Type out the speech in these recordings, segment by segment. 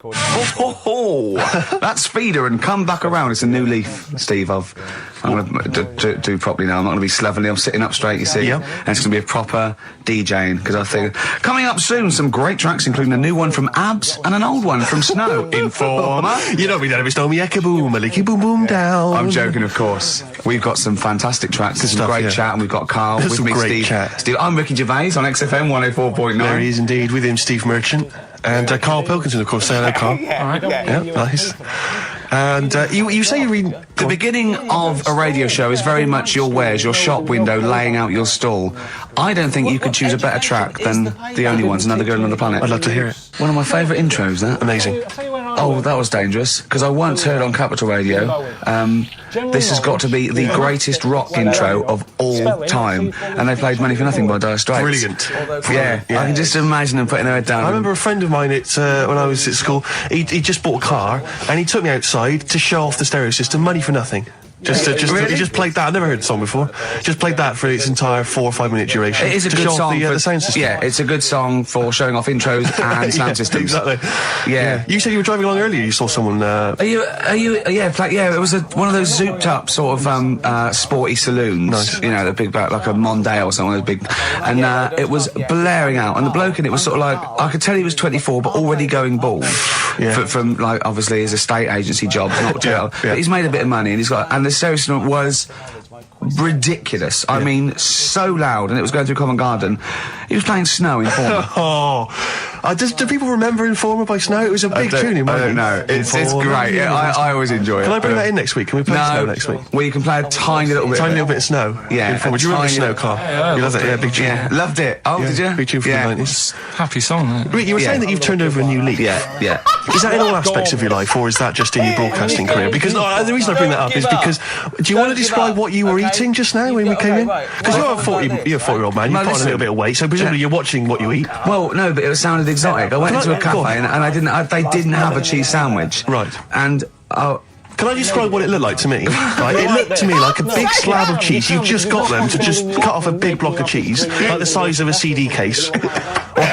That speeder and come back around. It's a new leaf, Steve. I'm going to do properly now. I'm not going to be slovenly. I'm sitting up straight, you see. Yep. And it's going to be a proper DJing, because I think coming up soon, some great tracks, including a new one from Abs and an old one from Snow. Informer. You know me, don't know me, Eka boom, a licky boom boom down. I'm joking, of course. We've got some fantastic tracks. There's some great chat, and we've got Karl with me, great Steve. Chat. Steve. I'm Ricky Gervais on XFM 104.9. There he is indeed, with him Steve Merchant. And Karl Pilkington, of course. Say hello, Karl. Alright. Yeah, nice. And you say you read... The beginning of a radio show is very much your wares, your shop window, laying out your stall. I don't think you could choose a better track than The Only Ones, Another Girl on Another Planet. I'd love to hear it. One of my favourite intros, that. Amazing. Oh, that was dangerous, because I once heard on Capital Radio, this has got to be the greatest rock intro of all time, and they played Money for Nothing by Dire Straits. Brilliant. Yeah, I can just imagine them putting their head down. I remember a friend of mine, when I was at school, he just bought a car, and he took me outside to show off the stereo system, Money for Nothing. He just played that. I've never heard the song before. Just played that for its entire 4 or 5 minute duration. It is a good song for the sound system. Yeah, it's a good song for showing off intros and sound systems. Exactly. Yeah. You said you were driving along earlier. You saw someone. Yeah, it was one of those zooped up sort of sporty saloons. Nice. You know, the big like a Mondale or something, big, and it was blaring out, and the bloke in it was sort of like, I could tell he was 24, but already going bald. Yeah. From like obviously his estate agency job, not jail. But he's made a bit of money, and the stereo system was ridiculous. I mean, so loud, and it was going through Covent Garden. He was playing Snow in Informer. Do people remember Informer by Snow? It was a big tune in my I don't know. It's great. Yeah, I always enjoy it. Can I bring that in next week? Can we play Snow next week? Well, you can play a tiny little bit. Tiny little bit of Snow. Yeah. Informer. Do you remember Snow, Karl? Yeah, you loved it. Yeah, big tune. Yeah, loved it. Oh, did you? Big tune from the 90s. Happy song, Rick, you were saying that you've turned over a new leaf. Yeah, yeah. Is that in all aspects of your life, or is that just in your broadcasting career? Because the reason I bring that up is because, do you want to describe what you were eating just now when we came in? Because you're a 40-year-old man, you've put on a little bit of weight, so presumably you're watching what you eat. Well, no, but it sounded exotic. I went into a cafe and they didn't have a cheese sandwich. Right. And can I describe what it looked like to me? Right, it looked to me like a big slab of cheese. You just got them to just cut off a big block of cheese, like the size of a CD case.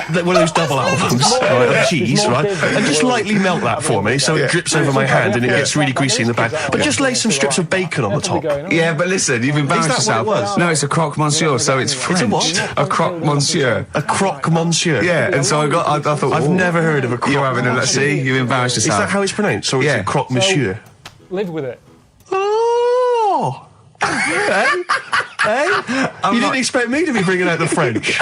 One of those double albums, right, of cheese, right? And just lightly melt that for me so it drips over my hand and it gets really greasy in the bag. But just lay some strips of bacon on the top. Yeah, but listen, you've embarrassed yourself. What it was? No, it's a croque monsieur, so it's French. It's a what? A croque monsieur. A croque monsieur. Yeah, and so I thought, I've never heard of a croque You're having a see, you've embarrassed yourself. Is that how it's pronounced, or is it croque monsieur? Live with it. Oh! Hey? You didn't expect me to be bringing out the French.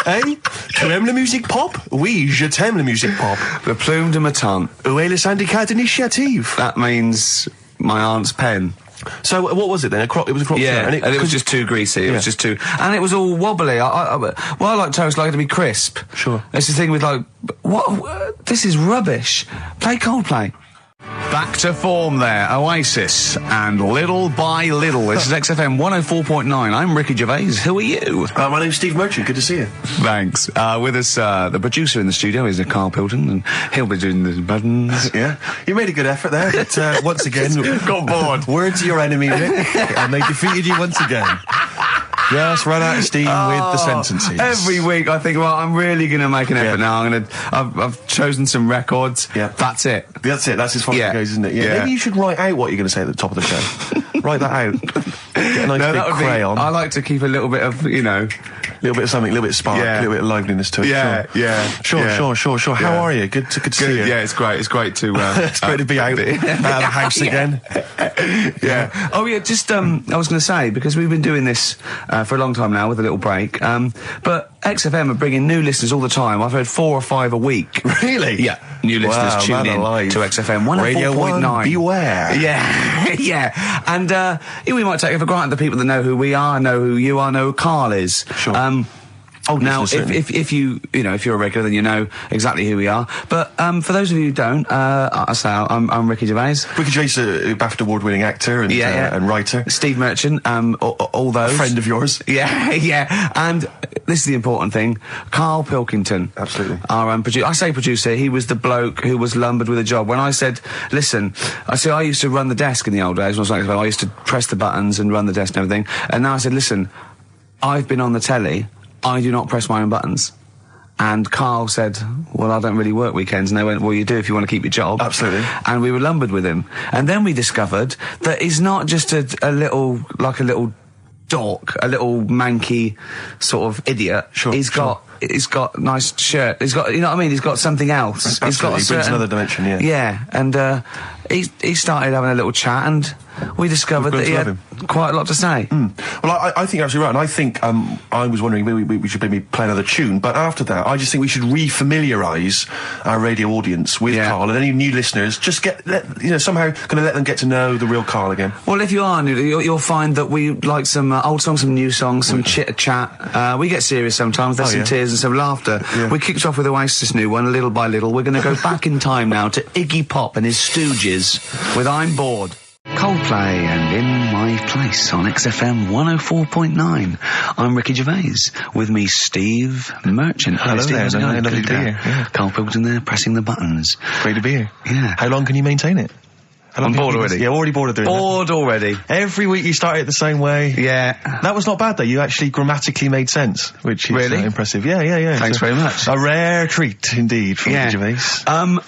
Eh? Tu aimes la musique pop? Oui, je t'aime la musique pop. Le plume de ma tante. Où est le syndicat d'initiative? That means my aunt's pen. So what was it then? It was a croque. Yeah, and it was just too greasy. It was just too, and it was all wobbly. I like toast, like it to be crisp. Sure. That's the thing with like, what? This is rubbish. Play Coldplay. Back to form there, Oasis, and Little by Little. This is XFM 104.9. I'm Ricky Gervais. Who are you? My name's Steve Merchant. Good to see you. Thanks. With us, the producer in the studio is Karl Pilkington, and he'll be doing the buttons. Yeah. You made a good effort there, but once again, got bored. Words are your enemy, Rick, and they defeated you once again. Yes, right out of steam with the sentences. Every week I think, well, I'm really going to make an effort now. I've chosen some records. Yeah. That's it. That's as far as it goes, isn't it? Yeah. Maybe you should write out what you're going to say at the top of the show. Write that out. Get a nice big crayon. I like to keep a little bit of, you know... A little bit of something, a little bit of spark, a little bit of liveliness to it. Sure. How are you? Good to see you. Yeah, it's great. It's great to... it's great to be out of the house again. Yeah. Oh, yeah, just, I was going to say, because we've been doing this for a long time now with a little break, but XFM are bringing new listeners all the time. I've heard 4 or 5 a week. Really? Yeah. New listeners tune in to XFM 104.9. Radio 1, beware. Yeah, yeah. And we might take it for granted the people that know who we are, know who you are, know who Karl is. Sure. Now, if you're a regular, then you know exactly who we are. But for those of you who don't, I'm Ricky Gervais. Ricky Gervais, a BAFTA award-winning actor and writer. Steve Merchant, all those. A friend of yours. Yeah, yeah. And this is the important thing: Karl Pilkington. Absolutely. Our producer. I say producer. He was the bloke who was lumbered with a job. When I said, listen, I used to run the desk in the old days. When I was like, I used to press the buttons and run the desk and everything. And now I said, listen, I've been on the telly. I do not press my own buttons. And Karl said, well, I don't really work weekends. And they went, well, you do if you want to keep your job. Absolutely. And we were lumbered with him. And then we discovered that he's not just a little dork, a little manky sort of idiot. Sure. He's got nice shirt. He's got, you know what I mean? He's got something else. He's got a He brings another dimension, yeah. Yeah, and he started having a little chat, and we discovered that he had quite a lot to say. Well, I think you're absolutely right, and I think I was wondering we should maybe play another tune, but after that, I just think we should re-familiarise our radio audience with Karl, and any new listeners, just somehow kind of let them get to know the real Karl again. Well, if you are new, you'll find that we like some old songs, some new songs, some chit-chat. We get serious sometimes, there's some tears and some laughter. Yeah. We kicked off with Oasis' new one, Little by Little. We're going to go back in time now to Iggy Pop and his Stooges with I'm Bored. Coldplay and In My Place on XFM 104.9. I'm Ricky Gervais. With me, Steve Merchant. Hello Steve, there. Lovely to be here. Yeah. Karl Pilkington there, pressing the buttons. Great to be here. Yeah. How long can you maintain it? I'm bored already. Yeah, already bored of doing Bored already. Every week you start it the same way. Yeah. That was not bad though. You actually grammatically made sense, which is really impressive. Yeah. Thanks very much. A rare treat indeed from Ricky Gervais.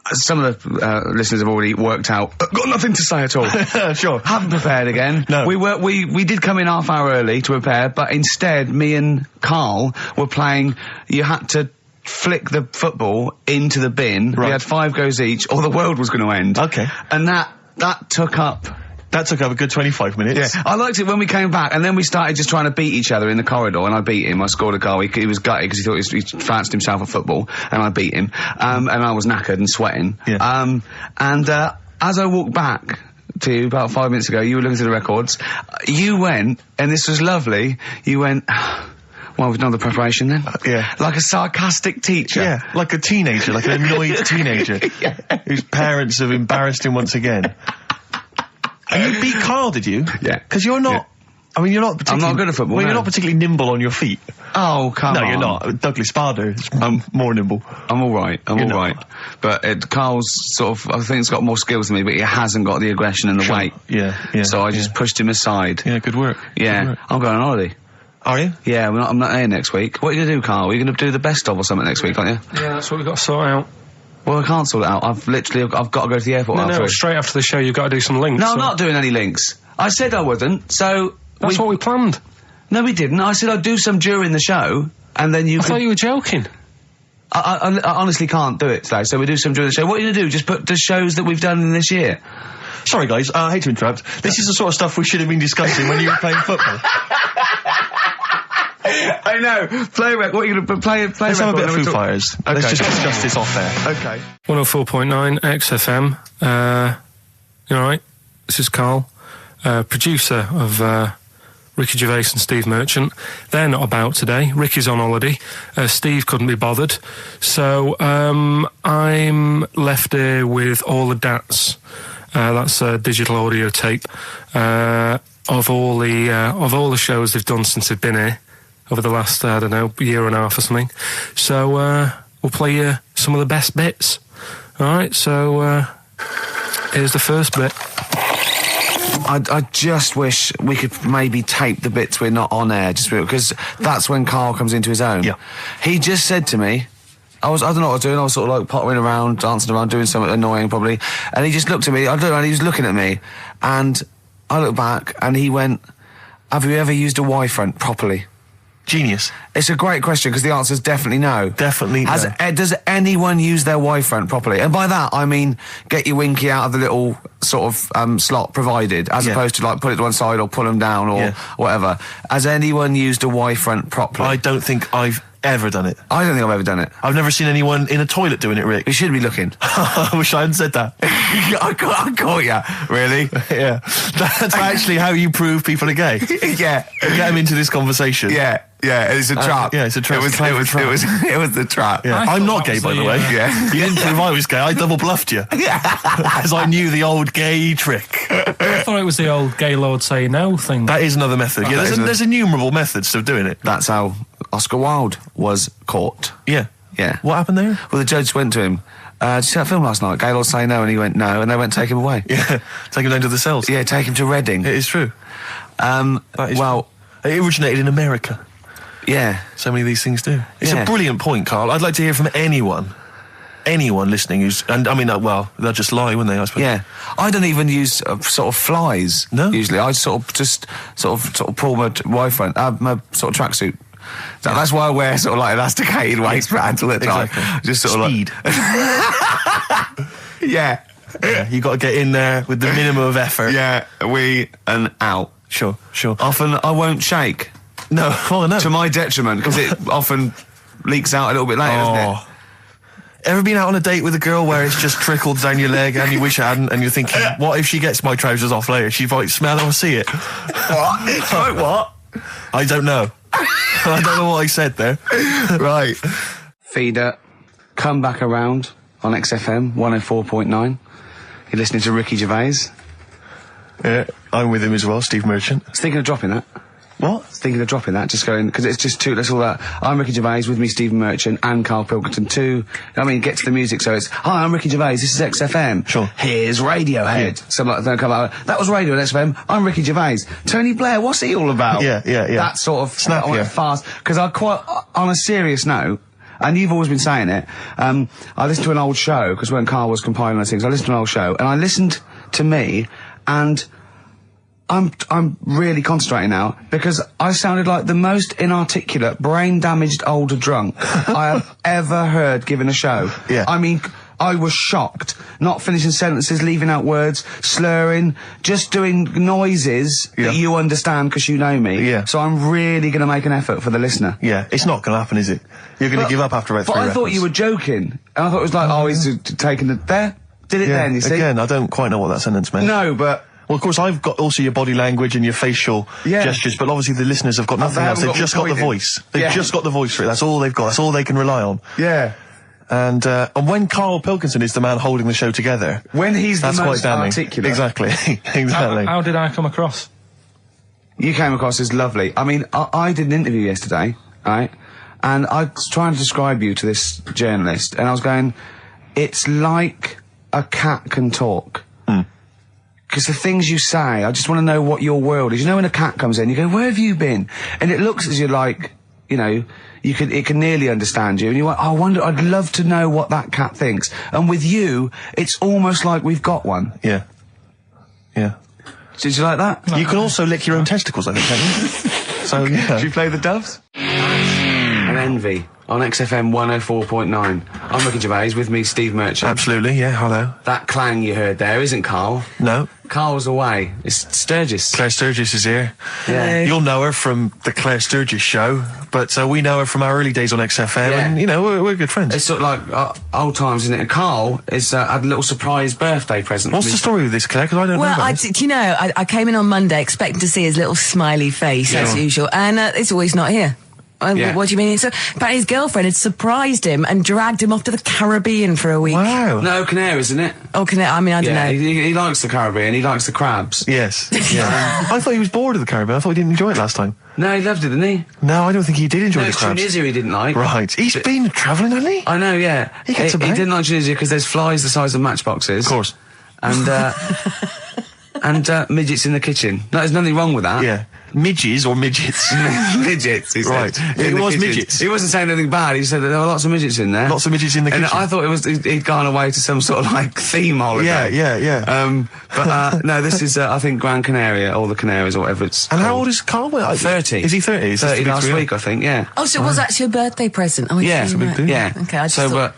Some of the listeners have already worked out. Got nothing to say at all. Sure. Haven't prepared again. No. We did come in half hour early to prepare, but instead me and Karl were playing. You had to flick the football into the bin. Right. We had 5 goes each, or the world was going to end. Okay. And that took up. That took up a good 25 minutes. Yeah, I liked it when we came back, and then we started just trying to beat each other in the corridor, and I beat him. I scored a goal. He was gutted because he thought he fancied himself at football, and I beat him. And I was knackered and sweating. Yeah. As I walked back to you about 5 minutes ago, you were looking at the records. You went, and this was lovely, you went, well, we've done the preparation then. Yeah. Like a sarcastic teacher. Yeah, like a teenager, like an annoyed teenager whose parents have embarrassed him once again. And you beat Karl, did you? Yeah. Because you're not... Yeah. I mean, you're not particularly... I'm not good at football, Well, no. you're not particularly nimble on your feet. Oh, come on. No, you're not. Douglas Bader is more nimble. I'm alright, But Karl's sort of, I think he's got more skills than me, but he hasn't got the aggression and the weight. Yeah. So I just pushed him aside. Yeah, good work. Yeah. Good work. I'm going on holiday. Are you? Yeah, I'm not here next week. What are you going to do, Karl? Are you going to do the best of or something next week, aren't you? Yeah, that's what we've got to sort out. Well, I can't sort it out. I've got to go to the airport. No, straight after the show you've got to do some links. No, I'm not doing any links. I said I wouldn't, so... That's what we planned. No, we didn't. I said I'd do some during the show, and then I thought you were joking. I honestly can't do it today, so we do some during the show. What are you going to do? Just put the shows that we've done in this year? Sorry, guys. I hate to interrupt. This is the sort of stuff we should have been discussing when you were playing football. I know. Play record. What are you going to play? Let's have a bit of Foo Fighters. Okay. Let's just discuss this off there. Okay. 104.9 XFM. You alright? This is Karl, producer of Ricky Gervais and Steve Merchant. They're not about today. Ricky's on holiday. Steve couldn't be bothered. So I'm left here with all the DATs. That's a digital audio tape of all the shows they've done since they've been here over the last, I don't know, year and a half or something. So we'll play you some of the best bits. Alright, so here's the first bit. I just wish we could maybe tape the bits we're not on air, just because that's when Karl comes into his own. Yeah. He just said to me, I don't know what I was doing, I was sort of like pottering around, dancing around, doing something annoying probably, and he just looked at me, I don't know, and he was looking at me, and I looked back, and he went, have you ever used a Y-front properly? Genius. It's a great question, because the answer's definitely no. Definitely no. Does anyone use their Y-front properly? And by that, I mean, get your winky out of the little sort of slot provided, as opposed to like put it to one side or pull them down or whatever. Has anyone used a Y-front properly? I don't think I've ever done it. I don't think I've ever done it. I've never seen anyone in a toilet doing it, Rick. You should be looking. I wish I hadn't said that. I caught you. Really? Yeah. That's actually how you prove people are gay. Yeah. Get them into this conversation. Yeah. Yeah, it's a trap. Yeah, it's a trap. It was the trap. Yeah. I'm not gay, by the way. Yeah. You didn't prove I was gay. I double bluffed you. Yeah. As I knew the old gay trick. I thought it was the old gay lord say no thing. That is another method. Yeah, there's innumerable methods of doing it. That's how Oscar Wilde was caught. Yeah. Yeah. What happened there? Well, the judge went to him, did you see that film last night? Gaylord say no, and he went no, and they went take him away. Yeah. Take him down to the cells. Yeah, take him to Reading. It is true. Well, it originated in America. Yeah. So many of these things do. It's Yeah. a brilliant point, Carl. I'd like to hear from anyone listening who's, and I mean, well, they'll just lie, wouldn't they, I suppose? Yeah. I don't even use sort of flies. No? Usually. I sort of pull my wife on, my sort of tracksuit. So that's why I wear sort of like elasticated waistbands all the time. Exactly. Just sort Speed. of like... Yeah. Yeah, you got to get in there with the minimum of effort. Yeah, and out. Sure. Often I won't shake. No, oh no. To my detriment, because it often leaks out a little bit later, doesn't it? Ever been out on a date with a girl where it's just trickled down your leg and you wish it hadn't, and you're thinking, what if she gets my trousers off later? She might smell it or see it. What? What? I don't know. I don't know what I said there. Right. Feeder, come back around on XFM 104.9. You're listening to Ricky Gervais. Yeah, I'm with him as well, Steve Merchant. I was thinking of dropping that. What? Thinking of dropping that, just going, because it's just two, that's all that. I'm Ricky Gervais, with me Stephen Merchant and Karl Pilkington too. I mean, get to the music, so it's, hi, I'm Ricky Gervais, this is XFM. Sure. Here's Radiohead. Yeah. So like, don't come out, that was Radio at XFM, I'm Ricky Gervais. Tony Blair, what's he all about? Yeah. That sort of, snappier. Fast, because I quite, on a serious note, and you've always been saying it, I listened to an old show, because when Karl was compiling those things, I listened to an old show, and I listened to me, and I'm really concentrating now, because I sounded like the most inarticulate, brain-damaged older drunk I have ever heard giving a show. Yeah. I mean, I was shocked. Not finishing sentences, leaving out words, slurring, just doing noises that you understand because you know me. Yeah. So I'm really going to make an effort for the listener. Yeah, it's not going to happen, is it? You're going to give up after about 3 But I thought records. you were joking. And I thought it was like, oh, he's taking it there. Did it then, you see? Again, I don't quite know what that sentence meant. No, but... Well, of course, I've got also your body language and your facial gestures, but obviously the listeners have got nothing else. They've just got the voice. They've just got the voice for it. That's all they've got. That's all they can rely on. Yeah. And when Karl Pilkington is the man holding the show together... When he's the that's most quite damning. articulate. Exactly. Exactly. How did I come across? You came across as lovely. I mean, I did an interview yesterday, right? And I was trying to describe you to this journalist, and I was going, it's like a cat can talk. Because the things you say, I just want to know what your world is. You know, when a cat comes in, you go, where have you been? And it looks as you're like, you know, it can nearly understand you. And you're like, oh, I wonder, I'd love to know what that cat thinks. And with you, it's almost like we've got one. Yeah. Yeah. Did you like that? You can also lick your own testicles, I think, can you? So, yeah. Did you play the Doves? And Envy on XFM 104.9. I'm Ricky Gervais, with me Steve Merchant. Absolutely, yeah, hello. That clang you heard there isn't Karl. No. Karl's away. It's Sturgis. Claire Sturgis is here. Yeah. You'll know her from the Claire Sturgis show, but we know her from our early days on XFM, Yeah. and, you know, we're good friends. It's sort of like old times, isn't it? And Karl is had a little surprise birthday present. What's the story with this, Claire? Because I don't know Well, about this. do you know, I came in on Monday expecting to see his little smiley face, as usual, and it's always not here. Yeah. What do you mean? So, apparently his girlfriend had surprised him and dragged him off to the Caribbean for a week. Wow. No, Canaries, isn't it? Oh, I mean, I don't know. He likes the Caribbean. He likes the crabs. Yes. Yeah. I thought he was bored of the Caribbean. I thought he didn't enjoy it last time. No, he loved it, didn't he? No, I don't think he did enjoy No, the it's crabs. Tunisia he didn't like. Right. He's been travelling, hasn't he? I know, yeah. He gets He about. didn't like Tunisia because there's flies the size of matchboxes. Of course. And, and midgets in the kitchen. No, there's nothing wrong with that. Yeah. Midges or midgets? Midgets, he said. Right. In It the was kitchen. midgets. He wasn't saying anything bad. He said that there were lots of midgets in there. Lots of midgets in the kitchen. And I thought he'd gone away to some sort of like theme holiday. Yeah. But no, this is I think Gran Canaria or the Canaries or whatever it's. And how called. old is Karl? 30. Is he 30? Is this 30 the big last reveal? week, I think. Yeah. Oh, so it was actually a birthday present. Oh, Yeah, it's it's a big deal. Yeah. Okay, I just so, thought,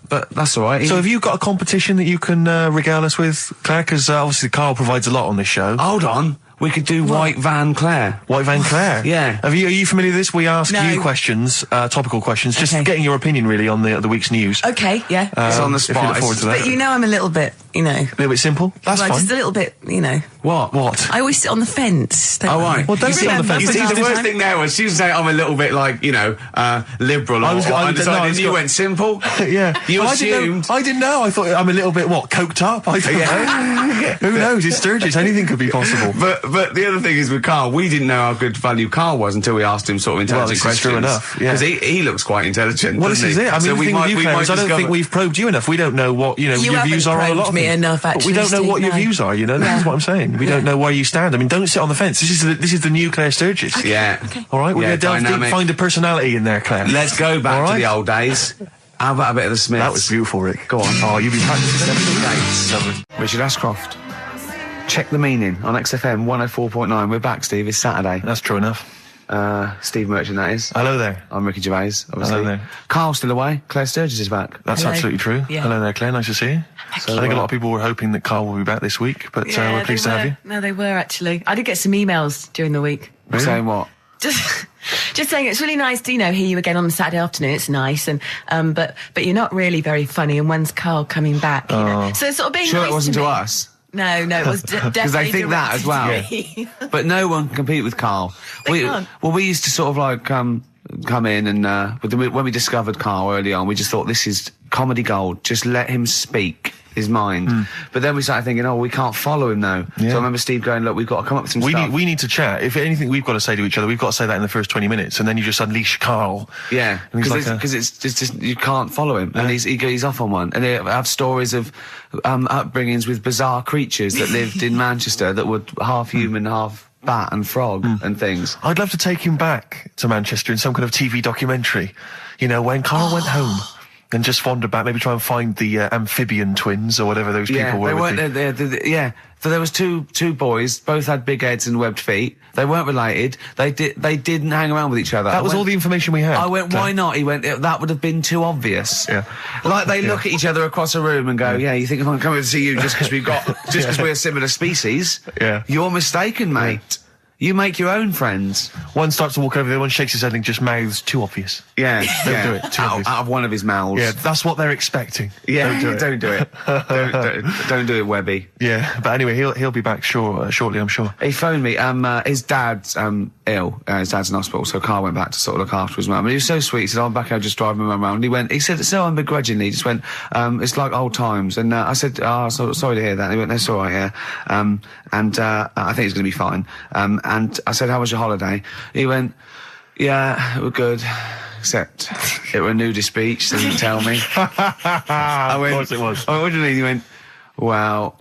but that's all right. So have you got a competition that you can regale us with, Claire? Because obviously Karl provides a lot on this show. Hold on. We could do White Van Claire. White Van Claire. Yeah. Are you familiar with this? We ask No. you questions, topical questions, just Okay. getting your opinion really on the week's news. Okay, yeah. It's on the If you spot. look forward to that. But you know I'm a little bit, you know. A little bit simple. That's well, fine. just a little bit, you know. What? I always sit on the fence. Oh, right. Well, don't You sit on the fence. You see, It's the just- worst thing there was she was saying I'm a little bit like, you know, liberal or undecided. You went simple. Yeah. You Well, assumed. I didn't know. I thought I'm a little bit, coked up? I don't know. Who knows? It's Sturgis. Anything could be possible. But the other thing is with Karl, we didn't know how good value Karl was until we asked him sort of intelligent this is questions. true enough, yeah. Because he looks quite intelligent. Well, this doesn't is he? it. I mean, So the thing with you, Claire, is I don't discover- think we've probed you enough. We don't know what, You your haven't views are on a lot probed of me enough, But actually. we don't know Steve, what your views are, you know? This is what I'm saying. We don't know where you stand. I mean, don't sit on the fence. This is the new Claire Sturgis. Yeah. All right? We're Yeah, going to delve deep, dynamic. find a personality in there, Claire. Let's go back All to right? the old days. How about a bit of the Smiths? That was beautiful, Rick. Go on. Oh, you've been practicing Dates. Lovely. Richard Ashcroft. Check the meaning on XFM 104.9. We're back, Steve. It's Saturday. That's true enough. Steve Merchant, that is. Hello there. I'm Ricky Gervais, obviously. Hello there. Carl's still away. Claire Sturgis is back. That's Hello. absolutely true. Yeah. Hello there, Claire. Nice to see you. I think a lot of people were hoping that Carl will be back this week, but we're pleased to have you. No, they were, actually. I did get some emails during the week. Really? Saying what? Just saying it's really nice to, hear you again on the Saturday afternoon. It's nice, and but you're not really very funny. And when's Carl coming back? You know? So it's sort of being Sure nice it wasn't to to me. us? No, it was definitely Because they think that as well. directed to me. But no one can compete with Carl. They can't. Well, we used to sort of like come in and when we discovered Carl early on, we just thought this is comedy gold. Just let him speak his mind. But then we started thinking, oh, we can't follow him now. Yeah. So I remember Steve going, look, we've got to come up with some We stuff. need to chat. If anything we've got to say to each other, we've got to say that in the first 20 minutes, and then you just unleash Carl. Yeah, And he's because like it's just you can't follow him, and he's off on one. And they have stories of upbringings with bizarre creatures that lived in Manchester that were half human, half bat and frog and things. I'd love to take him back to Manchester in some kind of TV documentary. You know, when Carl went home and just wandered back, maybe try and find the amphibian twins or whatever those people were. They with weren't. the- So there was two boys, both had big heads and webbed feet. They weren't related. They didn't hang around with each other. That was all the information we had. I went, why not? He went, that would have been too obvious. Yeah. Like they look at each other across a room and go, yeah, you think I'm coming to see you just because we're similar species? Yeah. You're mistaken, mate. You make your own friends. One starts to walk over, the other one shakes his head and just mouths too obvious. Yeah. Don't do it. Too Out obvious. of one of his mouths. Yeah, that's what they're expecting. Yeah, Don't do it. Don't do it, Webby. Yeah, but anyway, he'll be back shortly, I'm sure. He phoned me. His dad's ill. His dad's in hospital, so Carl went back to sort of look after his mum. And he was so sweet. He said, "I'm back. I'll just drive my mum around." He said, so unbegrudgingly. He just went, "It's like old times." And I said, "Oh, sorry to hear that." And he went, "That's all right, yeah." I think it's going to be fine. And I said, "How was your holiday?" He went, "Yeah, it was good. Except it were a nudist beach, so didn't tell me." Of course it was. I went, "What do you mean?" He went, "Well,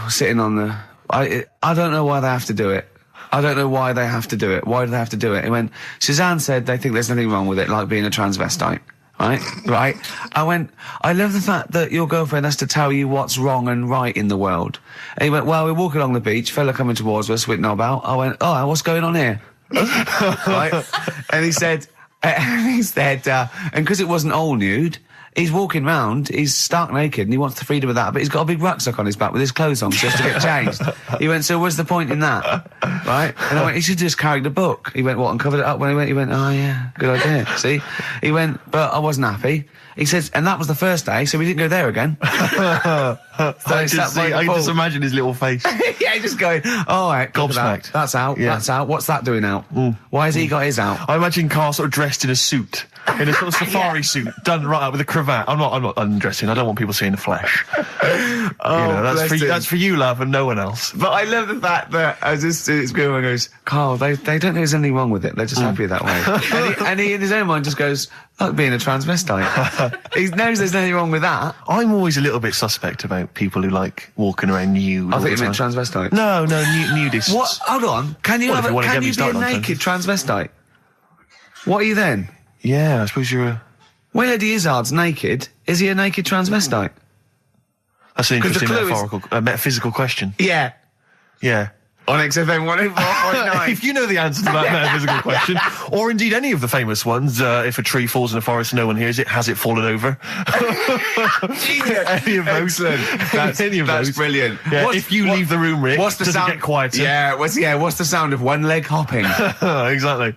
sitting on the... I don't know why they have to do it. I don't know why they have to do it. Why do they have to do it?" He went, "Suzanne said they think there's nothing wrong with it, like being a transvestite." Right? I went, "I love the fact that your girlfriend has to tell you what's wrong and right in the world." And he went, "Well, we're walking along the beach, fella coming towards us with knob out." I went, "Oh, what's going on here?" Right? And he said, and because it wasn't all nude, he's walking round, he's stark naked, and he wants the freedom of that, but he's got a big rucksack on his back with his clothes on just to get changed. He went, "So what's the point in that?" Right? And I went, "He should just carry the book." He went, "What, and covered it up?" When he went, "Oh yeah, good idea." See? He went, "But I wasn't happy." He says, and that was the first day, so we didn't go there again. I can just imagine his little face. Yeah, just going, "All right, Gobsmacked. That's out, Yeah. that's out. What's that doing out? Why has he got his out?" I imagine Carl sort of dressed in a suit, in a sort of safari suit, done right up with a cravat. I'm not undressing. I don't want people seeing the flesh. That's for you, love, and no one else. But I love the fact that it's going and goes, "Carl, they don't think there's anything wrong with it. They're just happy that way." and he in his own mind just goes, "Like being a transvestite." He knows there's nothing wrong with that. I'm always a little bit suspect about people who like walking around nude. I all think the you meant time. transvestite. No, nudists. What? Hold on. Can you Well, if you wanna can get me you be a started on naked transvestite? What are you then? Yeah, I suppose you're a... When Eddie Izzard's naked, is he a naked transvestite? That's an 'Cause the interesting clue is- metaphysical question. Yeah. Yeah. On XFM 104.9. If you know the answer to that metaphysical question, or indeed any of the famous ones, if a tree falls in a forest and no one hears it, has it fallen over? Any of those. Excellent. Any of That's those. brilliant. Yeah, if you leave the room, Rick, what's the does sound? it get quieter? Yeah, what's the sound of one leg hopping? Exactly.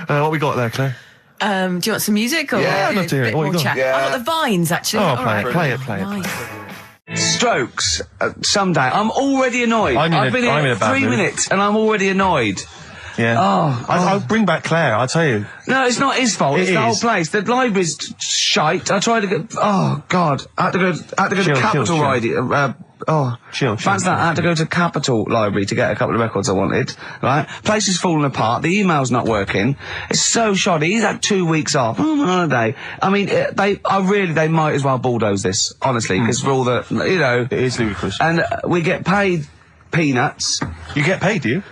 What we got there, Claire? Do you want some music or Yeah, I'd love to hear a it. bit What you more got? chat? Yeah. I've got the Vines, actually. Oh, All play it, right. play it, play it. Nice. Strokes. Someday. I'm already annoyed. I've been I'm in here a bad 3 mood. minutes and I'm already annoyed. Yeah. I'll bring back Claire, I'll tell you. No, it's not his fault. It's It the whole is. place. The library's shite. I tried to get. Oh God! I had to go to Chill, Capital chill. Riding. Chill. Fancy that. I had to go to Capitol Library to get a couple of records I wanted, right? Place is falling apart, the email's not working. It's so shoddy. He's had 2 weeks off. I'm on holiday. I mean, they might as well bulldoze this, honestly, because for all the, you know. It is ludicrous. And we get paid peanuts. You get paid, do you?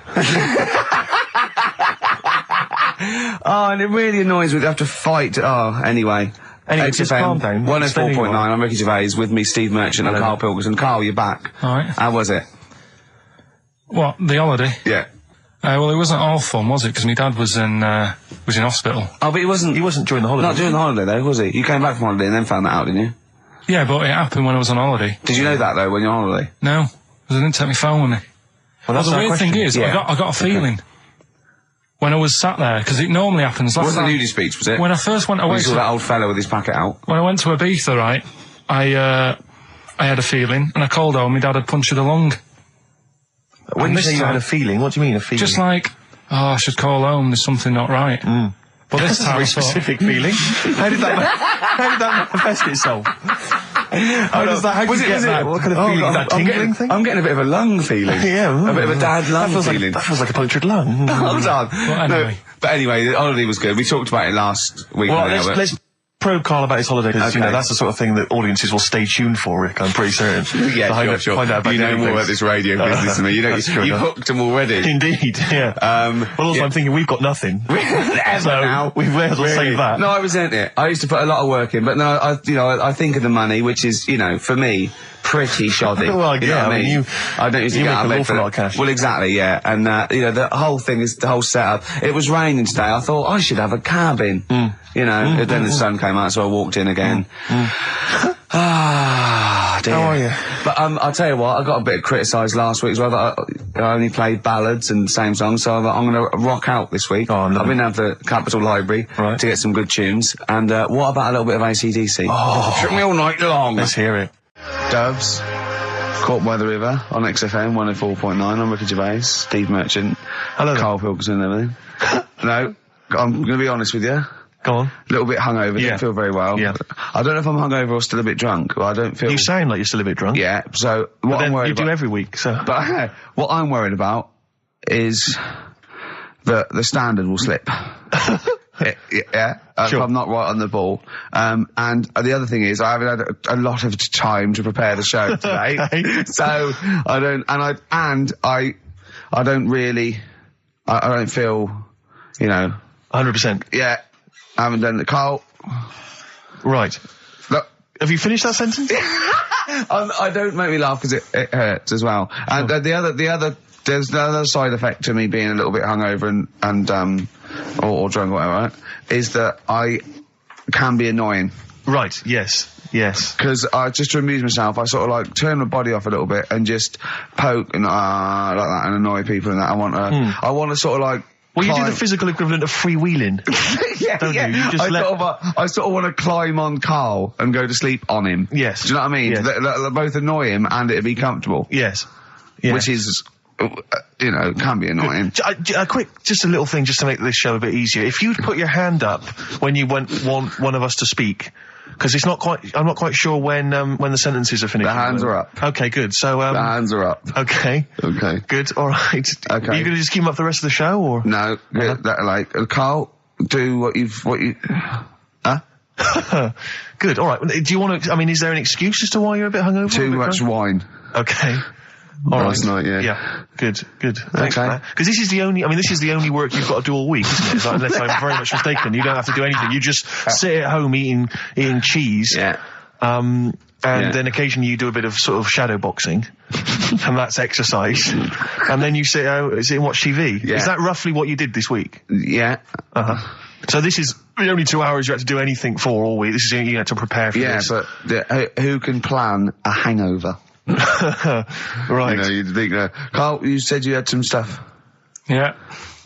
Oh, and it really annoys me to have to fight. Oh, anyway. Anyway, just calm down. 104.9, I'm Ricky Gervais, with me Steve Merchant and Karl Pilkington. Karl, you're back. Alright. How was it? What, the holiday? Yeah. Well, it wasn't all fun, was it? Because my dad was in hospital. Oh, but he wasn't during the holiday. Not during the holiday, though, was he? You came back from holiday and then found that out, didn't you? Yeah, but it happened when I was on holiday. Did you know that, though, when you're on holiday? No, because I didn't take my phone with me. Well, that's the weird thing is, I got a feeling when I was sat there, because it normally happens. It wasn't a nudie speech, was it? When I first went away, you saw that old fellow with his packet out. When I went to Ibiza, right, I had a feeling, and I called home. My dad had punctured a lung. When you say you had a feeling, what do you mean a feeling? Just like, I should call home. There's something not right. But this time, a very specific feeling. How did that manifest itself? How does that? How do you get that? What kind of feeling? Is that tingling thing? I'm getting a bit of a lung feeling. Yeah, a bit of a dad lung feeling. That feels like a punctured lung. Hold on. Well, anyway. No, but anyway, the holiday was good. We talked about it last week. Well, let's probe Karl about his holiday, because you know that's the sort of thing that audiences will stay tuned for, Rick. I'm pretty certain. Yeah, sure. Find out about you know more about this radio business than me. You hooked them already. Indeed, yeah. Well, also I'm thinking we've got nothing. So now we may as well save that. No, I resent it. I used to put a lot of work in, but no, I think of the money, which is, for me, pretty shoddy. Well, you know what I mean? I don't usually get out of an bed awful lot of cash. Well, exactly, yeah. And, the whole thing is the whole setup. It was raining today. I thought I should have a cabin. And then the sun came out, so I walked in again. Ah, dear. How are you? But I'll tell you what, I got a bit criticised last week as well that I only played ballads and the same songs, so I'm going to rock out this week. Oh, I've been down to the Capitol Library to get some good tunes. And what about a little bit of AC/DC? Oh, took me all night long. Let's hear it. Doves, Caught by the River on XFM 104.9. I'm Ricky Gervais, Steve Merchant, hello, Karl Pilkington and everything. No, I'm going to be honest with you. Go on. A little bit hungover, didn't feel very well. Yeah. I don't know if I'm hungover or still a bit drunk, but I don't feel... You sound like you're still a bit drunk. Yeah, so what I'm worried about... You do every week, so... But what I'm worried about is that the standard will slip. Sure. If I'm not right on the ball. And the other thing is I haven't had a lot of time to prepare the show today. So I don't feel, 100%. Yeah. I haven't done it. Karl. Right. Look. Have you finished that sentence? I don't make me laugh because it hurts as well. And there's the other side effect to me being a little bit hungover or drunk or whatever, right, is that I can be annoying. Right, yes. Because just to amuse myself, I sort of turn my body off a little bit and just poke and like that and annoy people and that. I want to sort of well, you do the physical equivalent of freewheeling. Don't you? You just I sort of want to climb on Karl and go to sleep on him. Yes. Do you know what I mean? Yes. They both annoy him and it'd be comfortable. Yes. Which is... can be annoying. Just a little thing just to make this show a bit easier. If you'd put your hand up when you want one of us to speak, because I'm not quite sure when the sentences are finished. The hands are up. Okay, good. So, the hands are up. Okay. Good, alright. Okay. Are you gonna just keep them up the rest of the show, or? No, Karl, do what you, huh? Good, alright. Do you want to, is there an excuse as to why you're a bit hungover? Too much wine. Okay. Last night, yeah. Yeah, good. Thanks for that. Because this is the only work you've got to do all week, isn't it? Unless I'm very much mistaken. You don't have to do anything. You just sit at home eating cheese. Yeah. Then occasionally you do a bit of sort of shadow boxing. And that's exercise. And then you sit and watch TV. Yeah. Is that roughly what you did this week? Yeah. So this is the only 2 hours you had to do anything for all week. This is to prepare for this. Yeah, but who can plan a hangover? Right. You'd think, Karl, you said you had some stuff. Yeah.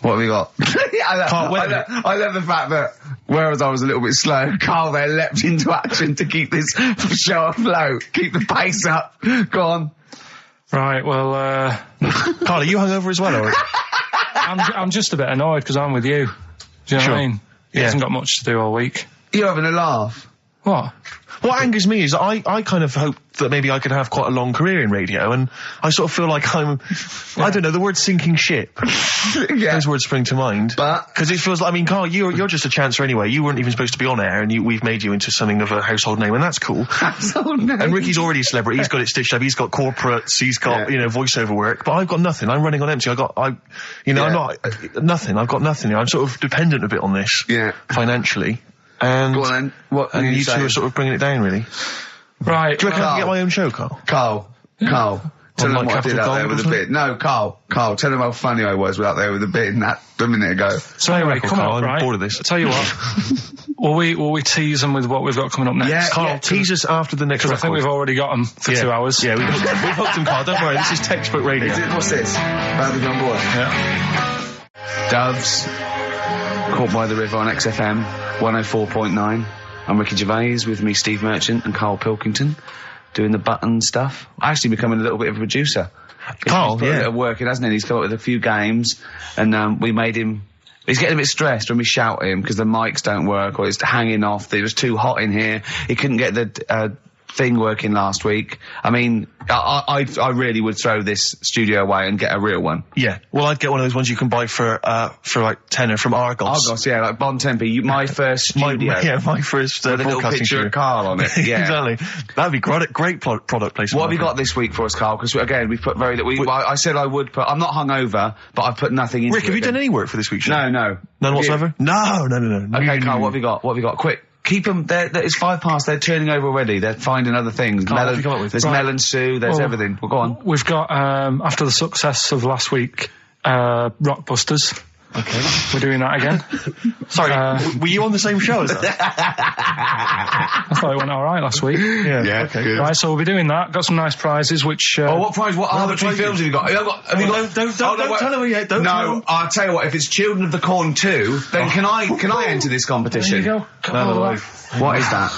What have you got? I love the fact that, whereas I was a little bit slow, Karl there leapt into action to keep this show afloat, keep the pace up. Go on. Right, well, Karl, are you hungover as well, or? I'm just a bit annoyed because I'm with you. Do you know what I mean? He hasn't got much to do all week. You're having a laugh. What? What angers me is I kind of hope that maybe I could have quite a long career in radio, and I sort of feel like I don't know, the word sinking ship. Those words spring to mind. But... Because it feels like, I mean, Karl, you're just a chancer anyway. You weren't even supposed to be on air, and we've made you into something of a household name, and that's cool. Household name. And Ricky's already a celebrity. He's got it stitched up. He's got corporates. He's got, voiceover work. But I've got nothing. I'm running on empty. I'm not, nothing. I've got nothing. I'm sort of dependent a bit on this. Yeah. Financially. And, go on then. What and you two are sort of bringing it down, really. Right. Do you reckon I can get my own show, Karl? Carl. Tell them what I did out there with a bit. No, Carl, tell them how funny I was out there with a bit in that a minute ago. So anyway, come on, I'm bored of this. I'll tell you what. will we tease them with what we've got coming up next? Yeah, Karl, tease us after the next record. I think we've already got them for 2 hours. Yeah, we've hooked them, Karl. Don't worry, this is textbook radio. What's this? Bad on board. Yeah. Doves, Caught by the River on XFM 104.9. I'm Ricky Gervais, with me Steve Merchant and Karl Pilkington, doing the button stuff. I actually becoming a little bit of a producer. Karl, he's put a bit of work in, hasn't he? He's come up with a few games, and we made him... He's getting a bit stressed when we shout at him because the mics don't work or it's hanging off. It was too hot in here. He couldn't get the thing working last week. I mean, I really would throw this studio away and get a real one. Yeah. Well, I'd get one of those ones you can buy for like tenner from Argos. Argos, yeah, like Bon Tempe. My first studio. My first with a little picture studio. of Karl on it. Yeah. Exactly. That'd be great product placement. What have you got this week for us, Karl? Because again, we've put very little. I said I would put. I'm not hungover, but I've put nothing into it. Rick, have you done any work for this week's show? No. None whatsoever? No. Okay, Karl, what have you got? What have you got? Quick. Keep them. It's 5 past. They're turning over already. They're finding other things. There's melon stew. There's everything. Well, go on. We've got after the success of last week, Rockbusters. Okay. We're doing that again. Sorry, were you on the same show as that? I thought it went all right last week. Yeah. Okay. Good. Right, so we'll be doing that. Got some nice prizes, which... what prize? What other 3 films have you got? Have you got? Don't tell her yet. Don't tell her. I'll tell you what. If it's Children of the Corn 2, then can I enter this competition? There you go. No. What is that?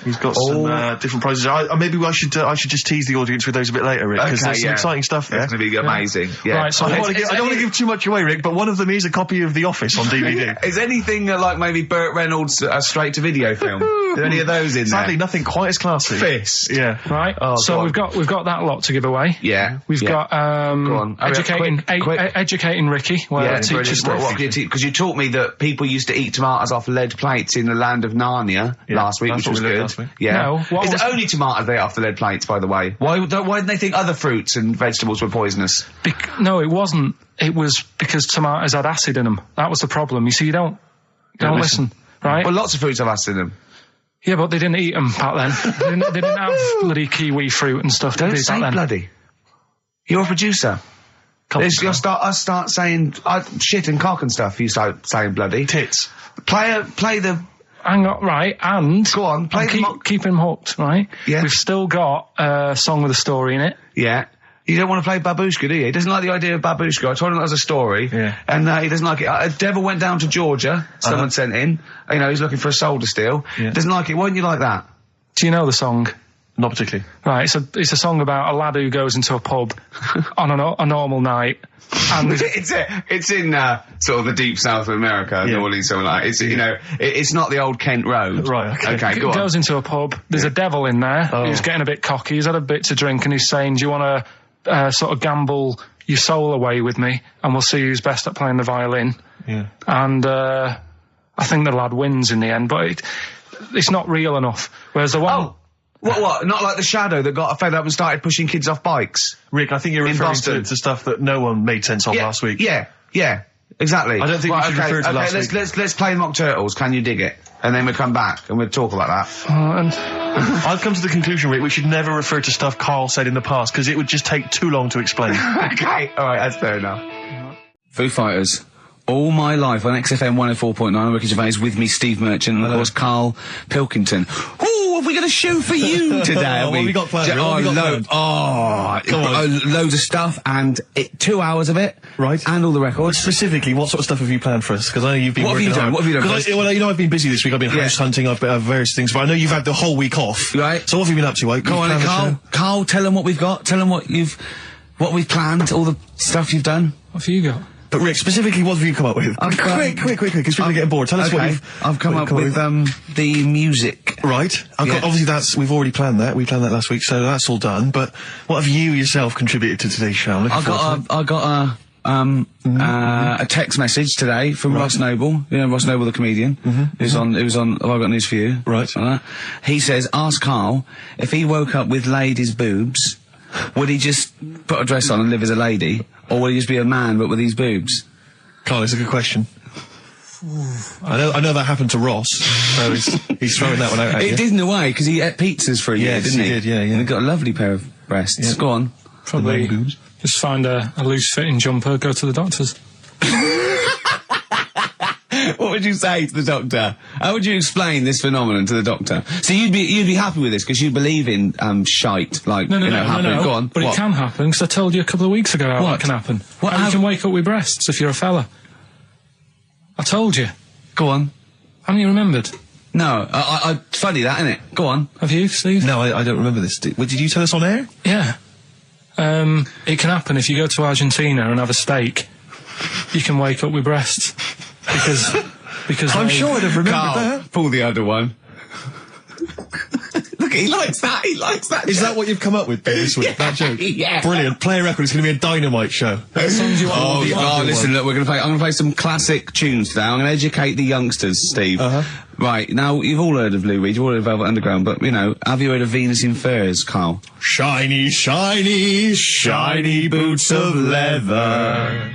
He's got some different prizes. Maybe I should just tease the audience with those a bit later, Rick, because there's some exciting stuff there. It's going to be amazing. Yeah. Right, so I don't want to give too much away, Rick, but one of them is a copy of The Office on DVD. Is anything like maybe Burt Reynolds' straight-to-video film? Are there any of those in there? Sadly, nothing quite as classy. Fist. Yeah. Right. So we've got that lot to give away. Yeah. We've got Go on. educating Ricky. Well, teacher stuff. Because you taught me that people used to eat tomatoes off lead plates in the land of Narnia last week, which was good. Yeah. No, is it only tomatoes they ate off the lead plates, by the way? Why didn't they think other fruits and vegetables were poisonous? No, it wasn't. It was because tomatoes had acid in them. That was the problem. You see, you don't listen, right? Well, lots of fruits have acid in them. Yeah, but they didn't eat them back then. they didn't have bloody kiwi fruit and stuff. Don't did they say back then? bloody. You're a producer. You'll start saying shit and cock and stuff. You start saying bloody. Tits. Play the... Hang on, right, and... Go on, keep him hooked, right? Yeah. We've still got a song with a story in it. Yeah. You don't want to play Babushka, do you? He doesn't like the idea of Babushka. I told him that was a story. Yeah. And he doesn't like it. Devil went down to Georgia. Someone sent in. He's looking for a soul to steal. Yeah. Doesn't like it. Why don't you like that? Do you know the song? Not particularly. Right, it's a song about a lad who goes into a pub on a normal night. And it's in sort of the deep south of America, New Orleans, something like that. It's not the old Kent Road. Right, okay. Go on. Goes into a pub. There's a devil in there. Who's getting a bit cocky. He's had a bit to drink and he's saying, do you want to sort of gamble your soul away with me and we'll see who's best at playing the violin. Yeah. And I think the lad wins in the end, but it's not real enough. Whereas the one... Oh. What? Not like the Shadow that got fed up and started pushing kids off bikes? Rick, I think you're referring to stuff that no one made sense of last week. Yeah, exactly. I don't think we should refer to last week. Let's play Mock Turtles, Can You Dig It? And then we'll come back and we'll talk about that. I've come to the conclusion, Rick, we should never refer to stuff Karl said in the past, because it would just take too long to explain. Okay, alright, that's fair enough. Foo Fighters. All My Life on XFM 104.9. I'm Ricky Gervais, with me Steve Merchant and of course Karl Pilkington. Ooh, have we got a show for you today? What have we got planned? Loads of stuff and 2 hours of it. Right. And all the records. Specifically, what sort of stuff have you planned for us? Because I know you've been What have you done? I've been busy this week. I've been house hunting, I've various things, but I know you've had the whole week off. Right. So what have you been up to? Go on, Karl, tell them what we've got. Tell them what we've planned, all the stuff you've done. What have you got? But Rick, specifically, what have you come up with? Quick, because people are getting bored. Tell us what I've come up with the music. Right. Obviously, we've already planned that. We planned that last week, so that's all done. But what have you yourself contributed to today's show? I got a text message today from Ross Noble. You know Ross Noble, the comedian. It was on. Have I got news for you? Right. He says, ask Karl if he woke up with ladies' boobs, would he just put a dress on and live as a lady, or would he just be a man but with these boobs? Karl, it's a good question. I know that happened to Ross, so he's throwing that one out at you. It did in a way, because he ate pizzas for a year, didn't he? He did, yeah. And he got a lovely pair of breasts. Yeah. Go on. Probably just find a loose-fitting jumper, go to the doctor's. What would you say to the doctor? How would you explain this phenomenon to the doctor? So you'd be happy with this because you believe in shite, like no. Go on. But it can happen because I told you a couple of weeks ago how that can happen. How you can wake up with breasts if you're a fella. I told you. Go on. Haven't you remembered? No, it's funny that, isn't it? Go on. Have you, Steve? No, I don't remember this. Did you tell us on air? Yeah. It can happen if you go to Argentina and have a steak. You can wake up with breasts. Because I'm sure I'd have remembered Karl, that. Pull the other one. Look, he likes that. Is that what you've come up with this week? That joke? Yeah. Brilliant. Play a record. It's going to be a dynamite show. Listen, look, I'm going to play some classic tunes today. I'm going to educate the youngsters, Steve. Right, now, you've all heard of Lou Reed, you've all heard of Velvet Underground, but, have you heard of Venus in Furs, Karl? Shiny, shiny, shiny boots of leather.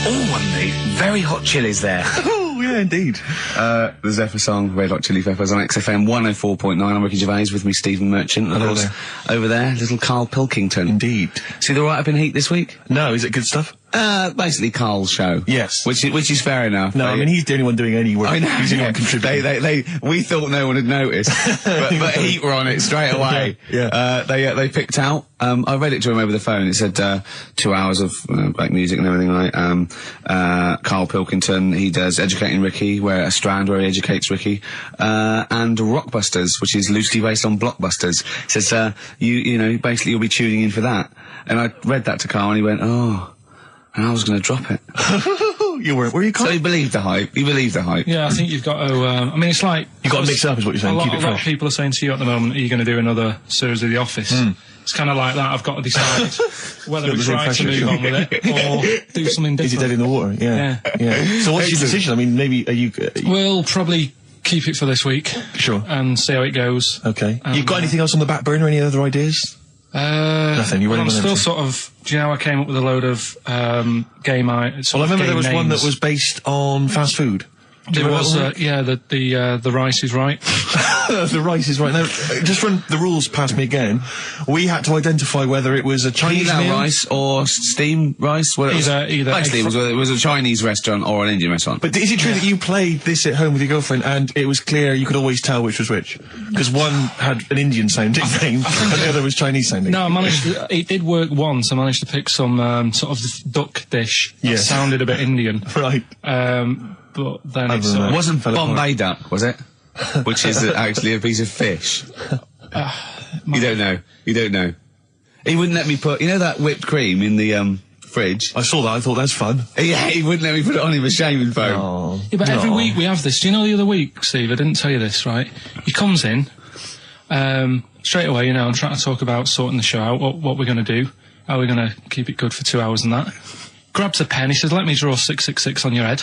Oh, and the very hot chilies there. Oh, yeah, indeed. The Zephyr song, Red Hot Chili Peppers on XFM 104.9. I'm Ricky Gervais, with me, Stephen Merchant. Hello there. Over there, little Karl Pilkington. Indeed. See the write-up in Heat this week? No, is it good stuff? Basically Karl's show. Yes. Which is fair enough. No, I mean, he's the only one doing any work. I know. He's the only one contributing. We thought no one had noticed. but Heat were on it straight away. Yeah. They picked out, I read it to him over the phone. It said, 2 hours of, black music and everything, right? Karl Pilkington, he does Educating Ricky, a strand where he educates Ricky, and Rockbusters, which is loosely based on Blockbusters. It says, basically you'll be tuning in for that. And I read that to Karl and he went, oh, and I was going to drop it. You weren't, were you, Karl? So he believed the hype. Yeah, I think you've got to, it's like... You've got to mix it up is what you're saying, keep it fresh. A lot of people are saying to you at the moment, are you going to do another series of The Office? It's kind of like that. I've got to decide whether it's right to move on with it or do something different. Is it dead in the water? Yeah. So what's your decision? I mean, maybe, We'll probably keep it for this week. Sure. And see how it goes. Okay. You've got anything else on the back burner? Any other ideas? Nothing. You're I'm still sort of. Do you know I came up with a load of game items? Well, I remember there was one that was based on fast food. There was, the rice is right. The rice is right. Now, just run the rules past me again. We had to identify whether it was a Chinese meal, rice or steamed rice. Well, either. Actually, it was a Chinese restaurant or an Indian restaurant. But is it true that you played this at home with your girlfriend and it was clear you could always tell which was which? Because one had an Indian sounding name and the other was Chinese sounding. No, it did work once. I managed to pick some sort of duck dish that sounded a bit Indian. Right. But then it wasn't Bombay duck, was it? Which is actually a piece of fish. You don't know. He wouldn't let me put, that whipped cream in the fridge. I saw that. I thought that's fun. Yeah, he wouldn't let me put it on him with shaving foam. Oh, yeah, but every week we have this. Do you know the other week, Steve? I didn't tell you this, right? He comes in straight away. I'm trying to talk about sorting the show out. What we're going to do? How we're going to keep it good for 2 hours and that. Grabs a pen, he says, let me draw 666 on your head.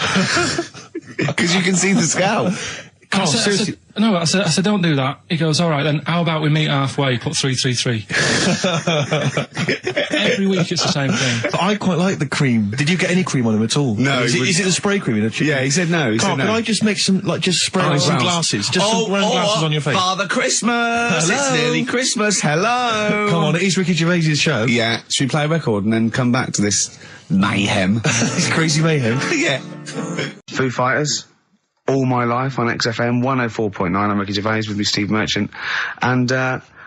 Because you can see the scalp. I said, don't do that. He goes, all right, then how about we meet halfway, put 333. Every week it's the same thing. But I quite like the cream. Did you get any cream on him at all? No. Is it the spray cream in a chicken? Yeah, he said no. Carl, can I just make some, just spray on some glasses? Just some round glasses on your face. Father Christmas! Hello. It's nearly Christmas, hello! Come on, it is Ricky Gervais' show. Yeah, should we play a record and then come back to this mayhem? This crazy mayhem? Yeah. Foo Fighters. All My Life on XFM 104.9. I'm Ricky Gervais, with me Steve Merchant and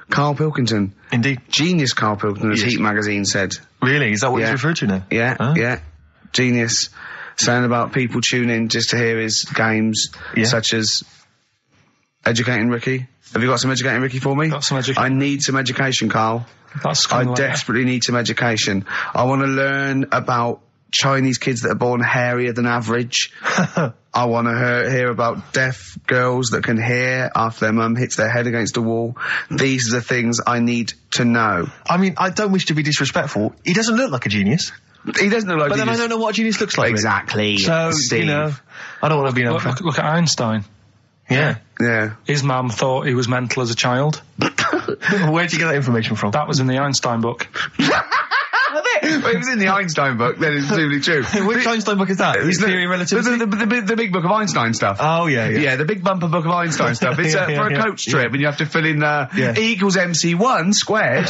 Karl Pilkington. Indeed. Genius Karl Pilkington, as Heat magazine said. Really? Is that what he's referred to now? Yeah, yeah. Genius. Saying about people tune in just to hear his games, such as Educating Ricky. Have you got some Educating Ricky for me? Got some education. I need some education, Karl. That's kind of desperately need some education. I want to learn about Chinese kids that are born hairier than average. I want to hear about deaf girls that can hear after their mum hits their head against a wall. These are the things I need to know. I mean, I don't wish to be disrespectful. He doesn't look like a genius. He doesn't look like a But then I genius. don't know what a genius looks like. Exactly. So, Steve. you know, I don't want to be an Look at Einstein. Yeah. Yeah. His mum thought he was mental as a child. Where'd you get that information from? That was in the Einstein book. Well, it was in the Einstein book, then it's presumably true. Which Einstein book is that? His Theory of Relativity? The big book of Einstein stuff. Oh, yeah. Yeah, the big bumper book of Einstein stuff. It's for a coach trip, and you have to fill in E equals MC1 squared,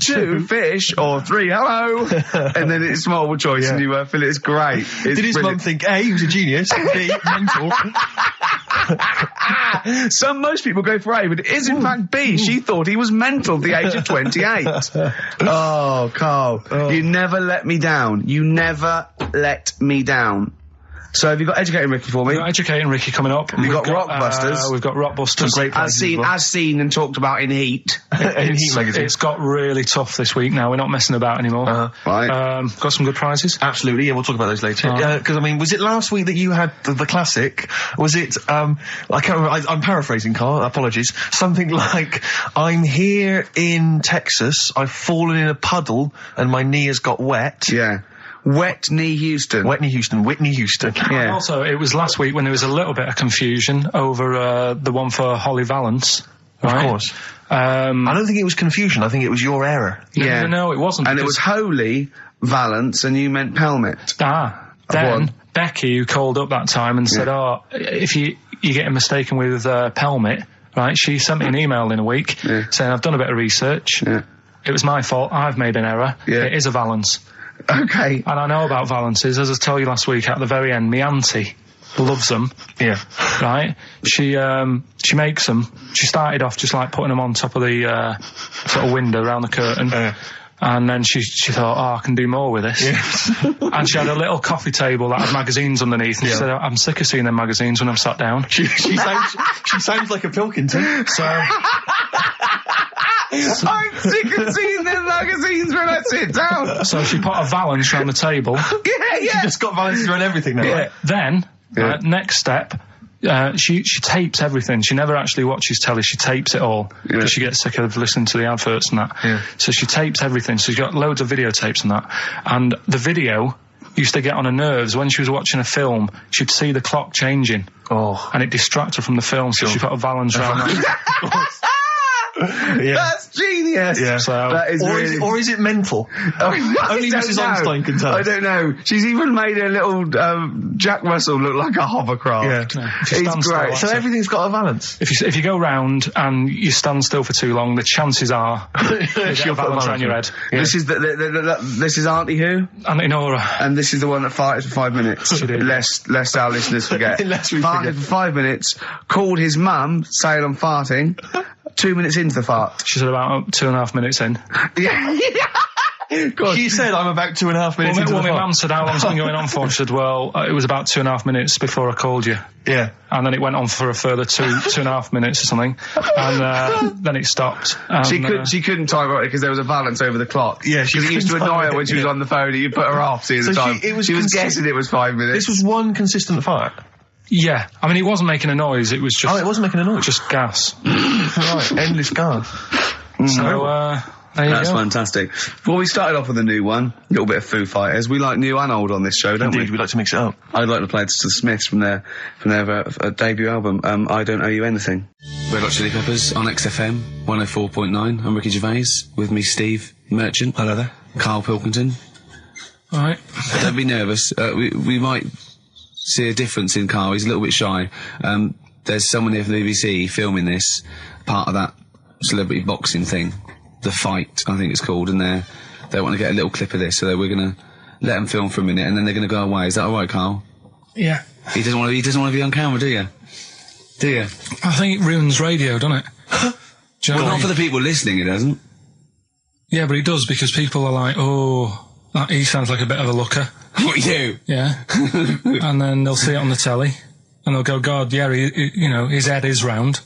2 fish, or 3 hello, and then it's multiple choice, and you fill it. It's great. It's Did his mum think, A, he was a genius, B, mental? Most people go for A, but it is in fact B. She thought he was mental at the age of 28. Oh, Karl, you never let me down. You never let me down. So have you got Educating Ricky for me? We've got Educating Ricky coming up. We've got Rockbusters. We've got Rockbusters. Great As seen and talked about in Heat. In Heat magazine. It's got really tough this week now. We're not messing about anymore. Right. Got some good prizes. Absolutely, yeah, we'll talk about those later. Because, I mean, was it last week that you had the classic? Was it, I can't remember, I'm paraphrasing, Karl, apologies. Something like, I'm here in Texas, I've fallen in a puddle, and my knee has got wet. Yeah. Wet Knee Houston. Whitney Houston. Yeah. And also, it was last week when there was a little bit of confusion over the one for Holly Valance. Right? Of course. I I don't think it was confusion, I think it was your error. Yeah. No, it wasn't. And it was Holy Valance, and you meant Pelmet. Then Becky, who called up that time and said, if you're getting mistaken with Pelmet, right, she sent me an email in a week saying, I've done a bit of research. Yeah. It was my fault. I've made an error. Yeah. It is a Valance. Okay. And I know about Valances. As I told you last week, at the very end, my auntie loves them. Yeah. Right? She makes them. She started off just like putting them on top of the sort of window around the curtain. And then she thought, I can do more with this. Yeah. And she had a little coffee table that had magazines underneath. And she said, I'm sick of seeing them magazines when I'm sat down. She sounds like a Pilkington. So... I'm sick of seeing them magazines when I sit down. So she put a Valance around the table. She just got Valances around everything now. Yeah. Then, next step, she tapes everything. She never actually watches telly. She tapes it all because she gets sick of listening to the adverts and that. Yeah. So she tapes everything. So she's got loads of videotapes and that. And the video used to get on her nerves. When she was watching a film, she'd see the clock changing. And it distracted her from the film. So she put a Valance around that. Yeah. That's genius. Yeah. So, that is or is it mental? Only Mrs. Einstein can tell. I don't know. She's even made a little Jack Russell look like a hovercraft. Yeah. It's great. So everything's got a Valance. If you go round and you stand still for too long, the chances are she'll put a Valance around your head. Yeah. This is this is Auntie who? Auntie Nora. And this is the one that farted for 5 minutes. She did. Lest our listeners forget. Lest we farted forget. for 5 minutes, called his mum, saying I'm farting. 2 minutes into the fart. She said about 2.5 minutes in. Yeah. God. She said I'm about 2.5 minutes into the my fart. mum said, how long's it been going on for? She said, well, it was about 2.5 minutes before I called you. Yeah. And then it went on for a further 2.5 minutes or something. And then it stopped. And, She couldn't time it because there was a Valance over the clock. Yeah, she used to couldn't annoy time her when it, she was on the phone and you put her off seeing the So time. she was guessing it was 5 minutes. This was one consistent fart. yeah. I mean, it wasn't making a noise. It was just... Oh, it wasn't making a noise. Just gas. Right. Endless gas. So, there you That's go. fantastic. Well, we started off with a new one, a little bit of Foo Fighters. We like new and old on this show, don't Indeed, we like to mix it up. I'd like to play this to the Smiths from their debut album, I Don't Owe You Anything. Red Hot Chili Peppers on XFM 104.9. I'm Ricky Gervais, with me Steve Merchant. Hello there. Karl Pilkington. All right. Don't be nervous. We might see a difference in Karl. He's a little bit shy. There's someone here from the BBC filming this, part of that celebrity boxing thing. The Fight, I think it's called, and they want to get a little clip of this, so we're going to let them film for a minute, and then they're going to go away. Is that all right, Karl? Yeah. He doesn't want to be on camera, do you? Do you? I think it ruins radio, doesn't it? Do you know Well, what I not mean? for the people listening, it doesn't. Yeah, but it does, because people are like, he sounds like a bit of a looker. What, you? Yeah. And then they'll see it on the telly, and they'll go, God, yeah, his head is round.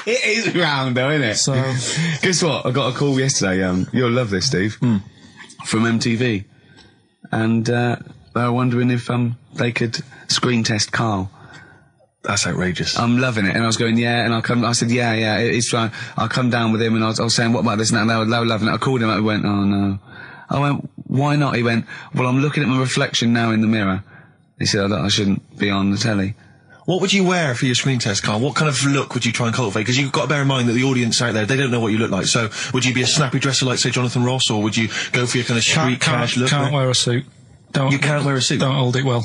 It is round, though, isn't it? So... Guess what? I got a call yesterday, you'll love this, Steve, from MTV. and they were wondering if they could screen test Karl. That's outrageous. I'm loving it, and I was going, yeah, and I said, yeah, it's fine. I'll come down with him, and I was saying, what about this and that, and they were loving it. I called him up, he went, oh no. I went, why not? He went, well, I'm looking at my reflection now in the mirror. He said, I shouldn't be on the telly. What would you wear for your screen test, Karl? What kind of look would you try and cultivate? Because you've got to bear in mind that the audience out there, they don't know what you look like. So, would you be a snappy dresser like, say, Jonathan Ross, or would you go for your kind of street cash look? Can't wear a suit. You can't wear a suit? Don't hold it well.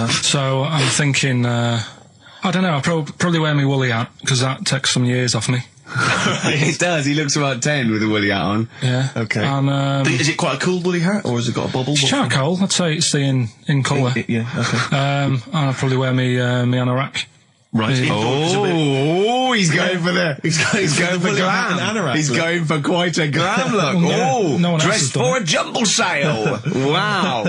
So, I'm thinking, I don't know, I'll probably wear my woolly hat, because that takes some years off me. It does, he looks about 10 with a woolly hat on. Yeah. Okay. And, is it quite a cool woolly hat, or has it got a bubble? Charcoal, I'd say it's the in colour. Yeah, okay. And I'll probably wear me anorak. Right. Oh, he's going for the... He's going for glam. He's going for quite a glam look. No one dressed for a jumble sale. Wow.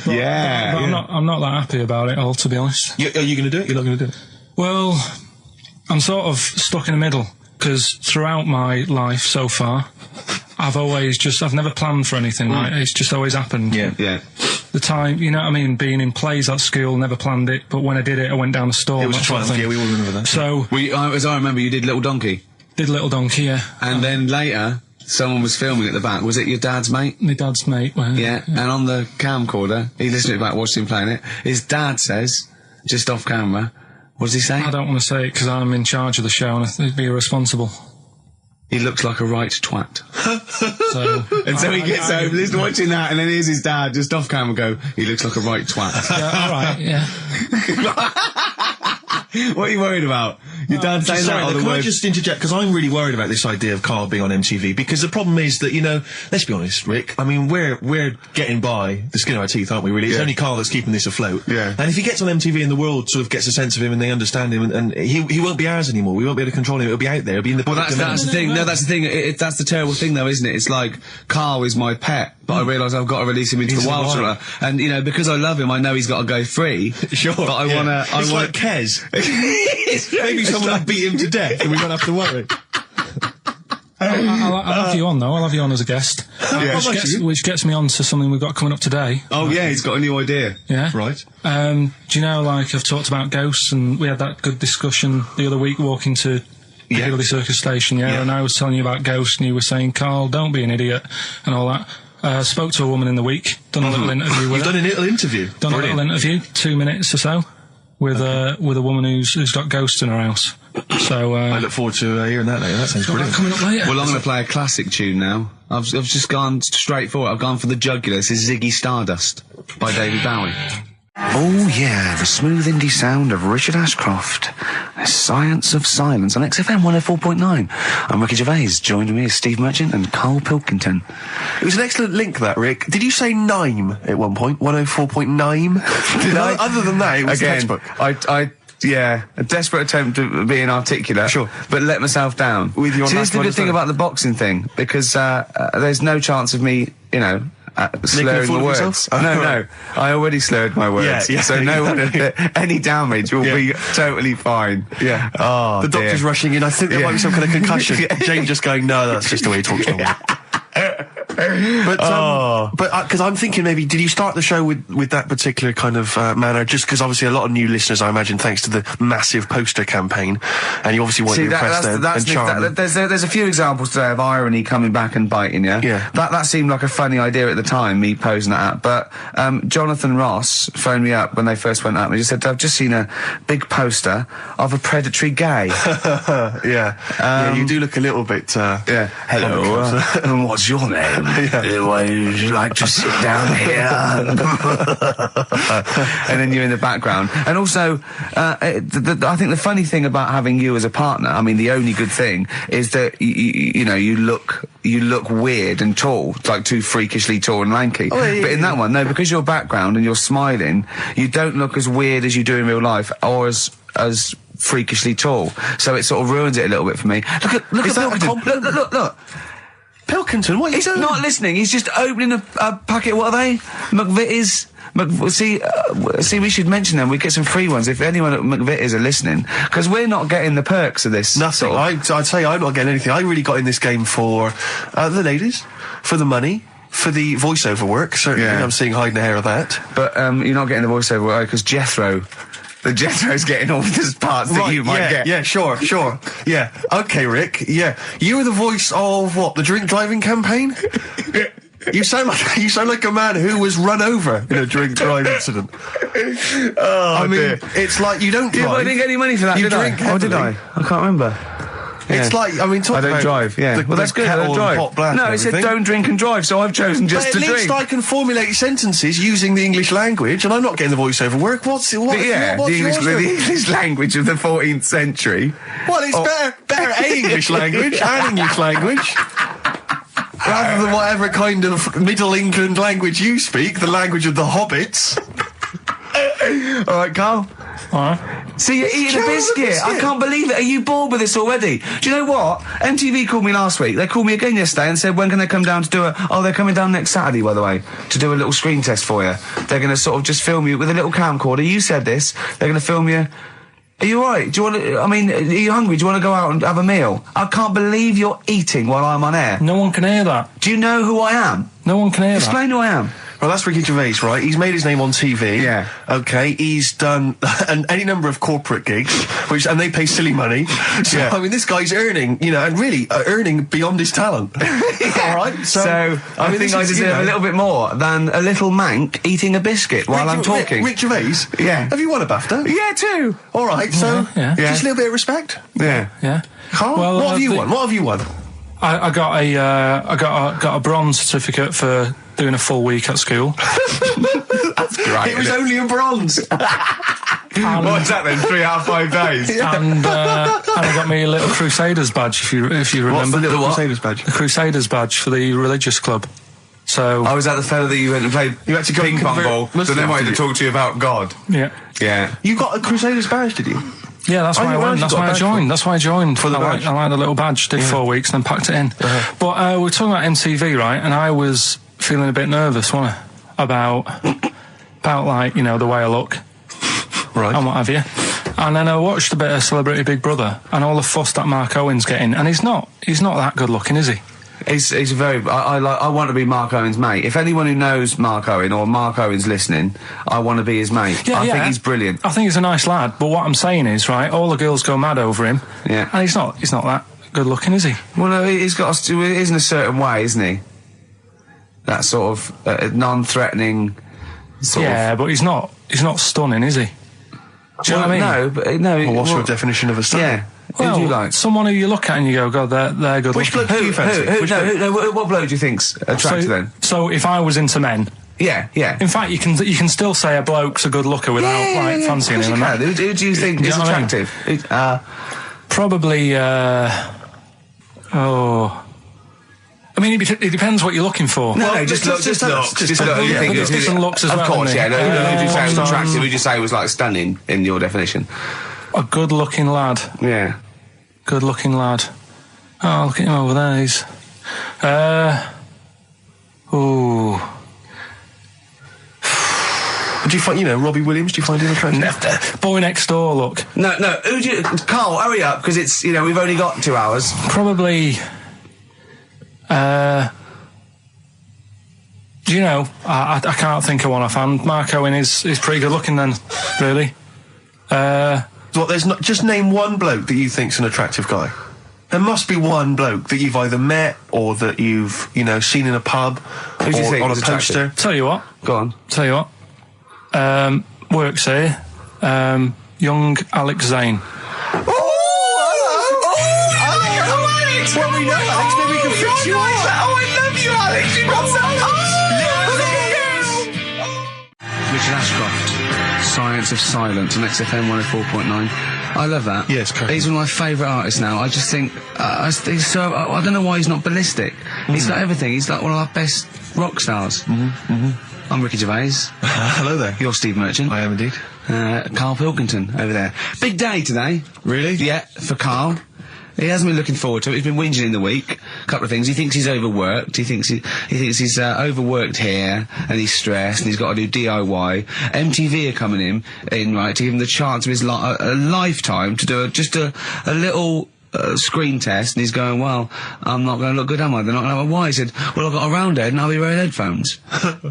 Yeah. But I'm not that happy about it all, to be honest. Are you going to do it? You're not going to do it? Well, I'm sort of stuck in the middle, because throughout my life so far, I've never planned for anything, right? It's just always happened. Yeah. The time, you know what I mean, being in plays at school, never planned it, but when I did it, I went down the store. It was a triumph, yeah, we all remember that. So... as I remember, you did Little Donkey. Did Little Donkey, yeah. And then later, someone was filming at the back. Was it your dad's mate? My dad's mate, well, yeah, and on the camcorder, he listened to it back, watched him playing it. His dad says, just off camera, what does he say? I don't want to say it because I'm in charge of the show and I'd be irresponsible. He looks like a right twat. So he gets home, listening, watching that, and then here's his dad just off camera go, he looks like a right twat. Yeah, alright, yeah. What are you worried about? Your dad saying that? Can I just interject? Because I'm really worried about this idea of Karl being on MTV, because the problem is that, you know, let's be honest, Rick, I mean, we're getting by the skin of our teeth, aren't we, really? It's only Karl that's keeping this afloat. Yeah. And if he gets on MTV and the world sort of gets a sense of him and they understand him, and he won't be ours anymore, we won't be able to control him, it'll be out there, it'll be in the public domain. That's the thing. No, that's the thing. That's the terrible thing, though, isn't it? It's like, Karl is my pet, but I realise I've got to release him into the wild. And, you know, because I love him, I know he's got to go free. Sure. But I want to... It's like Kez. Maybe someone will beat him to death and we won't have to worry. I'll have you on, though. I'll have you on as a guest. Which gets me on to something we've got coming up today. Oh, yeah, he's got a new idea. Yeah. Right. Do you know, like, I've talked about ghosts, and we had that good discussion the other week walking to Piccadilly Circus Station, and I was telling you about ghosts, and you were saying, Karl, don't be an idiot, and all that. Spoke to a woman in the week, done a little interview with her. You've done a little interview? Done a little interview, 2 minutes or so, with a woman who's got ghosts in her house. So I look forward to hearing that later. That sounds brilliant. Coming up later. Well, I'm going to play a classic tune now. I've just gone straight for it. I've gone for the jugular. This is Ziggy Stardust by David Bowie. Oh yeah, the smooth indie sound of Richard Ashcroft. The Science of Silence on XFM 104.9. I'm Ricky Gervais. Joined me is Steve Merchant and Karl Pilkington. It was an excellent link, that, Rick. Did you say Nime at one point? 104.9? Did I? Other than that, it was textbook. Yeah, a desperate attempt at being articulate. Sure. But let myself down. With your See, this is the good thing about the boxing thing, because there's no chance of me, you know, slurring the words. Oh, no, I already slurred my words. Yeah, so no one, any damage will be totally fine. Yeah. Oh, the doctor's rushing in. I think there might be some kind of concussion. Jane just going, no, that's just the way he talks normally. But because I'm thinking maybe, did you start the show with that particular kind of manner? Just because obviously a lot of new listeners, I imagine, thanks to the massive poster campaign, and you obviously want to impress them and charm them. There's a few examples today of irony coming back and biting you. Yeah. That seemed like a funny idea at the time, me posing that up. But Jonathan Ross phoned me up when they first went up and he just said, I've just seen a big poster of a predatory gay. Yeah, you do look a little bit hello, and what's your name? Would you like to sit down here? And then you're in the background. And also, I think the funny thing about having you as a partner, I mean, the only good thing is that you know, you look weird and tall, like too freakishly tall and lanky. Oh, yeah, but in that one, no, because your background and you're smiling, you don't look as weird as you do in real life, or as freakishly tall. So it sort of ruins it a little bit for me. Look Is at that a compliment? Look. Pilkington, what are you He's doing? not listening. He's just opening a packet. What are they? McVitie's. See, we should mention them. We get some free ones if anyone at McVitie's are listening, because we're not getting the perks of this. Nothing. I'd say I'm not getting anything. I really got in this game for the ladies, for the money, for the voiceover work, certainly. Yeah. I'm seeing hide and hair of that. But you're not getting the voiceover work because Jethro's getting all the parts that you might get. Yeah, sure. Yeah. Okay, Rick. Yeah. You were the voice of what? The drink driving campaign? You sound like a man who was run over in a drink drive incident. I mean, dear. it's like you don't drive. Yeah, but I didn't get any money for that, You did I? drink Oh, did I? heavily. I can't remember. It's like, I mean, talk I don't about drive, yeah. the- Well, that's the good, I kettle don't and drive. pot black No, and it said everything. don't drink and drive, so I've chosen just But to at least drink. I can formulate sentences using the English language, and I'm not getting the voiceover work. What's But yeah, what's the yours then? English language of the 14th century. Well, it's better A, English language and English language. Rather than whatever kind of Middle England language you speak, the language of the hobbits. All right, Carl. Alright. See, you're eating a Carl, biscuit. I can't believe it. Are you bored with this already? Do you know what? MTV called me last week. They called me again yesterday and said, when can they come down to do they're coming down next Saturday, by the way, to do a little screen test for you. They're going to sort of just film you with a little camcorder. You said this. They're going to film you. Are you alright? Do you want to, are you hungry? Do you want to go out and have a meal? I can't believe you're eating while I'm on air. No one can hear that. Do you know who I am? No one can hear that. Explain who I am. Well, that's Ricky Gervais, right? He's made his name on TV. Yeah. Okay, he's done any number of corporate gigs, and they pay silly money. So, Yeah. I mean, this guy's earning, and really earning beyond his talent. All right? So I think this I is, deserve a little bit more than a little mank eating a biscuit while I'm talking. Rick Gervais? Yeah. Have you won a BAFTA? Yeah, too. All right, so Yeah. just a little bit of respect. Yeah. Yeah. Carl, Well, what have you won? What have you won? I got a bronze certificate for doing a full week at school. That's great. It was only a bronze. What's that then? 3 out of 5 days. And I got me a little Crusaders badge, if you remember. What's the little what? Crusaders badge? The Crusaders badge for the religious club. So I was at the fella that you went and played You had to go ping and pong convert ball, so Muslims, then wanted did to you? talk to you about God. yeah, Yeah. You got a Crusaders badge, did you? yeah. That's why I where went. else you That's got a why I badge joined. from? That's why I joined. For the badge? I liked the little badge. Did 4 weeks, then packed it in. But we're talking about MTV, right? And I was feeling a bit nervous, wasn't I? About like the way I look. Right. And what have you. And then I watched a bit of Celebrity Big Brother and all the fuss that Mark Owen's getting, and he's not that good looking, is he? He's very. I want to be Mark Owen's mate. If anyone who knows Mark Owen or Mark Owen's listening, I want to be his mate. I think he's brilliant. I think he's a nice lad, but what I'm saying is, right, all the girls go mad over him. Yeah. And he's not that good looking, is he? Well, no, he's got to. It is in a certain way, isn't he? That sort of non-threatening. Yeah, but he's not stunning, is he? Do you know what I mean? No, but no. Well, what's your definition of a star? Yeah. Well, who do you like? someone who you look at and you go, God, they're good Which looking. bloke do you fancy? What bloke do you think's attractive then? So if I was into men, Yeah. in fact, you can still say a bloke's a good looker without fancying him. And that. Who do you think You is know what I mean? attractive? Probably. I mean, it depends what you're looking for. No, just look. Just look. You think there's different looks as well, Of course, isn't yeah. there? Who would you say was attractive? Who would you say was like stunning in your definition? A good-looking lad. Yeah. Good-looking lad. Oh, look at him over there. He's. Ooh. Do you find, Robbie Williams, do you find him attractive? Boy next door, look. No. Who do you? Carl, hurry up, because it's we've only got 2 hours. Probably. Do you know? I can't think of one offhand. Mark Owen is pretty good looking then, really. Well, there's not. Just name one bloke that you think's an attractive guy. There must be one bloke that you've either met or that you've seen in a pub Who do you or think on a is poster. attractive? Tell you what. Go on. Works here. Young Alex Zane. Alex! Well, we know Alex, maybe we can fix you up. Oh, I love you, Alex! You've got Richard Ashcroft, Science of Silence on XFM 104.9. I love that. Yes, correct. He's one of my favourite artists now. I just think, he's so, I don't know why he's not ballistic. He's got everything. He's like one of our best rock stars. I'm Ricky Gervais. Hello there. You're Steve Merchant. I am indeed. Karl Pilkington over there. Big day today. Really? Yeah, for Karl. He hasn't been looking forward to it. He's been whinging in the week. A couple of things. He thinks he's overworked. He thinks he's overworked here, and he's stressed, and he's got to do DIY. MTV are coming in right, to give him the chance of his a lifetime to do just a little screen test, and he's going, well, I'm not going to look good, am I? They're not going to have a why. He said, well, I've got a round head and I'll be wearing headphones.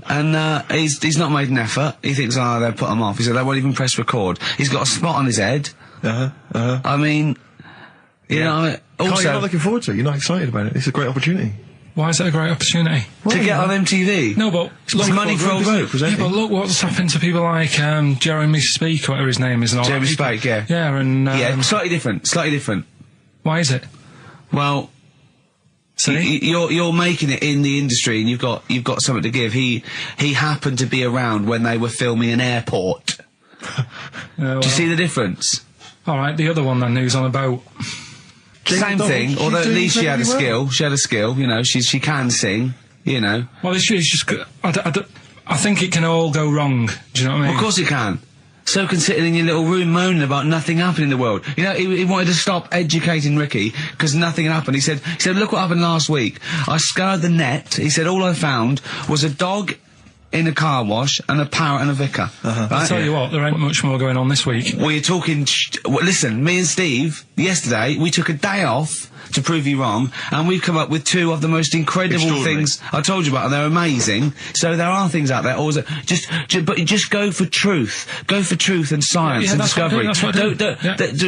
And he's not made an effort. He thinks, oh, they'll put him off. He said, they won't even press record. He's got a spot on his head. I mean, you know, also... Carl, you're not looking forward to it? You're not excited about it? It's a great opportunity. Why is it a great opportunity? To get on MTV? No, but It's money for old folk. Yeah, but look what's happened to people like Jeremy Speak, whatever his name is. And all Jeremy that. Spake, yeah. Yeah, and... yeah, slightly different. Why is it? Well... See? You're making it in the industry, and you've got something to give. He happened to be around when they were filming an airport. Well, Do you see the difference? All right, the other one then, who's on a boat. Same thing, although at least she had a skill. She had a skill, you know. She can sing, you know. Well, it's just... I think it can all go wrong. Do you know what I mean? Of course it can. So can sitting in your little room moaning about nothing happening in the world. You know, he wanted to stop educating Ricky because nothing happened. He said, look what happened last week. I scoured the net. He said, all I found was a dog in a car wash and a parrot and a vicar. Right? I'll tell you what, there ain't much more going on this week. Well, you're talking... listen, me and Steve, yesterday, we took a day off to prove you wrong, and we've come up with two of the most incredible things I told you about, and they're amazing. So there are things out there. Or but just go for truth. Go for truth and science and discovery.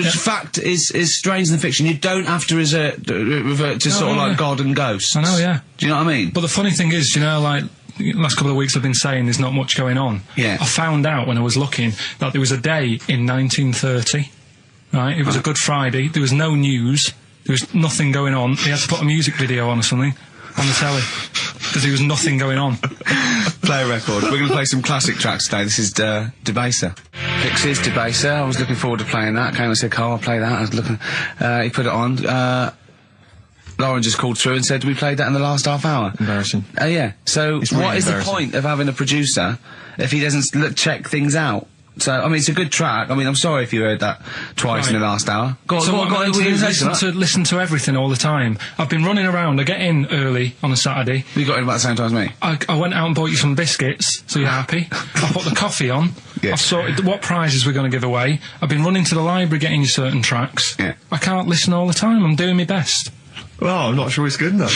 Fact is stranger than fiction. You don't have to revert to sort of like God and ghosts. I know, yeah. Do you know what I mean? But the funny thing is, you know, like... last couple of weeks I've been saying there's not much going on. Yeah. I found out when I was looking that there was a day in 1930, right? It was a Good Friday. There was no news. There was nothing going on. They had to put a music video on or something on the telly because there was nothing going on. Play a record. We're going to play some classic tracks today. This is Debaser. Pixies, Debaser. I was looking forward to playing that. Came and said, Carl, I'll play that. I was looking... he put it on. Lauren just called through and said we played that in the last half hour. Embarrassing. Yeah. So It's really what is the embarrassing. point of having a producer if he doesn't check things out? So, I mean, it's a good track. I mean, I'm sorry if you heard that twice in the last hour. Go on, So what I'm going to do is listen to everything all the time. I've been running around. I get in early on a Saturday. You got in about the same time as me. I went out and bought you some biscuits, so you're happy. I put the coffee on. Yeah. I've sorted what prizes we're going to give away. I've been running to the library getting you certain tracks. Yeah. I can't listen all the time. I'm doing my best. Well, I'm not sure it's good enough.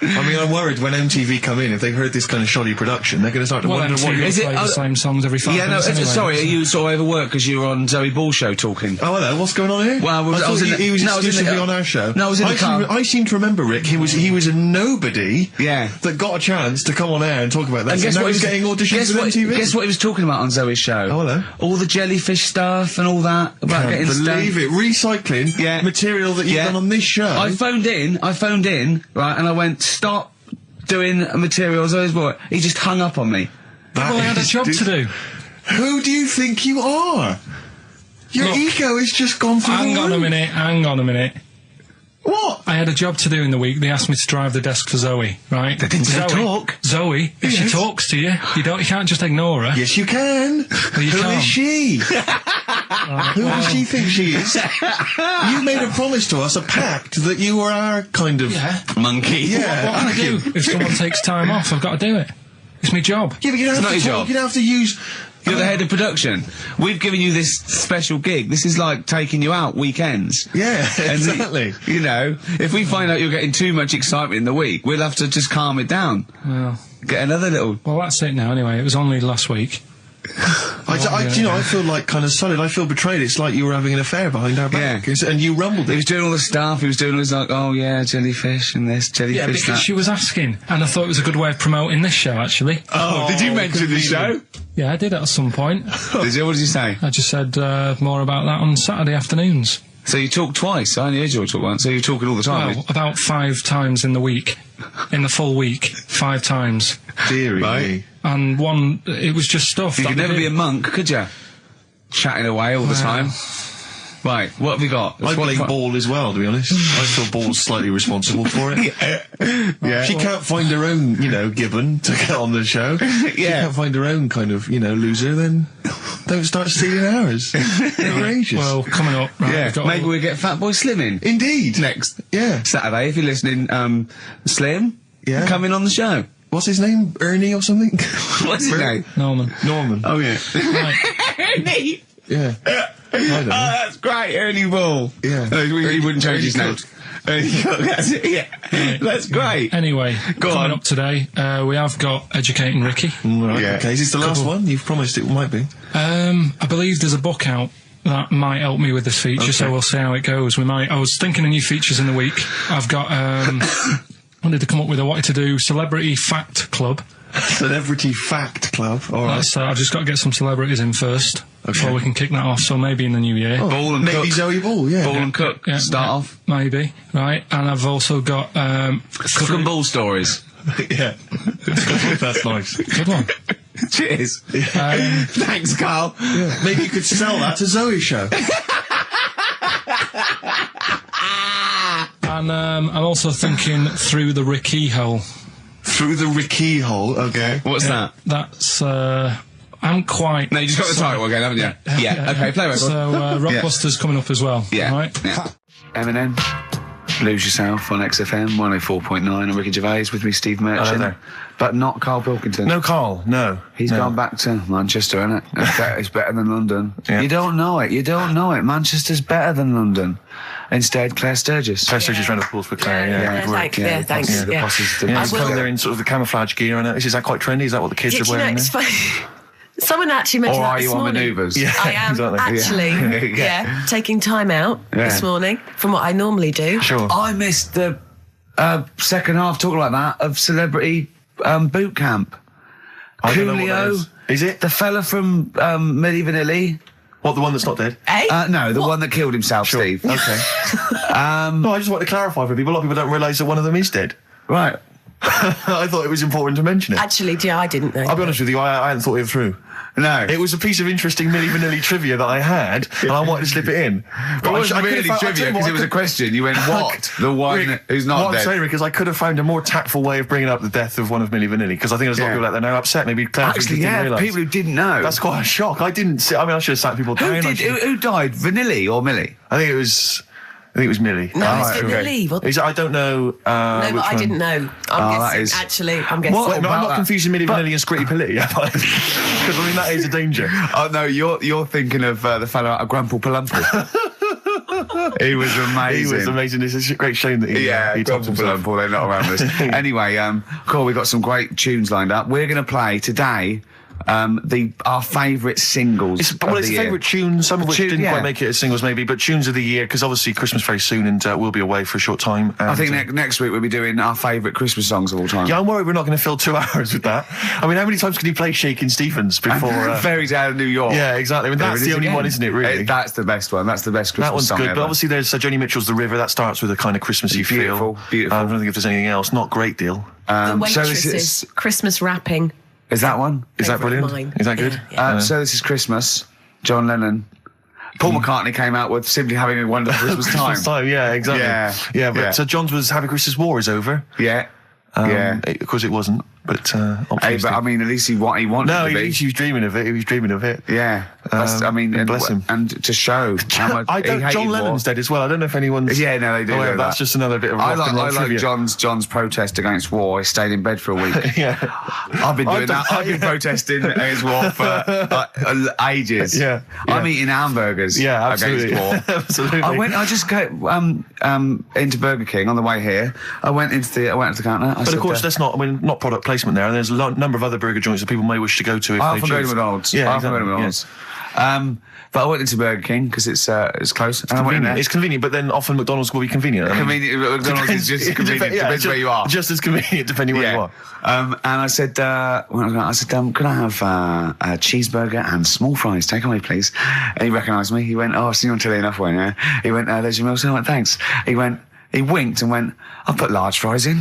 I mean, I'm worried when MTV come in, if they've heard this kind of shoddy production, they're going to start to wonder what MTV Is it- play the same songs every 5 Yeah, no, minutes anyway. sorry, are you sort of overworked because you were on Zoe Ball show talking? Oh, hello, what's going on here? Well, I thought he was I was in exclusively the- on our show. No, I was in the car. I seem to remember, Rick, he was a nobody Yeah. that got a chance to come on air and talk about that. And So guess now what he's getting auditions for MTV? Guess what he was talking about on Zoe's show? Oh, hello. All the jellyfish stuff and all that about getting Believe it, recycling material that you've done on this show. I phoned in, right, and I went, stop doing material Zoe's boy. He just hung up on me. Well, I had a job to do. Who do you think you are? Your Look, ego has just gone through Hang on a minute. What? I had a job to do in the week. They asked me to drive the desk for Zoe, right? They didn't say Zoe, talk. Zoe, if she Yes. talks to you, you can't just ignore her. Yes, you can. you Who can't. is she? Who does she think she is? You made a promise to us, a pact, that you were our kind of Monkey. Yeah. What can I do? If someone takes time off, I've got to do it. It's my job. Yeah, but you don't It's have not to your talk. job. You don't have to use. You're the head of production. We've given you this special gig. This is like taking you out weekends. Yeah, And exactly. You know, if we find out you're getting too much excitement in the week, we'll have to just calm it down. Well, Get another little... that's it now anyway. It was only last week. I feel like kind of solid. I feel betrayed. It's like you were having an affair behind our back, and you rumbled He it. was doing all the stuff. He was doing all this like, oh yeah, jellyfish and this, jellyfish Yeah, because that. she was asking, and I thought it was a good way of promoting this show, actually. Oh, did you mention the show? Yeah, I did at some point. Did you? What did you say? I just said more about that on Saturday afternoons. So you talked twice. I only heard you talk once. So you're talking all the time. Well, about 5 times in the week. In the full week, 5 times. Deary Right. me. And one, it was just stuff. You that could we never be did. a monk, could you? Chatting away all the time. Right, what have we got? I blame Ball as well, to be honest. I feel Ball's slightly responsible for it. Yeah. She can't find her own, gibbon to get on the show. She can't find her own kind of, loser, then don't start stealing ours. Outrageous. Well, coming up, right, Yeah, we've got maybe all- we'll get Fatboy Slim in. Indeed. Next. Yeah. Saturday, if you're listening, Slim, Yeah. come in on the show. What's his name? Ernie or something? What's his name? Norman. Norman. Oh, yeah. Right. Yeah. don't know. That's great, Ernie Ball. Yeah. He wouldn't change his name. Cook. That's it, yeah. That's great. Anyway, Go coming on. up today, we have got Educating Ricky. Right, Yeah. okay. Is this the last one? You've promised it might be. I believe there's a book out that might help me with this feature, so we'll see how it goes. I was thinking of new features in the week. I've got, wanted to come up with, I wanted to do Celebrity Fact Club. Celebrity Fact Club. All right. I've just got to get some celebrities in first before we can kick that off, so maybe in the new year. Ball and Maybe Cook. Zoe Ball, yeah. Ball and Cook. Yeah, Start yeah, off. Maybe, right. And I've also got... Cook and Ball stories. Yeah. That's nice. Good one. Cheers. Thanks, Carl. Yeah. Maybe you could sell that to Zoe Show. And I'm also thinking Through the Ricky Hole. Through the Ricky hole, okay. What's that? That's, I'm quite... No, you just got the title again, haven't you? Yeah. Okay, play record. So, Rockbuster's coming up as well. Yeah. Right? Yeah. Eminem, Lose Yourself on XFM 104.9. And Ricky Gervais with me, Steve Merchant. Hello there. But not Karl Pilkington. No, Carl, no. He's gone back to Manchester, innit? It's better than London. Yeah. You don't know it. Manchester's better than London. Instead, Claire Sturgis. Claire Sturgis round of applause for Claire, Thanks. The Yeah. bosses, Yeah, the he's coming there in sort of the camouflage gear, and is that quite trendy? Is that what the kids Did are you know, wearing it's now? funny. Someone actually mentioned Or that are this you on morning. manoeuvres? Yeah, I am exactly. actually, Yeah. taking time out this morning from what I normally do. Sure. I missed the second half, talking like that, of Celebrity Boot Camp. I don't know what that Coolio. is it? The fella from Milli Vanilli. What, the one that's not dead? Eh? No, the one that killed himself, Steve. Okay. No, I just want to clarify for people. A lot of people don't realise that one of them is dead. Right. I thought it was important to mention it. Actually, yeah, I didn't know. I'll be honest with you, I hadn't thought it through. No. It was a piece of interesting Milli Vanilli trivia that I had, and I wanted to slip it in. But it wasn't I could've really found- I'll tell trivia, you what, because I it was a could- question. You went, what? The one Rick, who's not what I'm dead. saying, Rick, is I could have found a more tactful way of bringing up the death of one of Milli Vanilli, because I think there's a lot of people out there now upset. Maybe Claire Actually, didn't yeah, realise. people who didn't know. That's quite a shock. I didn't see. I mean, I should have sat people who down. did? Who died? Vanilli or Millie? I think it was Millie. No, Oh, it's okay. Vanilli. What? I don't know. No, but I didn't know. I'm that guessing. is- Actually, I'm guessing. What? Wait, no, I'm about not that? confusing Milli Vanilli and Scritti Politti, because I mean that is a danger. Oh no, you're thinking of the fellow out of Grumple Palumple. He was amazing. He was amazing. It's a great shame that he topped Grumple himself. Palumple, they're not around us. Anyway, cool, we've got some great tunes lined up. We're going to play today our favourite singles It's of the a year. favourite tune, some of which Tune, didn't yeah. quite make it as singles maybe, but tunes of the year, because obviously Christmas very soon and we'll be away for a short time. I And, think next week we'll be doing our favourite Christmas songs of all time. yeah, I'm worried we're not going to fill 2 hours with that. I mean, how many times can you play Shakin' Stevens before... Fairy Tale of New York. yeah, exactly. I mean, There that's it the is only again. one, isn't it, really? That's the best one. That's the best Christmas That one's song good, ever. but obviously there's Joni Mitchell's The River. That starts with a kind of Christmassy Beautiful, feel. beautiful. I don't think if there's anything else. Not great deal. The so waitresses, this is Christmas wrapping. that one? Is that Favourite of brilliant? mine. Is that good? Yeah. So this is Christmas. John Lennon. Paul McCartney came out with Simply Having a Wonderful Christmas Time. Christmas time, yeah, exactly. Yeah, but yeah. So John's was Happy Christmas War is over. Yeah. Of course it wasn't, but Hey, but I mean, at least he wanted no, to be. he was dreaming of it. He was dreaming of it. Yeah. That's, I mean, and, bless him. and to show how much I he don't. hated John war. Lennon's dead as well. I don't know if anyone's. Yeah, no, they do. Oh, yeah, know that's that. just another bit of I rock like and roll trivia. John's protest against war. He stayed in bed for a week. Yeah, I've been doing that. don't- I've been protesting against war for ages. Yeah, I'm yeah. eating hamburgers yeah, absolutely, against war. absolutely. I just go into Burger King on the way here. I went into the counter. But of course, that's not. I mean, not product placement there. And there's a number of other burger joints that people may wish to go to. If I they often go to choose. McDonald's. Yeah, I often go to exactly, McDonald's. But I went into Burger King because it's close. And I went in there. It's convenient, but then often McDonald's will be convenient. I mean, Convenient. McDonald's is just it convenient. yeah, Depends where you are. Just as convenient depending where you are. And I said, could I have a cheeseburger and small fries? Take away, please. And he recognised me. He went, oh, I've seen you on telly enough, won't you? He went, there's your meal. So I went, thanks. He winked and went, I'll put large fries in.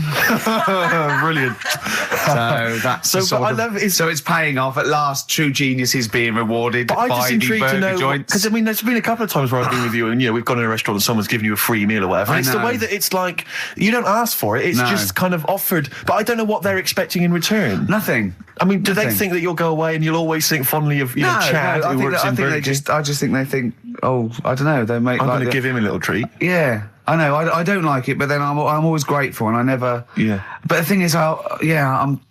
Brilliant. So that's So, the sort but I of- love it. So it's paying off. At last, true genius is being rewarded But I'm by just the intrigued to burger know, joints. because I mean, there's been a couple of times where I've been with you, and we've gone in a restaurant and someone's given you a free meal or whatever. I And it's the know. way that it's like you don't ask for it; it's No. just kind of offered. But I don't know what they're expecting in return. Nothing. I mean, do they Nothing. think that you'll go away and you'll always think fondly of Chad, I who think, works I in think Burger they King? I just think they think, oh, I don't know, they make I'm like going to give him a little treat. Yeah, I know. I don't like it, but then I'm always grateful, and I never. Yeah. But the thing is, I'm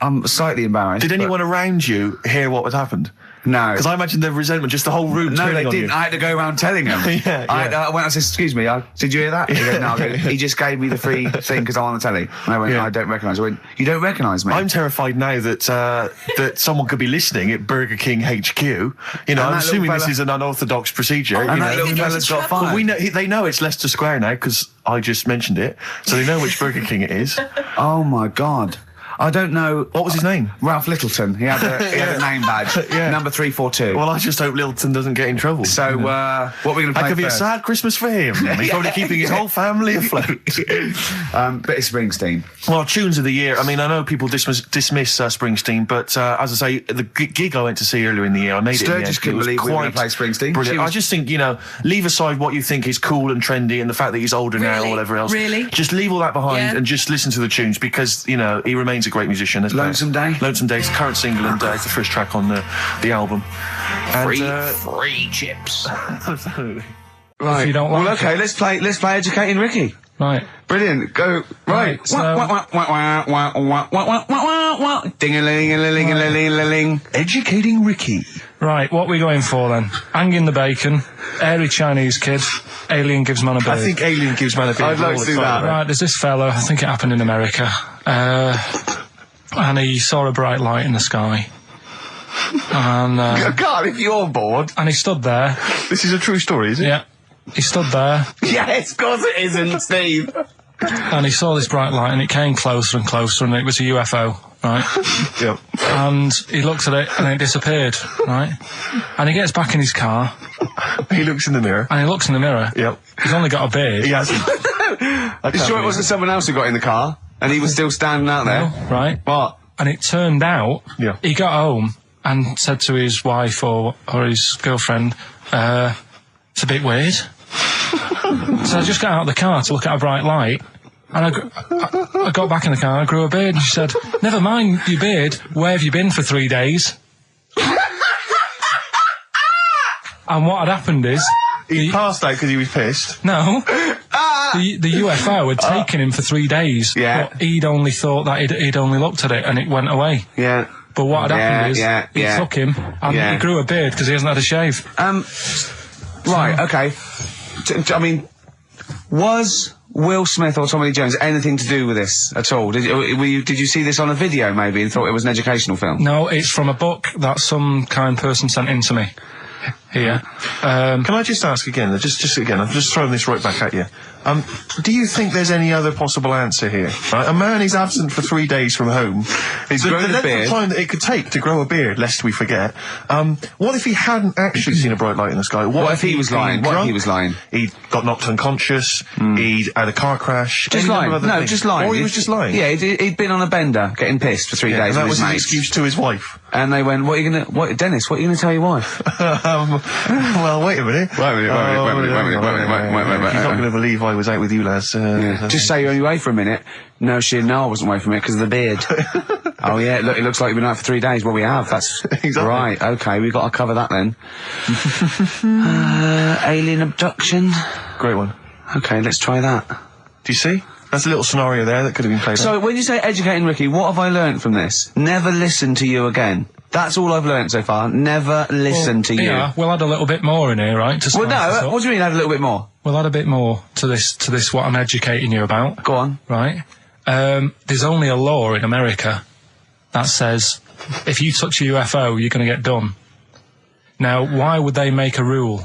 I'm slightly embarrassed. Did anyone around you hear what had happened? No. Because I imagine the resentment, just the whole room No, turning they on didn't. you. I had to go around telling them. Yeah, I went and said, excuse me, did you hear that? He goes, no. I go, he just gave me the free thing because I'm on the telly. And I went, I don't recognise. I went, you don't recognise me? I'm terrified now that that someone could be listening at Burger King HQ. You know, I'm assuming this is an unorthodox procedure. And that little fella's got fired. Well, they know it's Leicester Square now because I just mentioned it, so they know which Burger King it is. Oh my God. I don't know. What was his name? Ralph Littleton. He had a name badge. Number 342. Well, I just hope Littleton doesn't get in trouble. So, what are we going to play? That could be a first? sad Christmas for him. He's probably keeping his whole family afloat. Bit of Springsteen. Well, tunes of the year. I mean, I know people dismiss Springsteen, but as I say, the gig I went to see earlier in the year, I made Sturgis it. couldn't believe we were going to play Springsteen. Brilliant. I just think, leave aside what you think is cool and trendy and the fact that he's older now or whatever else. Really? Just leave all that behind and just listen to the tunes because, he remains a great musician. Lonesome Day? Lonesome Day, it's the current single and it's the first track on the album. And, free chips. Absolutely. Right. If you don't like well, okay, let's play Educating Ricky. Right. Brilliant. Go. Right. So- Ding-a-ling-a-ling-a-ling-a-ling. Educating Ricky. Right, what are we going for then? Hanging the bacon, airy Chinese kid, alien gives man a beard. I think Alien gives man a beard. I'd like to do that. Right, there's this fellow, I think it happened in America, and he saw a bright light in the sky. And God, if you're bored. he stood there. This is a true story, is it? Yeah. He stood there, Yes, of course it isn't, Steve. and he saw this bright light, and it came closer and closer, and it was a UFO, right? Yep. And he looked at it, and it disappeared, right? And he gets back in his car, He looks in the mirror. and he looks in the mirror. Yep. He's only got a beard. He hasn't. You sure it wasn't someone else who got in the car and he was still standing out there? Right? What? And it turned out, Yeah. he got home and said to his wife or his girlfriend, it's a bit weird. So I just got out of the car to look at a bright light, and I got back in the car, I grew a beard, and she said, never mind your beard, where have you been for 3 days? And what had happened is... He passed out because he was pissed. No. The UFO had taken him for 3 days. Yeah. But he'd only thought that he'd only looked at it and it went away. Yeah. But what had happened is he took him and he grew a beard because he hasn't had a shave. Right, okay. I mean, was Will Smith or Tommy Lee Jones anything to do with this at all? Did you see this on a video maybe and thought it was an educational film? No, it's from a book that some kind person sent in to me. Here. Can I just ask again, just again, I'm just throwing this right back at you. Do you think there's any other possible answer here? Right? A man is absent for 3 days from home. He's grown a length beard. of time that it could take to grow a beard, lest we forget. What if he hadn't actually seen a bright light in the sky? What if he was lying? What if he was lying? He'd got knocked unconscious. He'd had a car crash. Just any lying. number of other No, things. just lying. Or he was just lying. Yeah, he'd been on a bender, getting pissed for 3 days and that with was his his mates. excuse to his wife. And they went, Dennis, what are you going to tell your wife? Well, wait a minute. Wait a minute. You're not going to believe I was out with you, lads. Just say you're only away for a minute. No, I wasn't away from it because of the beard. Oh yeah, look, it looks like you've been out for 3 days. Well, we have. That's Exactly. right. Okay, we've got to cover that then. Alien abduction. Great one. Okay, let's try that. Do you see? That's a little scenario there that could have been played out. So, when you say educating Ricky, what have I learnt from this? Never listen to you again. That's all I've learnt so far. Never listen to you. Yeah, we'll add a little bit more in here, right? To Well, spice this no. up. What do you mean? Add a little bit more. We'll add a bit more to this what I'm educating you about. Go on. Right? There's only a law in America that says if you touch a UFO, you're going to get done. Now, why would they make a rule?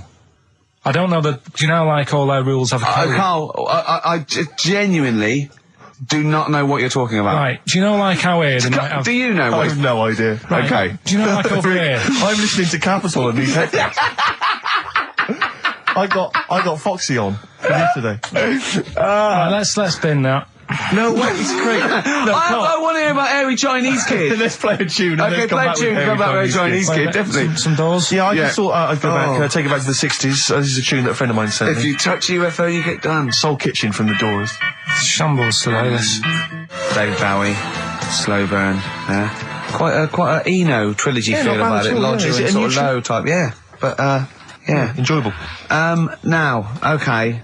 I don't know that. Do you know, like, all their rules have a code? Carl, I genuinely do not know what you're talking about. Right. Do you know, like, how here they might have... Do you know I what? have no idea. Right. Okay. Do you know, like, over here... I'm listening to Capital and these headphones. I got Foxy on from yesterday. Right, let's bin that. No, wait, it's great. No, I want to hear about Airy Chinese Kid. let's play a tune. And Okay, then come play a back tune, with come back with Airy Chinese Kid, Wait, definitely. Some doors. Yeah, I Yeah. just thought I'd go back, Oh. take it back to the 60s. This is a tune that a friend of mine sent If me. you touch UFO, you get done. Soul Kitchen from the Doors. Shambles today, this. David Bowie, Slow Burn. Yeah. Quite a Eno trilogy Yeah, feel not bad about at it. all, yeah. Lodger Is it and a sort new of tune? low type. Yeah. But yeah. Enjoyable. Now, okay.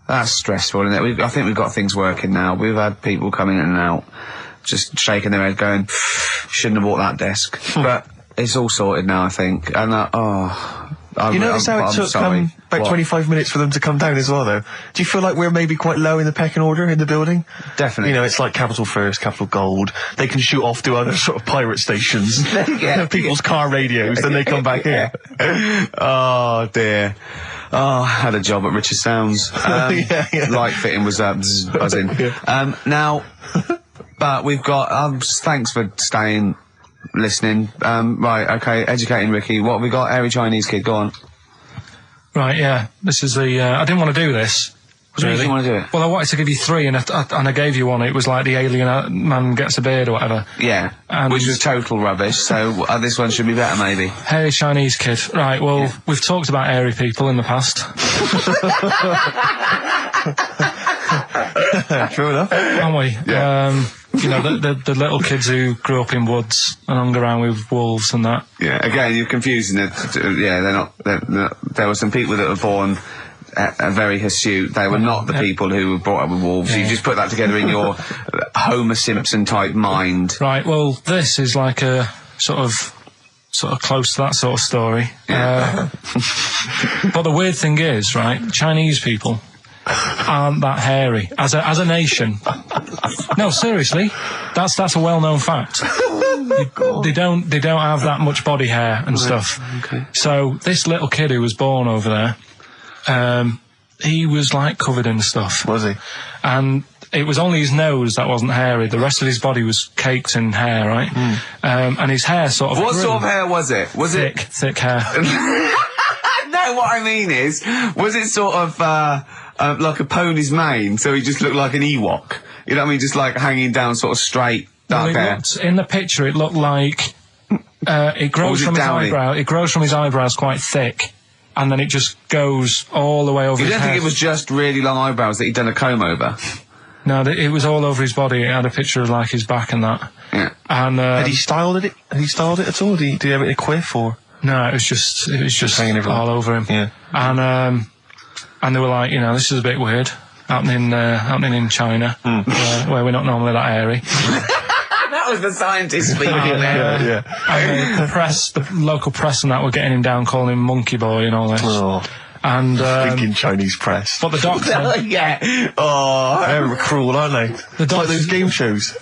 That's stressful, isn't it? I think we've got things working now. We've had people coming in and out. just shaking their head going, shouldn't have bought that desk. But it's all sorted now, I think. And, You notice how it took about 25 minutes for them to come down as well, though? Do you feel like we're maybe quite low in the pecking order in the building? Definitely. You know, it's like Capital First, Capital Gold. They can shoot off to other sort of pirate stations. People's car radios, then they come back here. Oh, dear. Oh, I had a job at Richard Sounds. Light fitting was buzzing. Now, but we've got... thanks for staying... listening. Right, okay, educating Ricky. What have we got? Airy Chinese kid, go on. Right, yeah. This is the... I didn't want to do this. What do you want to do it? Well, I wanted to give you 3, and I gave you one. It was like the alien man gets a beard or whatever. Yeah, and which was total rubbish, so this one should be better, maybe. Hairy Chinese kid. Right, well, we've talked about airy people in the past. True enough. Haven't we? Yeah. You know, the little kids who grew up in woods and hung around with wolves and that. Yeah, again, you're confusing it. Yeah, they're not... there were some people that were born... very hirsute. They were not the people who were brought up with wolves. You just put that together in your Homer Simpson type mind. Right, well, this is like a sort of close to that sort of story. Yeah. But the weird thing is, right, Chinese people aren't that hairy as a nation. No, seriously, that's a well-known fact. They don't have that much body hair and stuff. Okay. So this little kid who was born over there, he was like covered in stuff. Was he? And it was only his nose that wasn't hairy. The rest of his body was caked in hair, right? And his hair sort of What grew. sort of hair was it? Was thick hair. No, what I mean is, was it sort of like a pony's mane, so he just looked like an Ewok? You know what I mean? Just like hanging down sort of straight, dark hair. In the picture, it looked like it grows from his eyebrow. It grows from his eyebrows quite thick. And then it just goes all the way over his head. You don't think it was just really long eyebrows that he'd done a comb over? No, it was all over his body. It had a picture of like his back and that. Yeah. And had he styled it? Had he styled it at all? Did he have it in a quiff or? No, it was just hanging all over him. Yeah. And they were like, you know, this is a bit weird happening in China, where we're not normally that airy. That was the scientist speaking there. And the local press and that were getting him down, calling him Monkey Boy and all this. Oh. And thinking Chinese press. But the doctor, yeah. Oh, they're cruel, aren't they? It's like those game shows.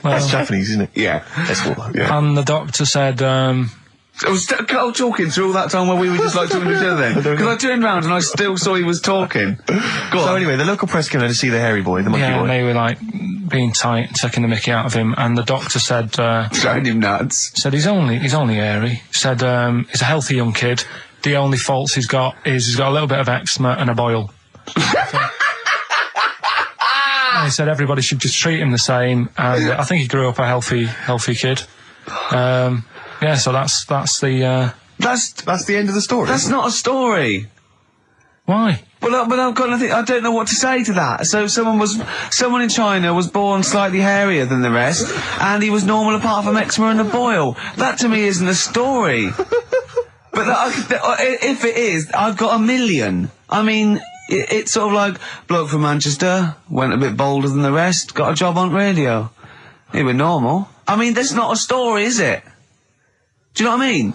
That's Japanese, isn't it? Yeah. That's what. Yeah. And the doctor said, I was talking through all that time while we were just like talking to each other then. Because I turned round and I still saw he was talking. So anyway, the local press came there to see the hairy boy, the monkey boy. And they were like being tight, taking the mickey out of him, and the doctor said, showing him nuts. Said he's only hairy. Said he's a healthy young kid. The only faults he's got is he's got a little bit of eczema and a boil. And he said everybody should just treat him the same, and I think he grew up a healthy kid. Yeah, so that's the end of the story. That's not a story. Why? But I've got nothing. I don't know what to say to that. So someone in China was born slightly hairier than the rest, and he was normal apart from eczema and a boil. That to me isn't a story. But if it is, I've got a million. I mean, it's sort of like bloke from Manchester went a bit bolder than the rest, got a job on radio. He was normal. I mean, that's not a story, is it? Do you know what I mean?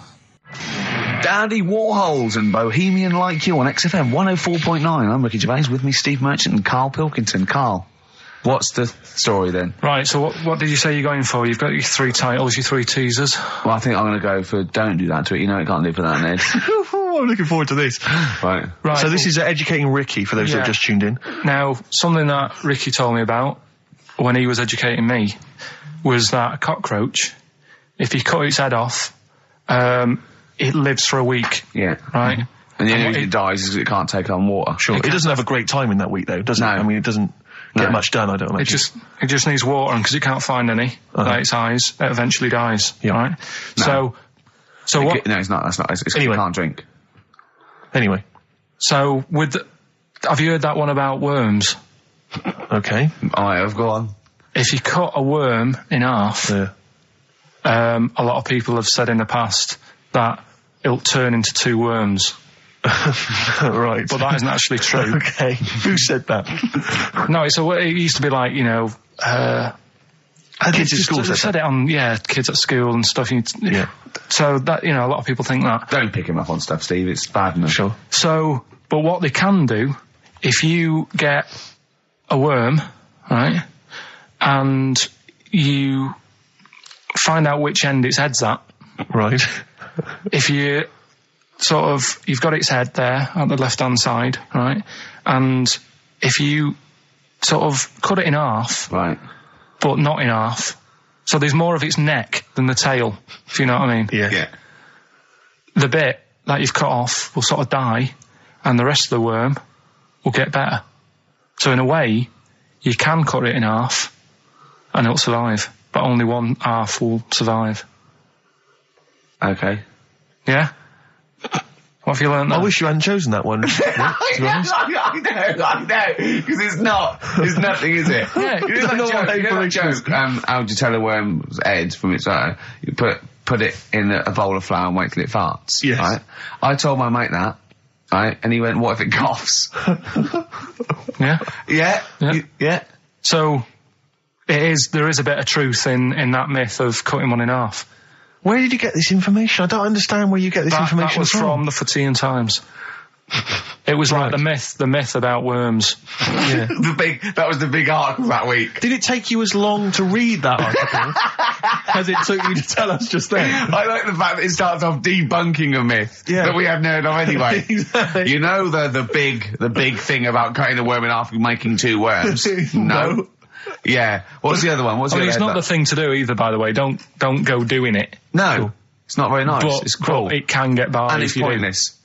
Dandy Warhols and Bohemian Like You on XFM 104.9. I'm Ricky Gervais, with me Steve Merchant and Karl Pilkington. Karl, what's the story then? Right, so what did you say you're going for? You've got your 3 titles, your 3 teasers. Well, I think I'm going to go for Don't Do That to It. You know it can't live without an edge. I'm looking forward to this. Right. So this is educating Ricky, for those that have just tuned in. Now, something that Ricky told me about when he was educating me was that a cockroach, if you cut its head off, it lives for a week. Yeah. Right? And the only reason it dies is because it can't take on water. Sure. It doesn't have a great time in that week, though, does it? I mean, it doesn't get much done, I don't imagine. It just needs water, and because it can't find any, like its eyes, it eventually dies. Yeah. Right? No. So what? No, it's not. That's not. It's anyway. It can't drink. Anyway. So have you heard that one about worms? Okay. I have. Go on. If you cut a worm in half, a lot of people have said in the past that it'll turn into 2 worms. Right. But that isn't actually true. Okay. Who said that? No, it used to be like, you know, Kids at school said it on, kids at school and stuff. So that, a lot of people think that. Don't pick him up on stuff, Steve. It's bad enough. Sure. So, but what they can do, if you get a worm, right, and you find out which end its head's at. Right. If you you've got its head there at the left-hand side, right, and if you sort of cut it in half. Right. But not in half. So there's more of its neck than the tail, if you know what I mean. Yeah. The bit that you've cut off will sort of die, and the rest of the worm will get better. So in a way, you can cut it in half, and it'll survive, but only one half will survive. Okay. Yeah? What have you learned there? I wish you hadn't chosen that one. I know, because it's not. There's nothing, is it? Yeah, you know that joke. How would you tell a worm's head from its eye? You put it in a bowl of flour and wait till it farts. Yes. Right? I told my mate that. Right? And he went, "What if it coughs?" Yeah. Yeah. So there is a bit of truth in that myth of cutting one in half. Where did you get this information? I don't understand where you get this information That was from the Fortean Times. It was like the myth about worms. Yeah. That was the big article that week. Did it take you as long to read that article as it took you to tell us just then? I like the fact that it starts off debunking a myth that we hadn't heard of anyway. Exactly. You know the big thing about cutting a worm in half and making two worms? No. Yeah. What's the other one? It's not the thing to do either, by the way. Don't go doing it. No. It's not very nice. It's cruel. But it can get by. And it's pointless.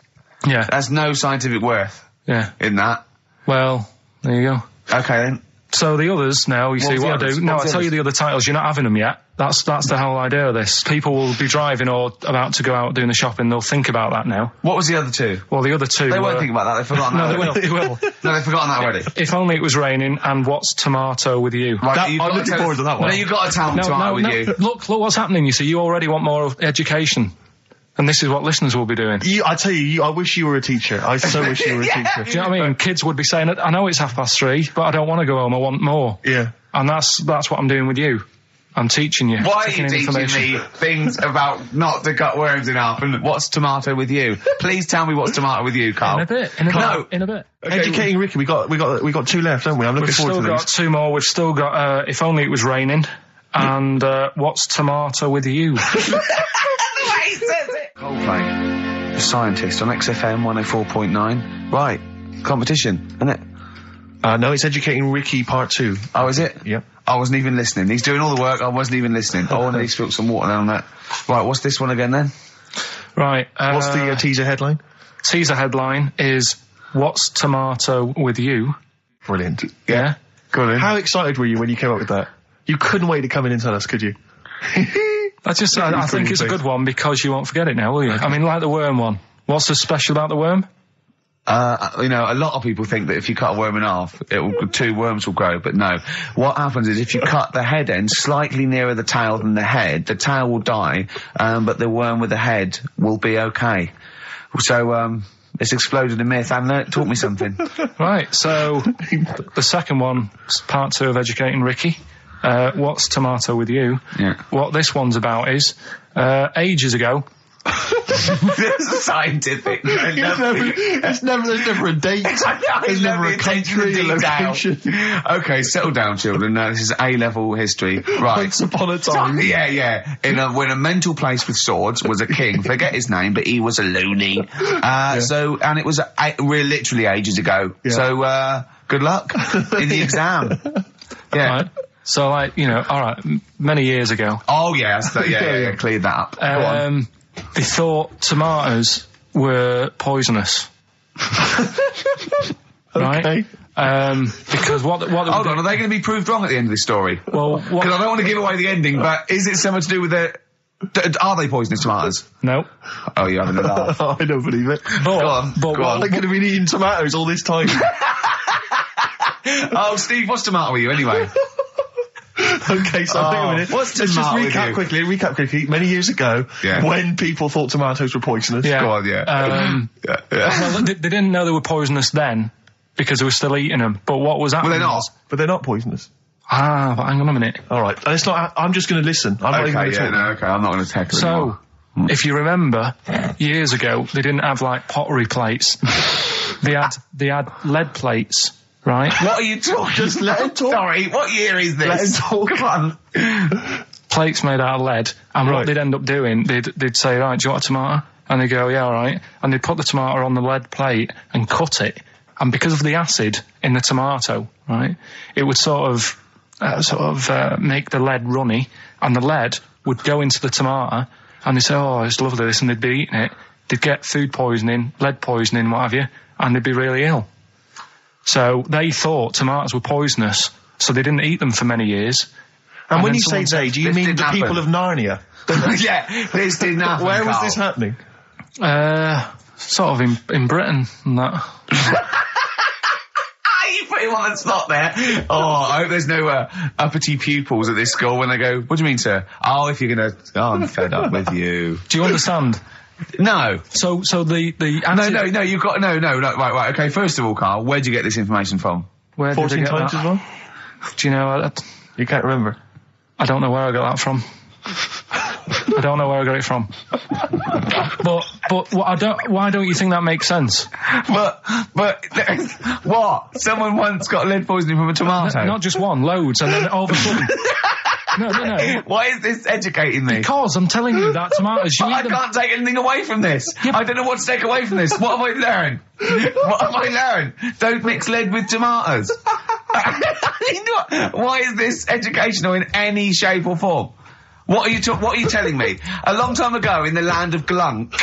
Yeah. There's no scientific worth in that. Well, there you go. Okay then. So the others now, you see what I do. No, I tell you the other titles. You're not having them yet. That's the whole idea of this. People will be driving or about to go out doing the shopping. They'll think about that now. What was the other two? Well, the other two. They won't think about that. They've forgotten that. No, they will. No, they've forgotten that already. If only it was raining. And what's tomato with you? Right, I'm looking forward to that one. No, you've got to tell them tomato with you. Look what's happening. You see, you already want more education. And this is what listeners will be doing. I tell you, I wish you were a teacher. I so wish you were a teacher. Do you know what I mean? Kids would be saying, I know it's 3:30, but I don't want to go home. I want more. Yeah. And that's what I'm doing with you. I'm teaching you. Why are you teaching me things about not to cut worms in half and what's tomato with you? Please tell me what's tomato with you, Karl. In a bit. Okay. Educating Ricky, we got two left, haven't we? I'm looking forward to these. We've still got two more. We've still got If Only It Was Raining and What's Tomato With You? Coldplay, the scientist on XFM 104.9. Right, competition, isn't it? No, it's Educating Ricky Part 2. Oh, is it? Yep. I wasn't even listening. He's doing all the work, I wasn't even listening. Oh, and he spilled some water down that. Right, what's this one again then? Right. What's the teaser headline? Teaser headline is What's Tomato With You? Brilliant. Yeah? Go on. How excited were you when you came up with that? You couldn't wait to come in and tell us, could you? I think it's a good one because you won't forget it now, will you? I mean, like the worm one. What's so special about the worm? A lot of people think that if you cut a worm in half, two worms will grow, but no. What happens is if you cut the head end slightly nearer the tail than the tail will die, but the worm with the head will be okay. So, it's exploded a myth and taught me something. Right, so the second one, part 2 of Educating Ricky. What's Tomato With You? Yeah. What this one's about is, ages ago. It's scientific. There's never a date. There's never a country, a location. Okay, settle down, children. This is A-level history. Right. Once upon a time. Yeah. When a mental place with swords was a king. Forget his name, but he was a loony. So, and it was literally ages ago. Yeah. So, good luck in the exam. Yeah. Right. So, alright, many years ago. Oh, yeah, cleared that up. Go on. They thought tomatoes were poisonous. Right? Okay. Because what hold on, are they going to be proved wrong at the end of this story? Well, because I don't want to give away the ending, but is it something to do with are they poisonous tomatoes? No. Oh, you're having a laugh. I don't believe it. Go on. They could have been eating tomatoes all this time. Oh, Steve, what's tomato with you anyway? Okay, so hang on a minute. Let's just recap quickly. Many years ago, when people thought tomatoes were poisonous. Yeah. Go on, Well, they didn't know they were poisonous then because they were still eating them. But what was happening? Well, they're not. But they're not poisonous. But hang on a minute. All right, it's not. I'm just going to listen. I'm not even going to talk. I'm not going to tackle So, if you remember, years ago, they didn't have, like, pottery plates. They had lead plates, right? What are you talking? Just let him talk. Sorry, what year is this? Let him talk. Come on. Plates made out of lead, and Right. what they'd end up doing, they'd say, right, do you want a tomato? And they'd go, yeah, all right. And they'd put the tomato on the lead plate and cut it. And because of the acid in the tomato, right, it would sort of make the lead runny, and the lead would go into the tomato, and they'd say, oh, it's lovely this, and they'd be eating it. They'd get food poisoning, lead poisoning, what have you, and they'd be really ill. So they thought tomatoes were poisonous, so they didn't eat them for many years. And when then you say someone they, said, do you this mean didn't the people happen. of Narnia? Yeah, this didn't happen. Where was Carl. this happening? Sort of in Britain and that. You put him on the spot there. Oh, I hope there's no uppity pupils at this school when they go, what do you mean, sir? Oh, if you're going to... Oh, I'm fed up with you. Do you understand? No. So the No, you've got... No, right, okay, first of all, Carl, where'd you get this information from? Where did I 14 get times that? as well? Do you know? You can't remember. I don't know where I got that from. I don't know where I got it from. But why don't you think that makes sense? But what? Someone once got lead poisoning from a tomato? Not just one, loads, and then all of a sudden. No. Why is this educating me? Because I'm telling you that tomatoes, you I eat them. can't take anything away from this. I don't know what to take away from this. What have I learned? What have I learned? Don't mix lead with tomatoes. Why is this educational in any shape or form? What are you telling me? A long time ago in the land of Glunk,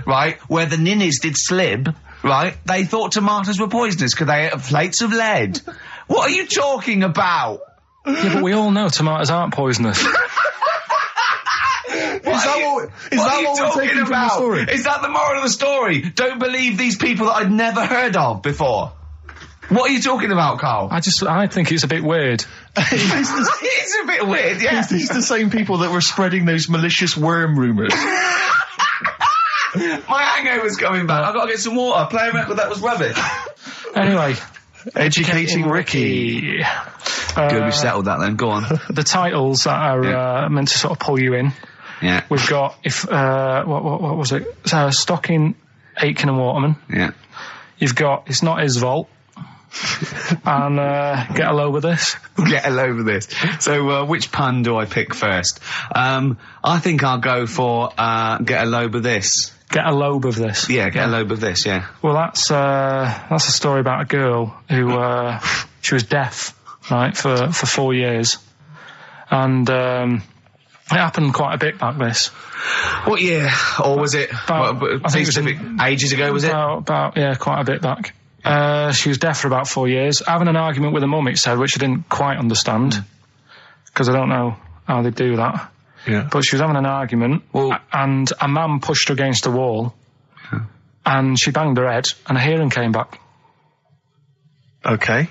right, where the ninnies did slib, right, they thought tomatoes were poisonous because they ate plates of lead. What are you talking about? Yeah, but we all know tomatoes aren't poisonous. Is that what we're taking from the story? Is that the moral of the story? Don't believe these people that I'd never heard of before. What are you talking about, Carl? I think it's a bit weird. It's a bit weird, yeah. Is these the same people that were spreading those malicious worm rumours? My hangover's coming back. I've got to get some water. Play a record that was rubbish. Anyway. Educating Ricky. Good, we've settled that then. Go on. The titles that are meant to sort of pull you in. Yeah. We've got, what was it? Stocking, Aitken and Waterman. Yeah. You've got It's Not His Fault. And Get a Load of This. Get a load of this. So, which pun do I pick first? I think I'll go for get a load of this. Get a lobe of this. Yeah, get a load of this, yeah. Well, that's a story about a girl who she was deaf, right, for 4 years, and it happened quite a bit back this. What year? Or was it? I think it was ages ago, was it? About quite a bit back. She was deaf for about 4 years, having an argument with her mum, it said, which I didn't quite understand, because I don't know how they do that. Yeah. But she was having an argument, and a man pushed her against a wall, and she banged her head, and her hearing came back. Okay.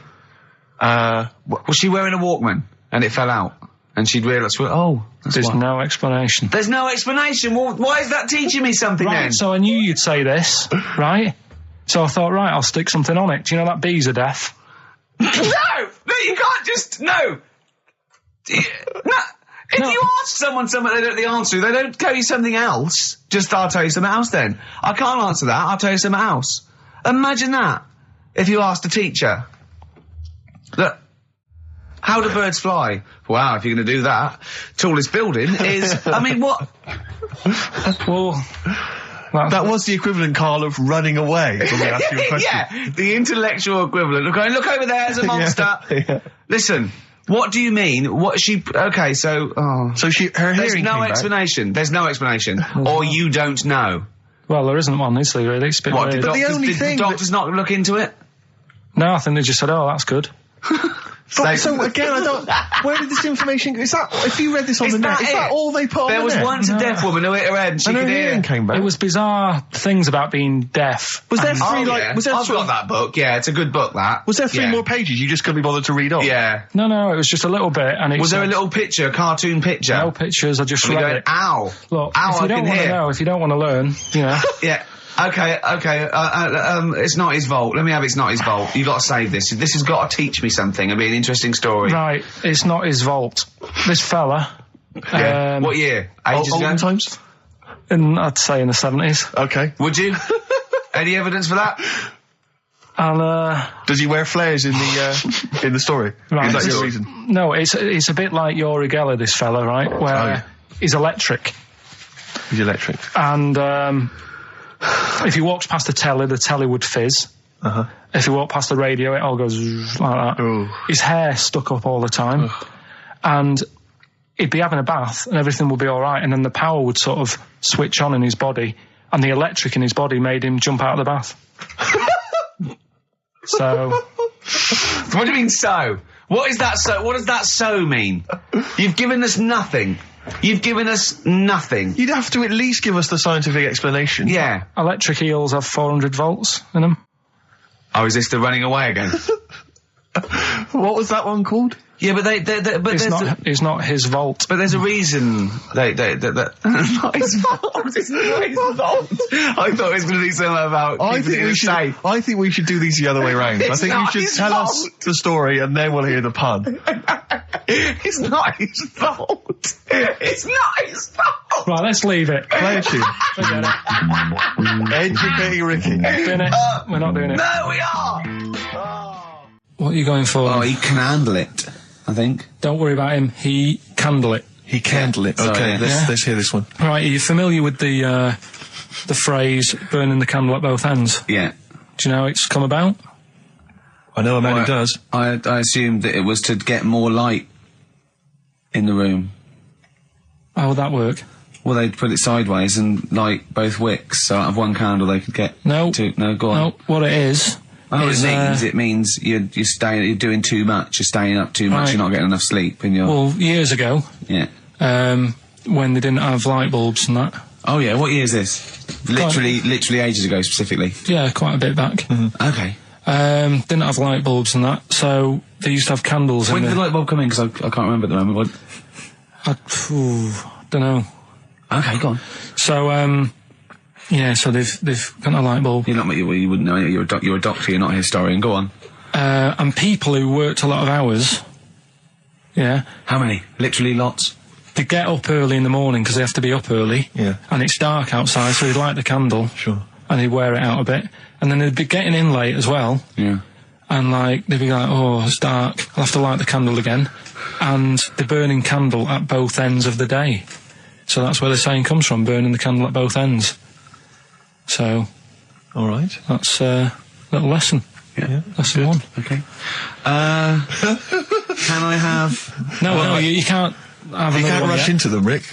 Was she wearing a Walkman and it fell out? And she'd realised, There's no explanation. There's no explanation. Well, why is that teaching me something Right, then? so I knew you'd say this, right? So I thought, right, I'll stick something on it. Do you know that bees are deaf? No, you can't just, no. If you ask someone something they don't know the answer to, they don't tell you something else. Just, I'll tell you something else then. I can't answer that, I'll tell you something else. Imagine that, if you asked a teacher. Look, how do birds fly? Wow, if you're going to do that, tallest building is, I mean, what? Well... That was the equivalent, Carl, of running away when we asked you a question. Yeah, the intellectual equivalent of going, look over there, there's a monster. Yeah. Listen, what do you mean? What she... Okay, so... So her there's hearing no came back. explanation. There's no explanation. Or you don't know. Well, there isn't one, is there, really? It's a bit What, weird. did the only did thing the doctors not look into it? No, I think they just said, oh, that's good. But, so again, I don't... Where did this information... Is that... If you read this on the net, is that all they put on There the was net? once a deaf woman who hit her head and she And her could hear. hearing came back. It was bizarre things about being deaf. Was there And- three, Oh, like... yeah. Was there I've sort got of, that book, yeah, it's a good book, that. Was there three Yeah. more pages you just couldn't be bothered to read off? Yeah. No, it was just a little bit. And it Was there a said- little picture, a cartoon picture? No pictures, I just And read we're going, it. ow. Look, Ow, if you I don't can want to hear. know, if you don't want to learn, you know. Yeah. Okay. It's not his fault. Let me have It's Not His Fault. You've got to save this. This has got to teach me something. It'll be an interesting story. Right, it's not his vault. This fella... Yeah. What year? Ages ago? Olden times? I'd say in the 70s. Okay. Would you? Any evidence for that? And, Does he wear flares in the story? Right. Is that your reason? No, it's a bit like Yuri Geller, this fella, right? Where he's electric. He's electric. And if he walks past the telly would fizz. Uh-huh. If he walked past the radio, it all goes like that. Ooh. His hair stuck up all the time. Ugh. And he'd be having a bath and everything would be all right, and then the power would sort of switch on in his body, and the electric in his body made him jump out of the bath. So... What do you mean so? What is that so? What does that so mean? You've given us nothing. You've given us nothing. You'd have to at least give us the scientific explanation. Yeah. Electric eels have 400 volts in them. Oh, is this the running away again? What was that one called? Yeah, but It's not his vault. But there's a reason not his fault. It's not his fault. I thought it was going to be something about I think we should do these the other way round. I think you should tell us the story and then we'll hear the pun. It's not his fault. It's not his fault. Right, let's leave it. Play a tune. Forget it. Educating Ricky. Doing it. We're not doing it. No, we are. What are you going for? Oh, he can handle it, I think. Don't worry about him. He candle it. He candle it. Okay, let's hear this one. Right, are you familiar with the phrase burning the candle at both ends? Yeah. Do you know how it's come about? I know a man who does. I assumed that it was to get more light in the room. How would that work? Well, they'd put it sideways and light both wicks, so out of one candle they could get two. No, go on. No, what it is... It means you're doing too much, you're staying up too much, right. You're not getting enough sleep, and you're... Well, years ago... Yeah. When they didn't have light bulbs and that. Oh yeah, what year is this? Literally ages ago, specifically. Yeah, quite a bit back. Mm-hmm. Okay. Didn't have light bulbs and that, so they used to have candles. When did the light bulb come in? Because I can't remember at the moment. Don't know. Okay, go on. So, yeah, so they've got a light bulb. You wouldn't know. You're a doctor. You're not a historian. Go on. And people who worked a lot of hours. Yeah. How many? Literally lots. They get up early in the morning because they have to be up early. Yeah. And it's dark outside, so they'd light the candle. Sure. And they'd wear it out a bit, and then they'd be getting in late as well. Yeah. And they'd be like, oh, it's dark. I'll have to light the candle again. And they're burning candle at both ends of the day. So that's where the saying comes from: burning the candle at both ends. So, all right, that's a little lesson. Yeah, lesson one. Okay. Can I have? No, you can't. You can't rush into them, Rick.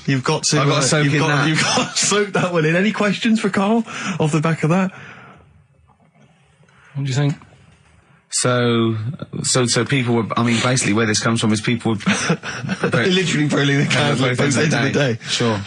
You've got to. I've got to soak in that. You've got to soak that one in. Any questions for Karl off the back of that? What do you think? So people were. I mean, basically, where this comes from is people were literally burning the candle at both ends of the day. Sure.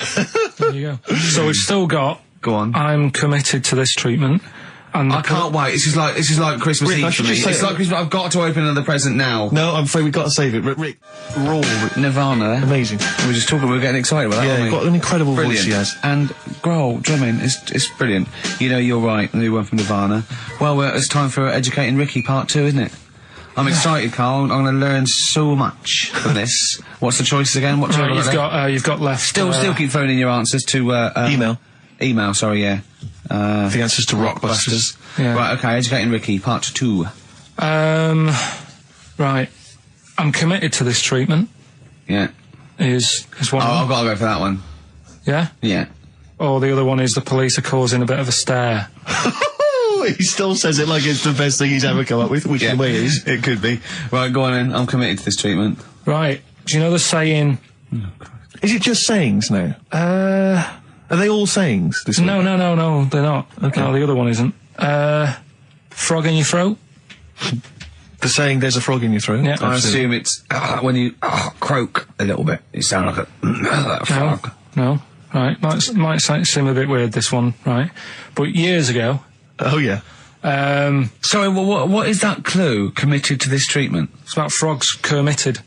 There you go. So we've still got. Go on. I'm committed to this treatment. And I can't wait. This is like Christmas Eve for me. It's like Christmas. I've got to open another present now. No, I'm afraid we've got to save it. Rick, raw Nirvana. Amazing. We were just talking. We were getting excited about that. Yeah, we've got an incredible voice he has. And Grohl drumming it's brilliant. You know, you're right. The new one from Nirvana. Well, it's time for Educating Ricky Part 2, isn't it? I'm excited, Karl. I'm going to learn so much from this. What's the choices again? What you've got left. Still keep phoning your answers to email. Sorry, yeah. The answers to Rockbusters. Yeah. Right, okay, Educating Ricky, Part 2. Right. I'm committed to this treatment. Yeah. Is one. I've got to go for that one. Yeah? Yeah. Or the other one is the police are causing a bit of a stir. He still says it like it's the best thing he's ever come up with, which in a way it is. It could be. Right, go on then. I'm committed to this treatment. Right. Do you know the saying... Is it just sayings now? Are they all sayings? No, they're not. Okay. No, the other one isn't. Frog in your throat? The saying, there's a frog in your throat? Yeah. I assume it's when you croak a little bit. You sound like a frog. No. Right. Might seem a bit weird, this one, right? But years ago... Oh, yeah. Sorry, what is that clue? Committed to this treatment? It's about frogs committed.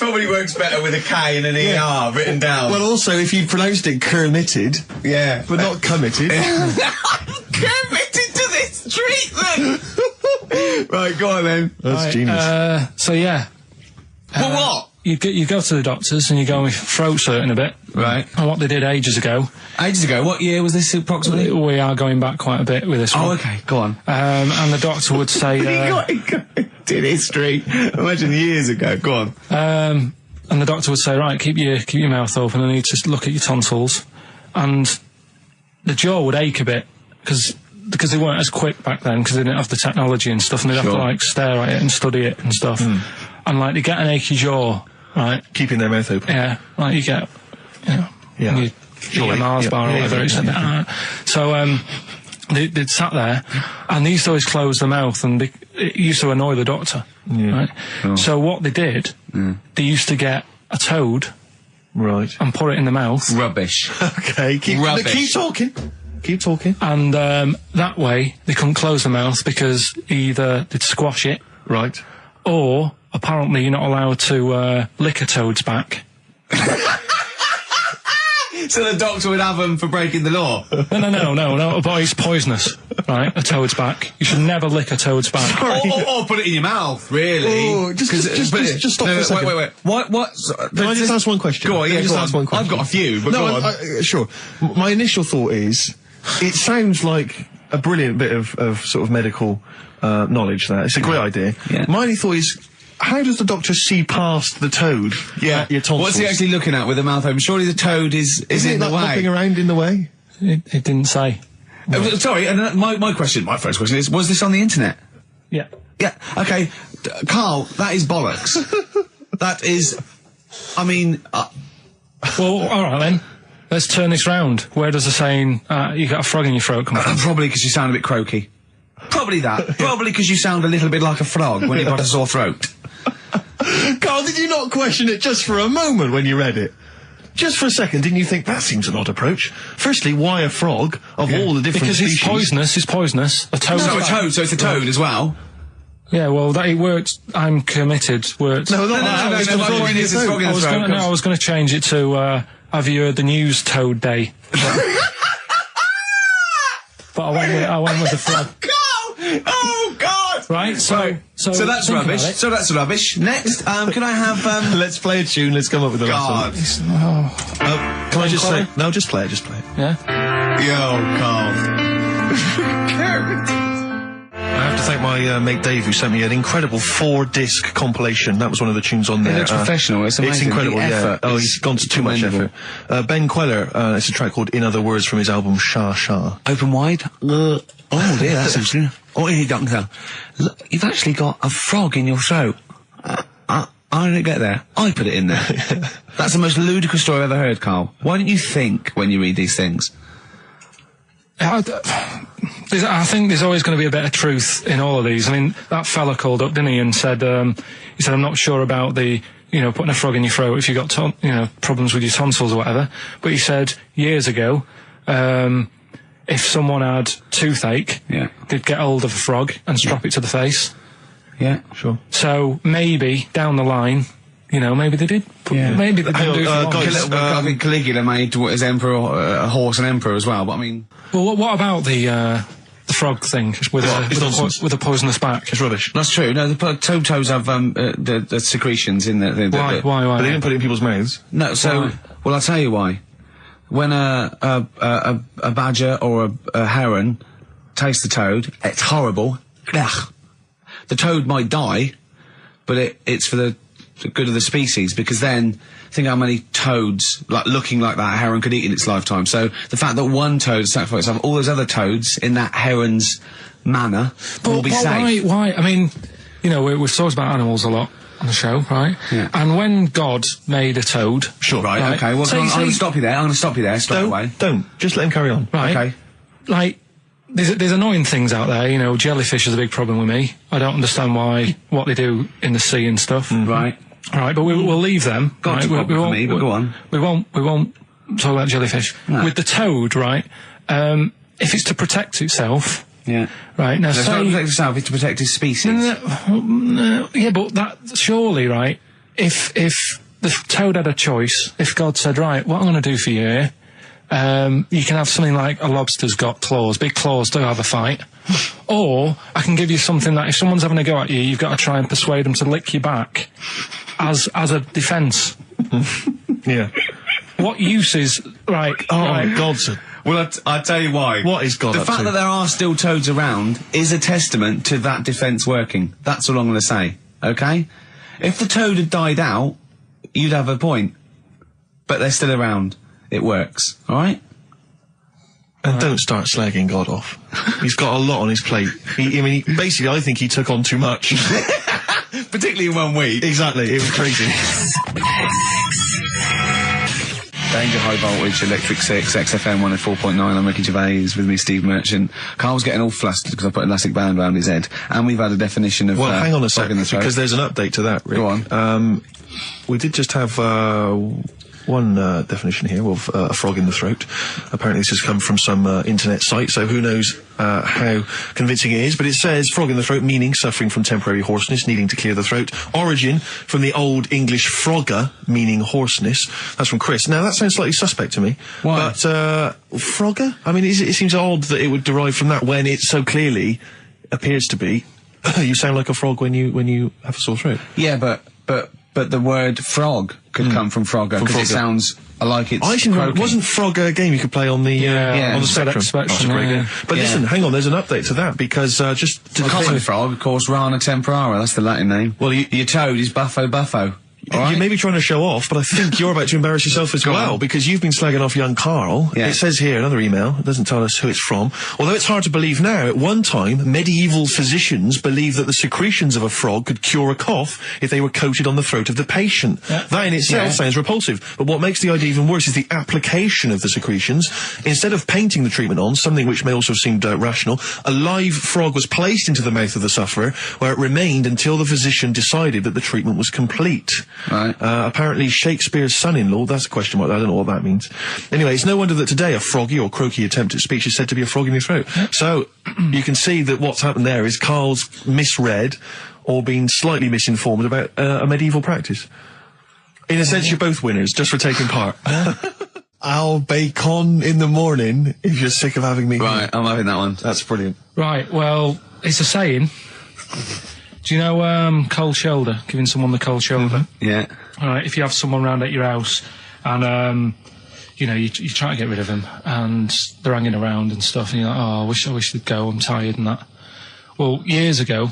Probably works better with a K and an ER written down. Well, also, if you pronounced it committed, yeah. but not committed. Committed to this treatment! Right, go on then. That's genius. So, yeah. Well, what? You go to the doctors and you go with throat hurting a bit. Right. And what they did ages ago. Ages ago? What year was this approximately? We are going back quite a bit with this one. Oh, okay, go on. And the doctor would say... did history. Imagine years ago. Go on. And the doctor would say, right, keep your mouth open. I need to look at your tonsils. And the jaw would ache a bit because they weren't as quick back then because they didn't have the technology and stuff, and they'd have to like stare at it and study it and stuff. And like they get an achy jaw, right? Keeping their mouth open. Yeah, like you get, you eat a Mars bar or whatever. So they'd sat there, and they used to always close their mouth, and it used to annoy the doctor. Right? Oh. So what they did, they used to get a toad, right, and put it in the mouth. Rubbish. Okay, keep talking. Keep talking. And that way they couldn't close their mouth because either they'd squash it, right, or apparently you're not allowed to lick a toad's back. So the doctor would have them for breaking the law? No, but it's poisonous, right? A toad's back. You should never lick a toad's back. Or put it in your mouth, really. Oh, just stop for a second. Wait. What? Can I just ask one question? Go on, yeah, just ask one question. I've got a few, but go on. Sure. My initial thought is, it sounds like a brilliant bit of sort of medical knowledge there. It's a great idea. Yeah. My only thought is, how does the doctor see past the toad at your tonsils? What's he actually looking at with the mouth open? Surely the toad is in the way. Hopping around in the way? It didn't say. Sorry, and my first question is, was this on the internet? Yeah. Yeah, okay. Karl, that is bollocks. That is, I mean... Well, alright then. Let's turn this round. Where does the saying, you got a frog in your throat come from? Probably because you sound a bit croaky. Probably that. Probably because you sound a little bit like a frog when you've got a sore throat. Karl, did you not question it just for a moment when you read it? Just for a second, didn't you think that seems an odd approach? Firstly, why a frog of all the different species? Because it's poisonous. A toad. No, a toad, so it's a toad as well. Yeah, well, it worked. I'm committed. Worked. No, my point is it's frog in the throat. I was going to change it to, have you heard the news Toad Day? But I went with the frog. Oh God! Right, so that's rubbish. So that's rubbish. Next, can I have? Let's play a tune. Let's come up with a God. Can I just say? No, just play it. Just play it. Yeah. Yo, Karl. I have to thank my mate Dave, who sent me an incredible 4-disc compilation. That was one of the tunes on there. It looks professional. It's amazing. It's incredible. The effort he's gone to too much effort. Ben Queller. It's a track called "In Other Words" from his album Sha Sha. Open wide. Oh dear, that's interesting. Oh, here, doctor. Look, you've actually got a frog in your throat. I didn't get there. I put it in there. That's the most ludicrous story I've ever heard, Karl. Why don't you think when you read these things? I think there's always going to be a bit of truth in all of these. I mean, that fella called up, didn't he, and said, I'm not sure about the, putting a frog in your throat if you got, problems with your tonsils or whatever. But he said years ago, if someone had toothache, they'd get hold of a frog and strap it to the face. Yeah, sure. So maybe down the line, maybe they did. Maybe they didn't do it. I think Caligula made his emperor a horse and emperor as well. But I mean, well, what about the frog thing with a poisonous back? It's rubbish. That's true. No, the toads have the secretions in the Why? But they didn't put it in people's mouths. No. So, well, I'll tell you why. When a badger or a heron tastes the toad, it's horrible. Ugh. The toad might die, but it's for the good of the species, because then think how many toads looking like that heron could eat in its lifetime. So the fact that one toad sacrificed itself, all those other toads in that heron's manner will be safe. Why? I mean, we've talked about animals a lot on the show, right? Yeah. And when God made a toad... Sure. Right, okay. Well, I'm going to stop you there. I'm going to stop you there straight away. Don't. Just let him carry on. Right. Okay. Like, there's annoying things out there, jellyfish is a big problem with me. I don't understand what they do in the sea and stuff. Right. Right, but we'll leave them. Got right? to me, but go on. We won't talk about jellyfish. No. With the toad, right, if it's to protect itself... Yeah. Right, now so it's not to protect itself, it's to protect its species. Yeah, but that, surely, right, if the toad had a choice, if God said, right, what I'm going to do for you here, you can have something like a lobster's got claws, big claws to have a fight. Or I can give you something that if someone's having a go at you, you've got to try and persuade them to lick you back as a defence. Yeah. What use is... Right. Oh, my God, sir. Well, I'll tell you why. What is God The up fact to? that there are still toads around is a testament to that defence working. That's all I'm going to say, okay? If the toad had died out, you'd have a point. But they're still around. It works, all right? And don't start slagging God off. He's got a lot on his plate. Basically, I think he took on too much. Particularly in 1 week. Exactly, it was crazy. Danger High Voltage, Electric 6, XFM 104.9. I'm Ricky Gervais, with me Steve Merchant. Carl's getting all flustered because I put an elastic band around his head. And we've had a definition of... Well, hang on a sec, frog in the throat. because there's an update to that, Rick. Go on. We did just have one definition here of a frog in the throat. Apparently this has come from some internet site, so who knows how convincing it is, but it says frog in the throat, meaning suffering from temporary hoarseness, needing to clear the throat. Origin from the Old English frogger, meaning hoarseness. That's from Chris. Now that sounds slightly suspect to me. Why? But frogger? I mean, it seems odd that it would derive from that when it so clearly appears to be you sound like a frog when you have a sore throat. Yeah, but the word frog could come from Frogger, because it sounds like it's croaking. Wasn't Frogger a game you could play on the on the Spectrum? That's a great game. But listen, hang on, there's an update to that, because just to Common frog, of course, Rana temporara, that's the Latin name. Well, your toad is Buffo Buffo. You may be trying to show off, but I think you're about to embarrass yourself as well, because you've been slagging off young Karl. Yeah. It says here, another email, it doesn't tell us who it's from. Although it's hard to believe now, at one time, medieval physicians believed that the secretions of a frog could cure a cough if they were coated on the throat of the patient. Yeah. That in itself sounds repulsive, but what makes the idea even worse is the application of the secretions. Instead of painting the treatment on, something which may also have seemed rational, a live frog was placed into the mouth of the sufferer, where it remained until the physician decided that the treatment was complete. Right. Apparently Shakespeare's son-in-law, that's a question mark, I don't know what that means. Anyway, it's no wonder that today a froggy or croaky attempt at speech is said to be a frog in your throat. So, you can see that what's happened there is Karl's misread or been slightly misinformed about a medieval practice. In a sense, you're both winners, just for taking part. I'll bake on in the morning if you're sick of having me. Right, I'm having that one. That's brilliant. Right, well, it's a saying. Do you know cold shoulder? Giving someone the cold shoulder? Yeah. All right, if you have someone round at your house and, you know, you try to get rid of them and they're hanging around and stuff and you're like, oh, I wish they'd go, I'm tired and that. Well, years ago...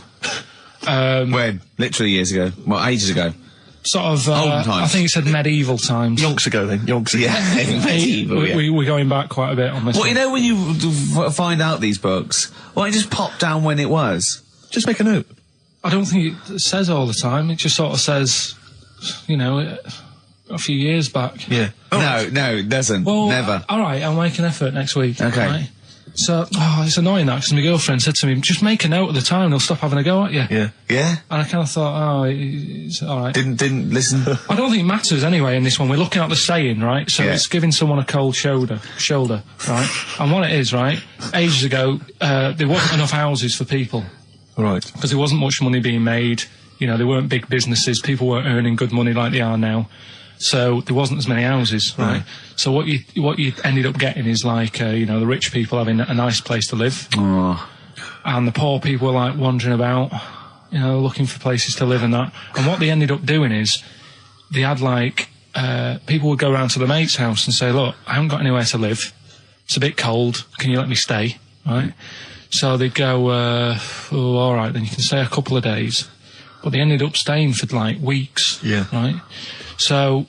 when? Literally years ago. Well, ages ago. Sort of... Olden times. I think it said medieval times. Yonks ago, then. Yonks ago. Yeah, medieval, We're going back quite a bit on this Well, one. you know when you find out these books, why don't you just pop down when it was? Just make a note. I don't think it says all the time. It just sort of says, you know, a few years back. Yeah. No, it doesn't. Well, never. All right, I'll make an effort next week. Okay. Right? So, it's annoying that, because my girlfriend said to me, just make a note at the time, they'll stop having a go at you. Yeah. Yeah? And I kind of thought, it's all right. Didn't listen. I don't think it matters anyway in this one. We're looking at the saying, right? So it's giving someone a cold shoulder, right? And what it is, right? Ages ago, there wasn't enough houses for people. Right. Because there wasn't much money being made. You know, there weren't big businesses. People weren't earning good money like they are now. So there wasn't as many houses, right? So what you ended up getting is like, you know, the rich people having a nice place to live. Oh. And the poor people were like wandering about, you know, looking for places to live and that. And what they ended up doing is they had like, people would go around to the mate's house and say, look, I haven't got anywhere to live. It's a bit cold. Can you let me stay? Right? So they'd go, all right, then you can stay a couple of days. But they ended up staying for like weeks. Yeah. Right? So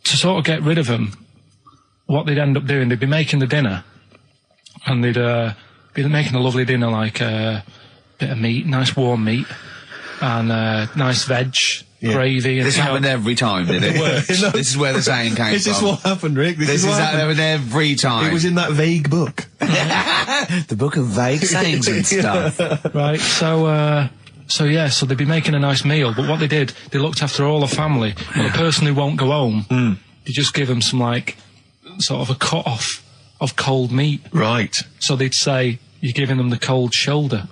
to sort of get rid of them, what they'd end up doing, they'd be making the dinner. And they'd be making a lovely dinner, like a bit of meat, nice warm meat, and nice veg, gravy. And this happened every time, did it? This is where the saying came from. This is what happened, Rick. This is what happened every time. It was in that vague book. The book of vague sayings and stuff. Right, so they'd be making a nice meal, but what they did, they looked after all the family. But the person who won't go home, they just give them some, like, sort of a cut-off of cold meat. Right. So they'd say, you're giving them the cold shoulder.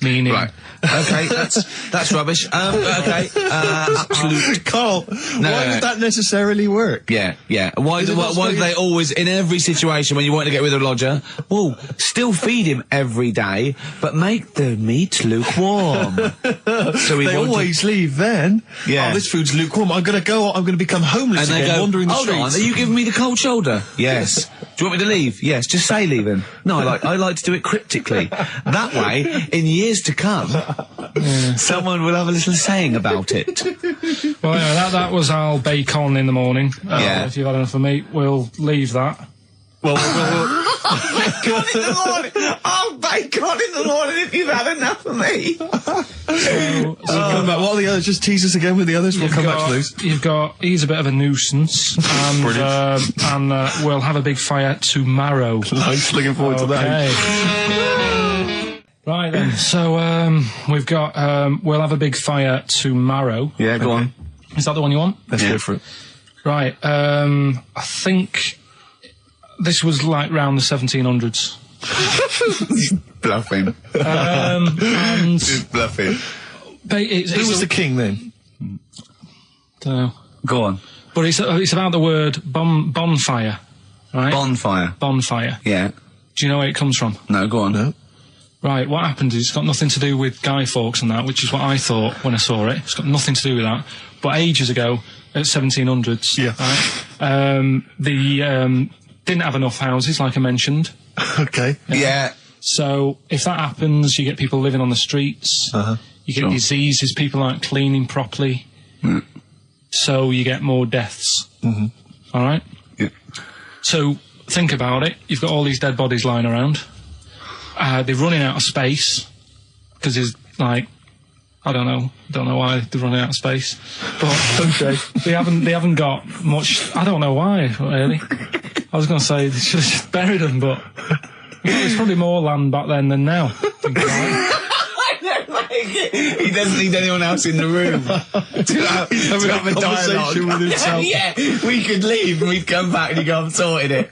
Meaning... Right. Okay, that's rubbish. Okay. Absolute... Carl, why would that necessarily work? Yeah. Why do they always, in every situation when you want to get rid of a lodger, well, still feed him every day, but make the meat lukewarm. So they always leave then. Yeah. Oh, this food's lukewarm. I'm going to become homeless and again, they go, wandering the hold streets. on, are you giving me the cold shoulder? Yes. Do you want me to leave? Yes. Just say leaving. No, I like to do it cryptically. That way, in years to come, someone will have a little saying about it. Well, anyway, that was our bacon in the morning. If you've had enough of meat, we'll leave that. Well, Bacon in the morning! Oh, bacon in the morning if you've had enough of me! come back. What are the others? Just tease us again with the others. We'll come back to those. He's a bit of a nuisance, and we'll have a big fire tomorrow. Nice, looking forward to that. Right then, so we've got we'll have a big fire tomorrow. Yeah, go on. Is that the one you want? Let's go for it. Right, I think this was like round the 1700s. Bluffing. And He's bluffing. Who was the king then? Don't know. Go on. But it's about the word bonfire, right? Bonfire. Yeah. Do you know where it comes from? No, go on. No. Right, what happened is it's got nothing to do with Guy Fawkes and that, which is what I thought when I saw it. It's got nothing to do with that. But ages ago, at 1700s, right, they didn't have enough houses, like I mentioned. Okay. Yeah. So if that happens, you get people living on the streets. You get diseases, people aren't cleaning properly. So you get more deaths. All right? Yeah. So think about it. You've got all these dead bodies lying around. They're running out of space because there's like, I don't know why they're running out of space, but they haven't got much. I don't know why really. I was going to say they should have just buried them, but there's probably more land back then than now. He doesn't need anyone else in the room to have a conversation with himself. Yeah, we could leave and we'd come back and he'd go, I've sorted it.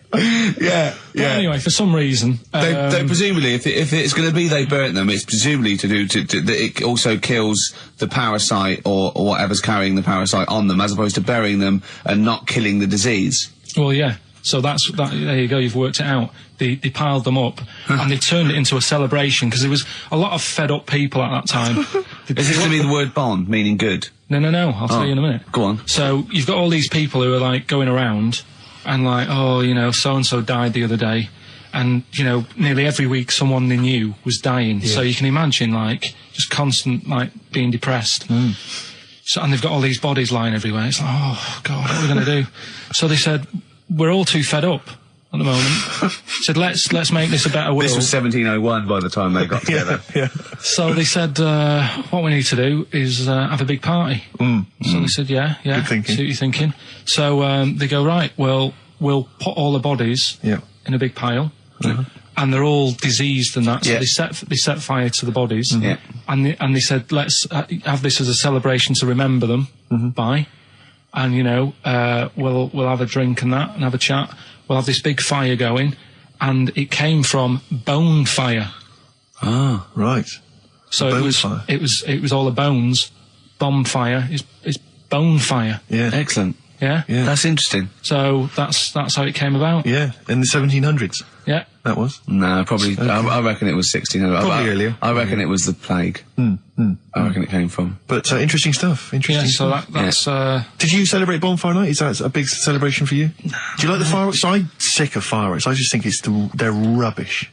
Yeah. Well, anyway, for some reason... They presumably, if it's going to be they burnt them, it's presumably to do that it also kills the parasite or whatever's carrying the parasite on them, as opposed to burying them and not killing the disease. Well, yeah. So there you go, you've worked it out. They piled them up and they turned it into a celebration because there was a lot of fed up people at that time. Is this going to be the word bon, meaning good? No, I'll tell you in a minute. Go on. So you've got all these people who are like going around and like, oh, you know, so-and-so died the other day. And, you know, nearly every week someone they knew was dying. Yeah. So you can imagine like just constant like being depressed. So, and they've got all these bodies lying everywhere. It's like, oh, God, what are we going to do? So they said, we're all too fed up at the moment. Said, let's make this a better world. This was 1701 by the time they got together. Yeah. So they said, what we need to do is have a big party. So they said, yeah. Good thinking. See what you're thinking. So they go, right, well, we'll put all the bodies in a big pile. And they're all diseased and that. So they set fire to the bodies. And they said, let's have this as a celebration to remember them by. And, you know, we'll have a drink and that and have a chat. We'll have this big fire going. And it came from bone fire. Ah, right. So it was all the bones. Bonfire is bone fire. Yeah. Excellent. Yeah? That's interesting. So that's how it came about. Yeah, in the 1700s. Yeah. That was? No, probably. Okay. I reckon it was 1600. Probably earlier. I reckon it was the plague. I reckon it came from. But interesting stuff. So that's. Did you celebrate Bonfire Night? Is that a big celebration for you? Do you like the fireworks? I'm sick of fireworks. I just think they're rubbish.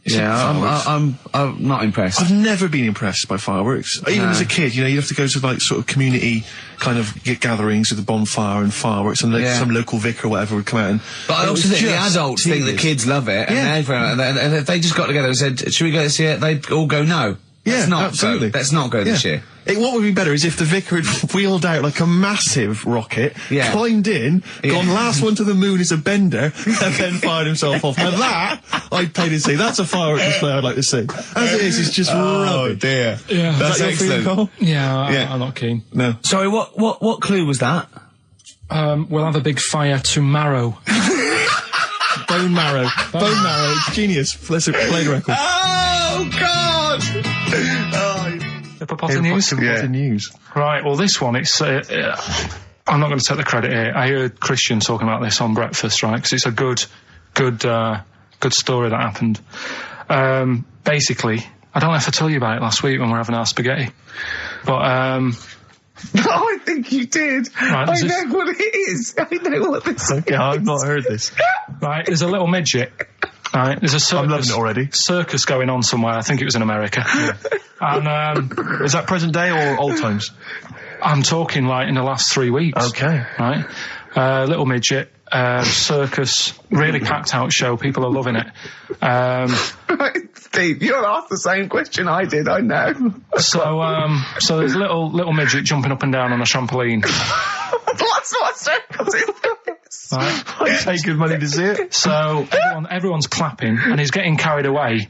I'm not impressed. I've never been impressed by fireworks. Even as a kid, you know, you have to go to like sort of community kind of gatherings with a bonfire and fireworks, and some local vicar or whatever would come out. But I also think the adults think the kids love it, and if they just got together and said, "Should we go this year?" They'd all go, "No." Absolutely. Let's not go this year. What would be better is if the vicar had wheeled out like a massive rocket, climbed in, gone last one to the moon as a bender, and then fired himself off. Now that, I'd pay to see. That's a firework display I'd like to see. As it is, it's just rubbish. Oh dear. Yeah. That's your feeling, Carl? I'm not keen. No. Sorry, what clue was that? We'll have a big fire tomorrow. Bone marrow. Bone marrow. It's genius. Let's play the record. Oh, God! News. Right, well, this one, it's... I'm not going to take the credit here. I heard Christian talking about this on breakfast, right? Because it's a good story that happened. Basically, I don't know if I told you about it last week when we were having our spaghetti, but No, I think you did. Right, I know what it is. I know what this is. Okay, I've not heard this. Right, there's a little midget. Right, there's a circus, I'm loving it already. Circus going on somewhere. I think it was in America. And is that present day or old times? I'm talking like in the last 3 weeks. Okay. Right, little midget. Circus, really packed out show. People are loving it. Right, Steve, you'll ask the same question I did. I know. So there's a little midget jumping up and down on a trampoline. That's what circus is. Right. I pay good money to see it. So everyone's clapping, and he's getting carried away.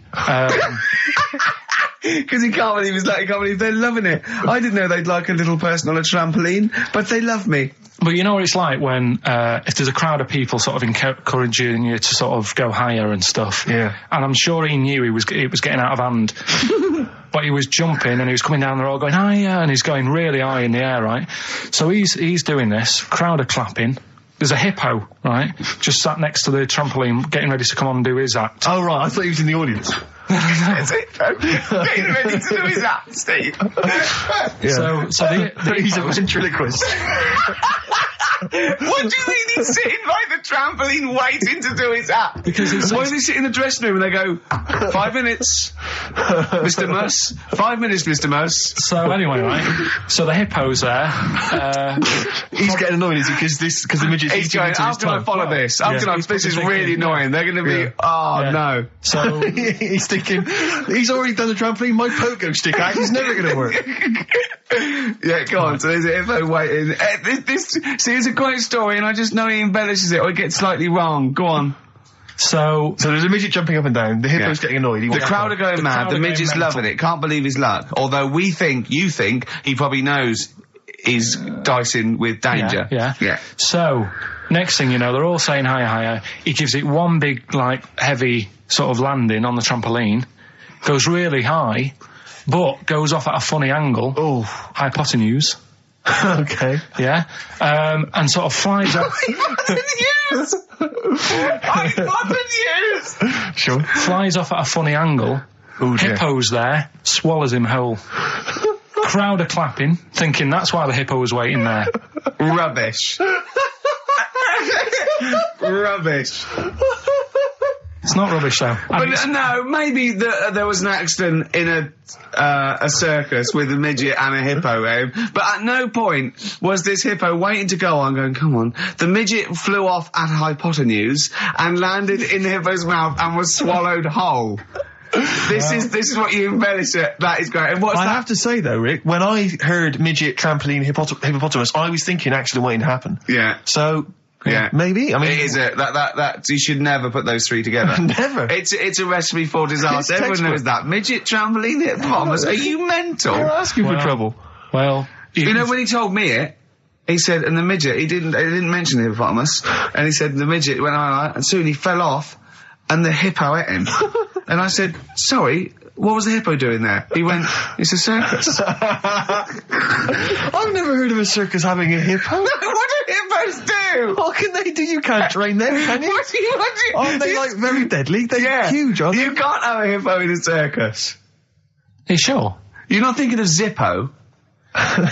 Because he can't believe they're loving it. I didn't know they'd like a little person on a trampoline, but they love me. But you know what it's like when, if there's a crowd of people sort of encouraging you to sort of go higher and stuff. Yeah. And I'm sure he knew it was getting out of hand. But he was jumping and he was coming down the road going higher, and he's going really high in the air, right? So he's doing this, crowd are clapping. There's a hippo, right, just sat next to the trampoline getting ready to come on and do his act. Oh, right, I thought he was in the audience. There's a hippo getting ready to do his act, Steve. Yeah. So he's a ventriloquist. What do you mean he's sitting by the trampoline waiting to do his act? Because why does he sit in the dressing room and they go, 5 minutes, Mr. Muss, 5 minutes, Mr. Muss? So anyway, right, so the hippo's there. He's getting annoyed, is he? Because the midget's he's going, how can I follow this? This is really annoying. They're going to be, no. So he's thinking, he's already done the trampoline, my pogo stick act is never going to work. Yeah, go on. So there's a hippo waiting. See, it's a great story, and I just know he embellishes it, or it gets slightly wrong. Go on. So there's a midget jumping up and down. The hippo's getting annoyed. The crowd are going mad. The midget's loving it. Can't believe his luck. Although you think he probably knows he's dicing with danger. Yeah. So next thing you know, they're all saying higher. He gives it one big, like, heavy sort of landing on the trampoline. Goes really high, but goes off at a funny angle. Oh, hypotenuse. Okay. Yeah. And sort of flies off. Hypotenuse! Sure. Flies off at a funny angle. Ooh, dear. Hippo's there, swallows him whole. Crowd are clapping, thinking that's why the hippo was waiting there. Rubbish. Rubbish. It's not rubbish, though. But no, maybe there was an accident in a circus with a midget and a hippo, but at no point was this hippo waiting to go on, going, come on. The midget flew off at a hypotenuse and landed in the hippo's mouth and was swallowed whole. This is what you embellish it. That is great. And I have to say, though, Rick, when I heard midget, trampoline, hippopotamus, I was thinking accident waiting to happen. Yeah. So... Yeah, maybe. I mean, it is that you should never put those three together. Never. It's a recipe for disaster. Everyone knows that. Midget, trampoline, hippopotamus. Are you mental? You're asking for trouble. Well, you know when he told me it, he said, and the midget, he didn't mention the hippopotamus, and he said the midget went on, and soon he fell off, and the hippo ate him. And I said, sorry. What was the hippo doing there? He went, it's a circus. I've never heard of a circus having a hippo. No, what do hippos do? What can they do? You can't train them, can you? What do you... Aren't they, like, very deadly? They're huge, aren't they? You can't have a hippo in a circus. Are you sure? You're not thinking of Zippo?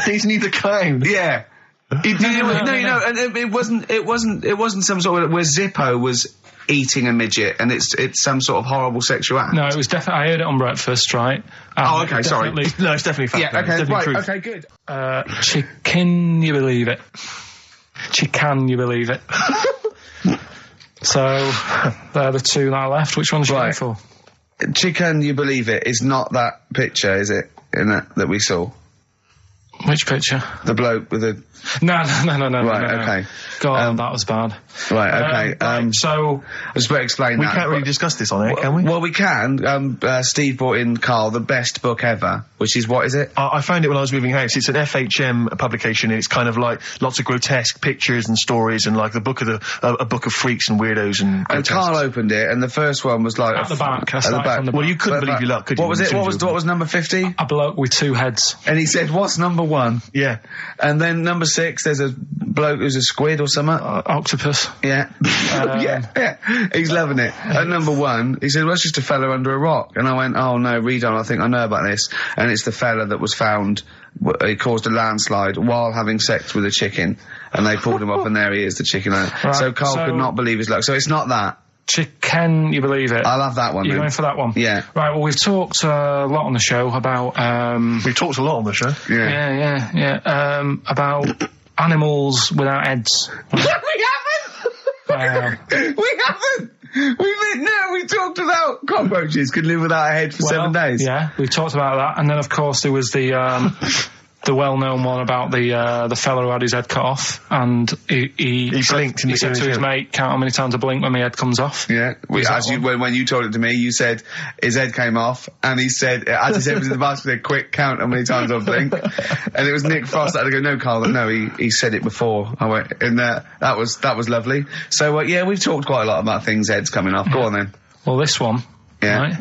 He's neither kind. Yeah. No, and it wasn't some sort of where Zippo was eating a midget, and it's some sort of horrible sexual act. No, it was definitely. I heard it on breakfast, right? Oh, okay, sorry. No, it's definitely fact. Yeah, okay, right, truth. Okay, good. Can you believe it? Can you believe it? So, they're the two that are left. Which one's you going for? Can you believe it? Is not that picture, is it? In that we saw. Which picture? The bloke with the... No. Right, okay. God, that was bad. Right, okay. So... I just better explain we that. We can't really discuss this on air, can we? Well, we can. Steve brought in, Karl, the best book ever which is, what is it? I found it when I was moving house. It's an FHM publication, and it's kind of like lots of grotesque pictures and stories, and like a book of freaks and weirdos and Carl opened it, and the first one was like At the back. At the back. Well, you couldn't believe your luck, could you? What was it? What was number 50? A bloke with 2 heads. And he said, "What's number 1?" Yeah. And then number 6, there's a bloke who's a squid or something. Octopus. Yeah. yeah. He's loving it. At number 1, he said, "Well, it's just a fella under a rock." And I went, "Oh no, read on, I think I know about this." And it's the fella that was found, he caused a landslide while having sex with a chicken, and they pulled him up, and there he is, the chicken. Right, so Carl could not believe his luck. So it's not that. Can you believe it? I'll have that one. You're going for that one? Yeah. Right, well, we've talked a lot on the show about... We've talked a lot on the show. Yeah. About animals without heads. We haven't! We haven't! We talked about cockroaches could live without a head for 7 days. Yeah, we talked about that. And then, of course, there was the well-known one about the fella who had his head cut off, and he blinked. He said to his mate, "Count how many times I blink when my head comes off." Yeah, when you told it to me, you said his head came off, and he said, as his head was in the basket, he said, "Quick, count how many times I blink." And it was Nick Frost that had to go, "No, Carl, no, he said it before." I went, and that was lovely. So yeah, we've talked quite a lot about things heads coming off. Go on then. Well, this one, right?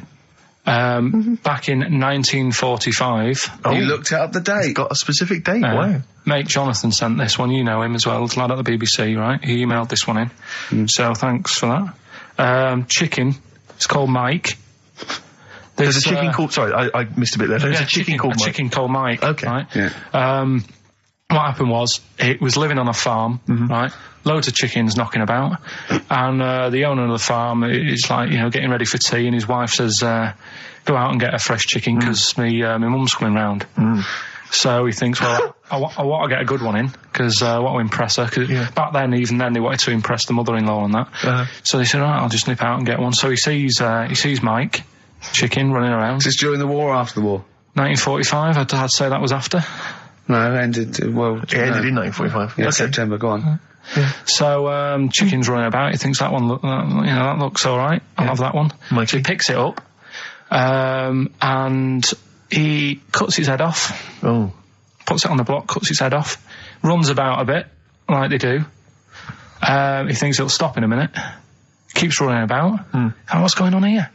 Back in 1945. You looked up the date. It's got a specific date. Wow. Mate Jonathan sent this one. You know him as well. It's a lad at the BBC, right? He emailed this one in. So thanks for that. Chicken. It's called Mike. There's a chicken called... Sorry, I missed a bit there. There's a chicken called Mike. Chicken called Mike. Okay. Right? Yeah. What happened was, it was living on a farm, right? Loads of chickens knocking about. And the owner of the farm is like, getting ready for tea, and his wife says, "Go out and get a fresh chicken, because my mum's coming round." So he thinks, well, I want to get a good one in, because I want to impress her. Cause back then, even then, they wanted to impress the mother-in-law and that. So they said, "All right, I'll just nip out and get one." So he sees Mike, chicken, running around. Is this during the war or after the war? 1945, I'd say that was after. No, it ended, It ended in 1945. Yeah, okay. September, go on. Yeah. So, chicken's running about, he thinks that one, that looks alright, I'll have that one. Mikey. So he picks it up, and he cuts his head off. Oh. Puts it on the block, cuts his head off, runs about a bit, like they do. He thinks it'll stop in a minute, keeps running about. And what's going on here?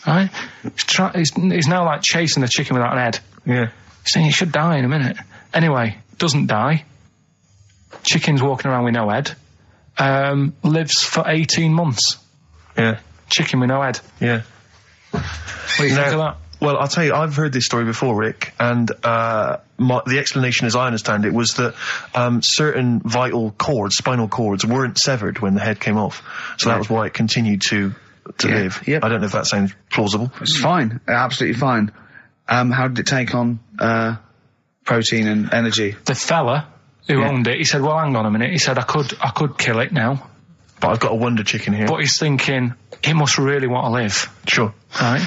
Right? He's now like chasing the chicken without an head. Yeah. He's saying he should die in a minute. Anyway, doesn't die. Chicken's walking around with no head. Lives for 18 months. Yeah. Chicken with no head. Yeah. What do you think of that? Well, I'll tell you, I've heard this story before, Rick, and the explanation, as I understand it, was that certain vital cords, spinal cords, weren't severed when the head came off. So that was why it continued to live. Yep. I don't know if that sounds plausible. It's fine. Absolutely fine. How did it take on protein and energy? The fella who owned it, he said, "Well, hang on a minute." He said, I could kill it now, but I've got a wonder chicken here." But he's thinking, it must really want to live. Sure. Right?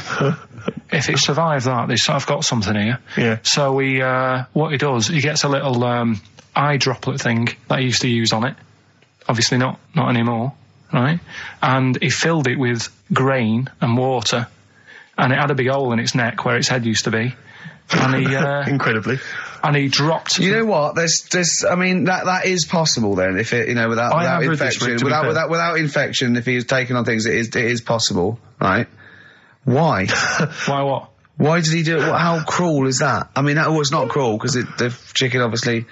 If it survived that, I've got something here. Yeah. So what he does, he gets a little eye droplet thing that he used to use on it. Obviously not anymore, right? And he filled it with grain and water, and it had a big hole in its neck where its head used to be. And he incredibly. And he dropped. You know what? There's. I mean, that is possible. Then, if it, without infection, without infection, if he was taking on things, it is possible, right? Why? Why what? Why did he do it? How cruel is that? I mean, it's not cruel because the chicken obviously.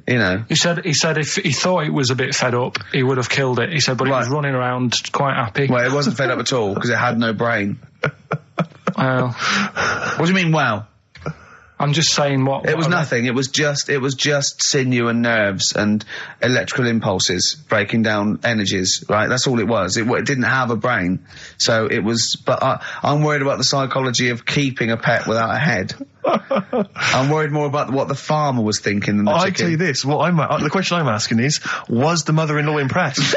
He said if he thought it was a bit fed up, he would have killed it. He said, but it was running around quite happy. Well, it wasn't fed up at all because it had no brain. Well, what do you mean? Wow. I'm just saying it was nothing. It was just sinew and nerves and electrical impulses breaking down energies, right? That's all it was. It didn't have a brain. So it was, but I'm worried about the psychology of keeping a pet without a head. I'm worried more about what the farmer was thinking than the chicken. I tell you this, the question I'm asking is, was the mother-in-law impressed?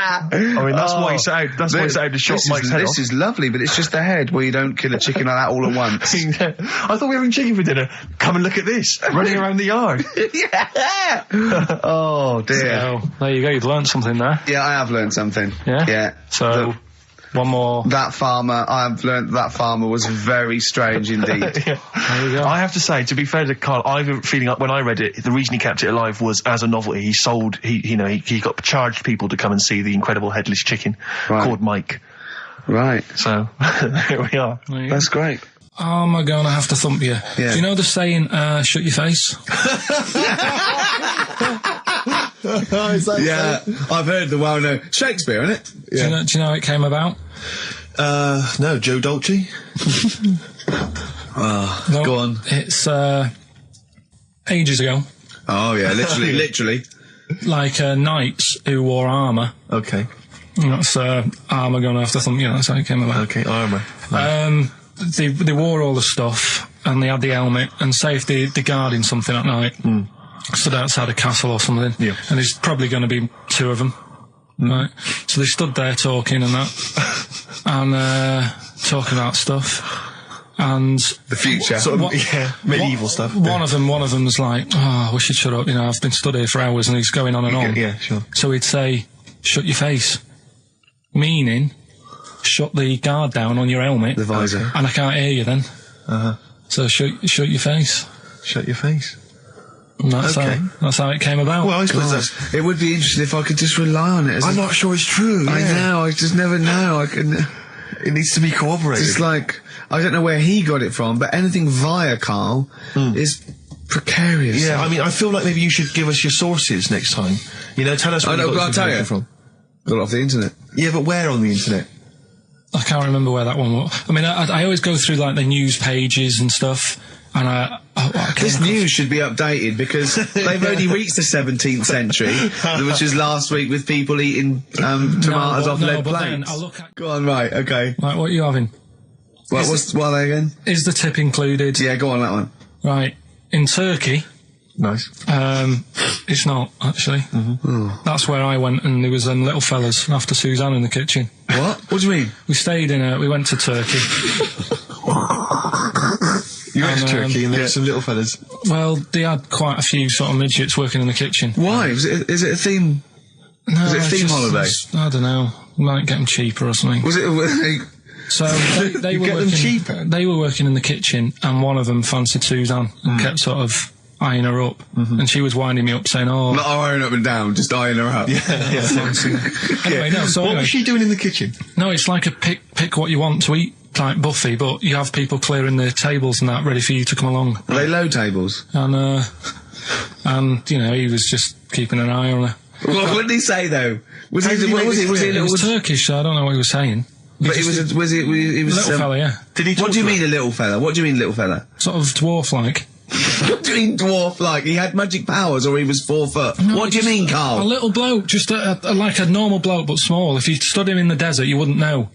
I mean, that's why he set out to shot Mike's head off. This is lovely, but it's just the head where you don't kill a chicken like that all at once. I thought we were having chicken for dinner. Come and look at this, running around the yard. Yeah. Oh, dear. So, there you go, you've learned something there. Yeah, I have learned something. Yeah? Yeah. So... One more. That farmer, I've learnt that farmer was very strange indeed. There we go. I have to say, to be fair to Karl, I have a feeling like when I read it, the reason he kept it alive was as a novelty. He got charged people to come and see the incredible headless chicken called Mike. Right. So, there we are. That's great. Oh, am I gonna have to thump you? Yeah. Do you know the saying, shut your face? Yeah, I've heard the well-known Shakespeare, innit? Yeah. Do you know how it came about? No, Joe Dolce. No, Go on. It's, ages ago. Oh yeah, literally. Like, knights who wore armour. Okay. That's, armour gonna have to thump you, that's how it came about. Okay, armour. They wore all the stuff, and they had the helmet, and say if they're guarding something at night, stood outside a castle or something, and there's probably going to be two of them, right? So they stood there talking and that, and talking about stuff, and The future. medieval stuff. One of them was like, "Oh, we should shut up. You know, I've been stood here for hours," and he's going on and on. Yeah, sure. So he'd say, "Shut your face," meaning shut the guard down on your helmet, The visor. and I can't hear you then. So shut your face. Shut your face. And that's how it came about. Well, I suppose that's... It would be interesting if I could just rely on it. I'm not sure it's true. I know. I just never know. It needs to be corroborated. It's like I don't know where he got it from, but anything via Karl is precarious. Yeah, I mean, I feel like maybe you should give us your sources next time. You know, tell us where you got this information from. Got it off the internet. Yeah, but where on the internet? I can't remember where that one was. I mean, I always go through like the news pages and stuff, and This news should be updated because they've only reached the 17th century, which was last week with people eating tomatoes off lead plates. Go on, right, okay. Like, what are you having? What are they again? Is the tip included? Yeah, go on, that one. Right. In Turkey, Nice. it's not, actually. That's where I went, and there was them little fellas after Suzanne in the kitchen. What? What do you mean? We went to Turkey. You went to Turkey and there were some little fellas. Well, they had quite a few sort of midgets working in the kitchen. Why? Is it a theme? No, Was it a theme holiday? I don't know. Might get them cheaper or something. Was it? So they were get them working, cheaper? They were working in the kitchen, and one of them fancied Suzanne and kept sort of eyeing her up, and she was winding me up saying, "Oh, Not eyeing up and down, just eyeing her up. anyway, no." So What anyway, was she doing in the kitchen? no, it's like a pick what you want to eat type buffet, but you have people clearing the tables and that ready for you to come along, Are they low tables? and you know, he was just keeping an eye on her. What did he say though? Was he? Was he? It was Turkish, so I don't know what he was saying. But he was. He was. Little fella, yeah, Did he talk What do you to her? mean a little fella? What do you mean little fella? sort of dwarf-like. What do you mean dwarf like? He had magic powers or he was 4 foot? No, What do you just mean, A Karl? little bloke, just like a normal bloke, but small. If you stood him in the desert, you wouldn't know.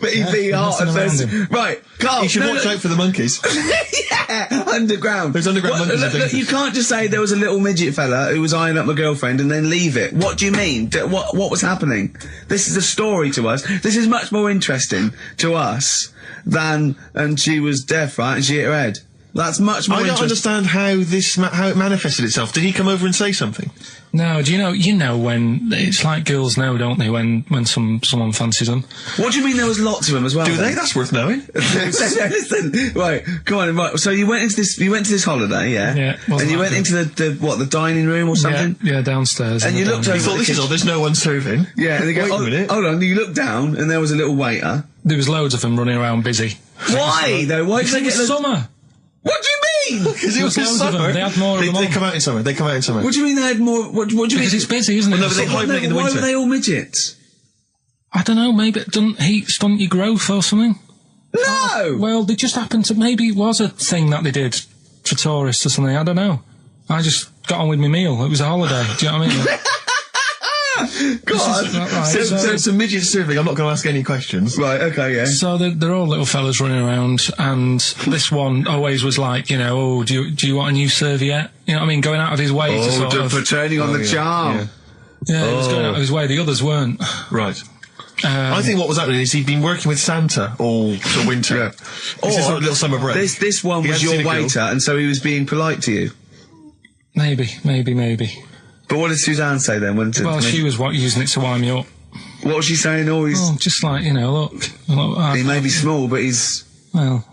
But he'd be hot at messing around first. him. Right, Karl. You should watch out for the monkeys. Yeah, underground. Those underground monkeys are look, dangerous. you can't just say there was a little midget fella who was eyeing up my girlfriend and then leave it. What do you mean? What was happening? This is a story to us. This is much more interesting to us than, and she was deaf, right, and she hit her head. That's much more I don't interesting. understand how how it manifested itself. Did he come over and say something? No, do you know when it's like girls know, don't they? When someone fancies them. What do you mean there was lots of them as well? Do then? they? That's worth knowing. Listen, right, come on, right. So you went into this holiday, yeah? Yeah, wasn't And you that went good? into the dining room or something? Yeah, downstairs. And in you the looked dining over You room. thought, this is odd, there's no one serving. Yeah, and they go, Wait a minute. hold on, you looked down and there was a little waiter. There was loads of them running around busy. Why, though? Why did they It get was the... summer. What do you mean? Because it was Loads of them. summer. They had more of them They on. come out in summer. They come out in summer. What do you mean they had more... What do you mean? Because it's busy, isn't it? no, but they hibernate in the Why winter. were they all midgets? I don't know, maybe it doesn't heat stunt your growth or something. No! Well, they just happened to, maybe it was a thing that they did for tourists or something, I don't know. I just got on with my meal. It was a holiday, do you know what I mean? God! Right, So it's a midget serving. I'm not going to ask any questions. Right, okay, yeah. So they're all little fellas running around, and this one always was like, you know, oh, do you want a new serviette? You know what I mean? Going out of his way to sort of... for turning on the charm. Yeah, he was going out of his way. The others weren't. Right. I think what was happening is he'd been working with Santa all the winter. Yeah. This is sort of little summer break. This one He was hadn't your seen a girl. waiter, and so he was being polite to you. Maybe. But what did Suzanne say then? Well, she was using it to wind me up. What was she saying? Oh, he's... just like, look he may be small, but he's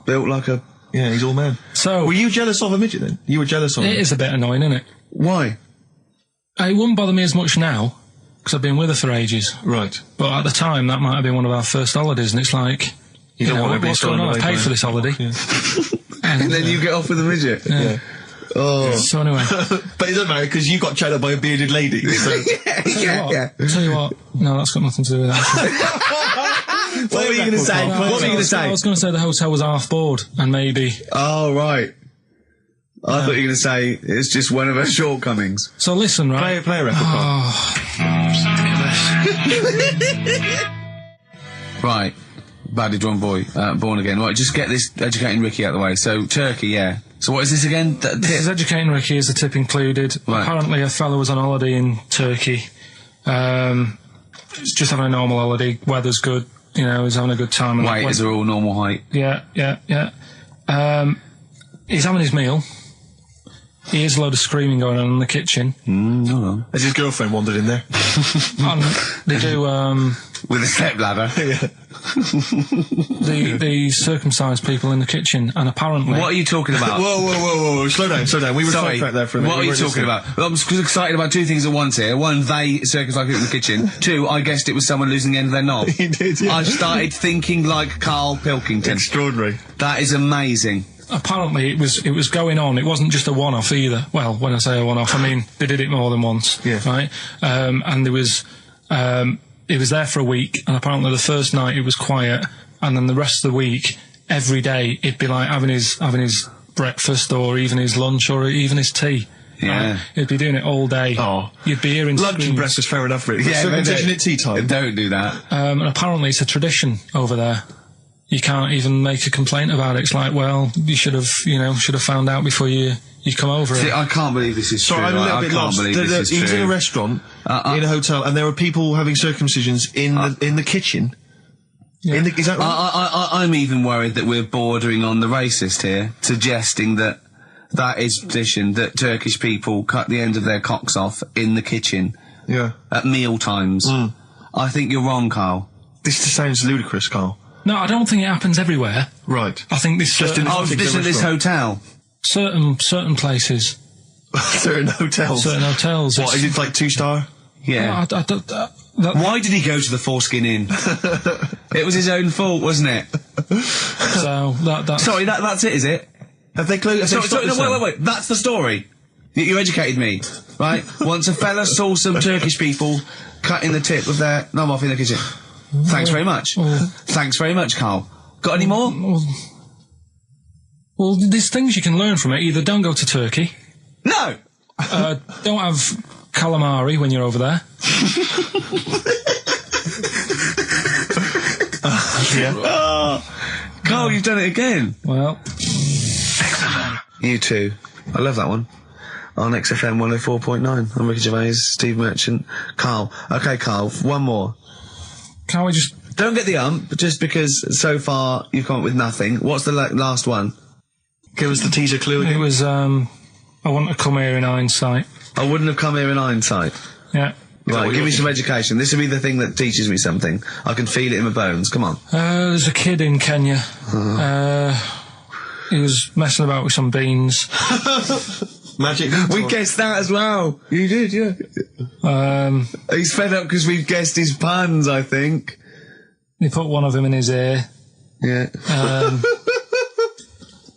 built like a... Yeah, he's all man. So... Were you jealous of a midget then? You were jealous of him? It is a bit annoying, isn't it? Why? It wouldn't bother me as much now, because I've been with her for ages. Right. But at the time, that might have been one of our first holidays, and it's like... You don't want to be what's going on? I paid for this holiday. Yeah. And then you get off with a midget? Yeah. Oh. So anyway... But it doesn't matter, because you got chatted by a bearded lady. So. Tell you what, no, that's got nothing to do with that. What were you going to say? I was going to say the hotel was half board, and maybe... Oh, right. I thought you were going to say it's just one of her shortcomings. So listen, right? Play a record. Right. Badly drawn boy, born again. Right, just get this educating Ricky out of the way. So, Turkey, yeah. So what is this again? This is educating Ricky. Is the tip included? Right. Apparently a fellow was on holiday in Turkey. Just having a normal holiday. Weather's good. He's having a good time. Waiters are all normal height. Yeah. He's having his meal. He hears a load of screaming going on in the kitchen. No. Has his girlfriend wandered in there? And they do, with a stepladder. Yeah. the circumcised people in the kitchen, and apparently... What are you talking about? Whoa. Slow down. We were sidetracked there for a minute. What are you talking about? Well, I'm excited about two things at once here. One, they circumcised people in the kitchen. Two, I guessed it was someone losing the end of their knob. He did, yeah. I started thinking like Karl Pilkington. Extraordinary. That is amazing. Apparently it was going on. It wasn't just a one-off either. Well, when I say a one-off, I mean they did it more than once. Yeah. Right? And there was... it was there for a week, and apparently the first night it was quiet, and then the rest of the week, every day, it'd be like having his breakfast, or even his lunch, or even his tea. Yeah. Right? He'd be doing it all day. Oh. You'd be hearing Lunch screams. and breakfast, fair enough, really. Yeah, circumcision at tea time. Don't do that. And apparently it's a tradition over there. You can't even make a complaint about it. It's like, well, you should have found out before you come over. See, I can't believe this is true. Sorry, I'm a little bit lost. Believe this is He was true. in a restaurant, in a hotel, and there were people having circumcisions in the kitchen. Yeah. Is that right? I'm even worried that we're bordering on the racist here, suggesting that is tradition, that Turkish people cut the end of their cocks off in the kitchen. Yeah. At meal times. I think you're wrong, Karl. This sounds ludicrous, Karl. No, I don't think it happens everywhere. Right. I think this Just in Oh, this is this hotel. certain places, Certain hotels. certain hotels. What, is it like 2-star? Yeah. Why did he go to the Foreskin Inn? It was his own fault, wasn't it? So that's Sorry, that's it, is it? Have they closed? Wait. That's the story. You educated me, right? Once a fella saw some Turkish people cutting the tip of their knob off in the kitchen. Thanks very much. Thanks very much, Karl. Got any more? Well, there's things you can learn from it. Either don't go to Turkey. No! Don't have calamari when you're over there. Karl, you've done it again. Well, You too. I love that one. On XFM 104.9. I'm Ricky Gervais, Steve Merchant, Karl. Okay, Karl, one more. can't we just... Don't get the just because so far you've come up with nothing. What's the last one? Give us the teaser clue It again. was, I want to come here in hindsight. I wouldn't have come here in hindsight. Yeah. Right, give me some education. This will be the thing that teaches me something. I can feel it in my bones. Come on. There's a kid in Kenya. He was messing about with some beans. Magic. We guessed that as well. You did, yeah. He's fed up because we've guessed his puns, I think. He put one of them in his ear. Yeah.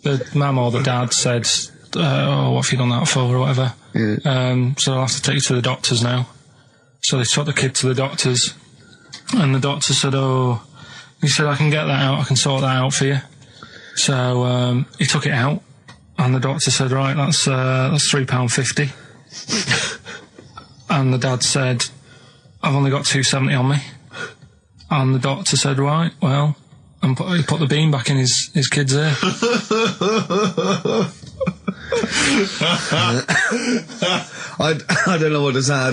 The mum or the dad said, oh, what have you done that for, or whatever. Yeah. So I'll have to take you to the doctors now. So they took the kid to the doctors, and the doctor said, he said, I can get that out, I can sort that out for you. So he took it out, and the doctor said, right, that's £3.50. And the dad said, I've only got £2.70 on me. And the doctor said, right, well, and he put the bean back in his kid's ear. I don't know what to say. I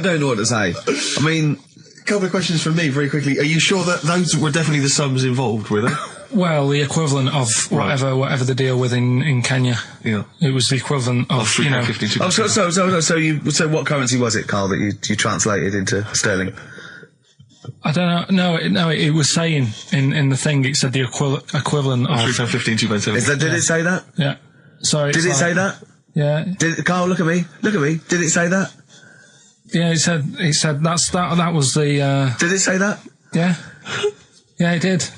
don't know what to say. I mean, A couple of questions from me, very quickly. Are you sure that those were definitely the sums involved, were they? Well, the equivalent of whatever the deal with in Kenya. Yeah. It was the equivalent of so what currency was it, Karl, that you translated into sterling? I don't know. No, it was saying in the thing. It said the equivalent of 3 times 15, 2 by 7. Did it say that? Yeah. Sorry. Did it say that? Yeah. Carl, look at me. Look at me. Did it say that? Yeah. It said that was the. Did it say that? Yeah. Yeah, it did.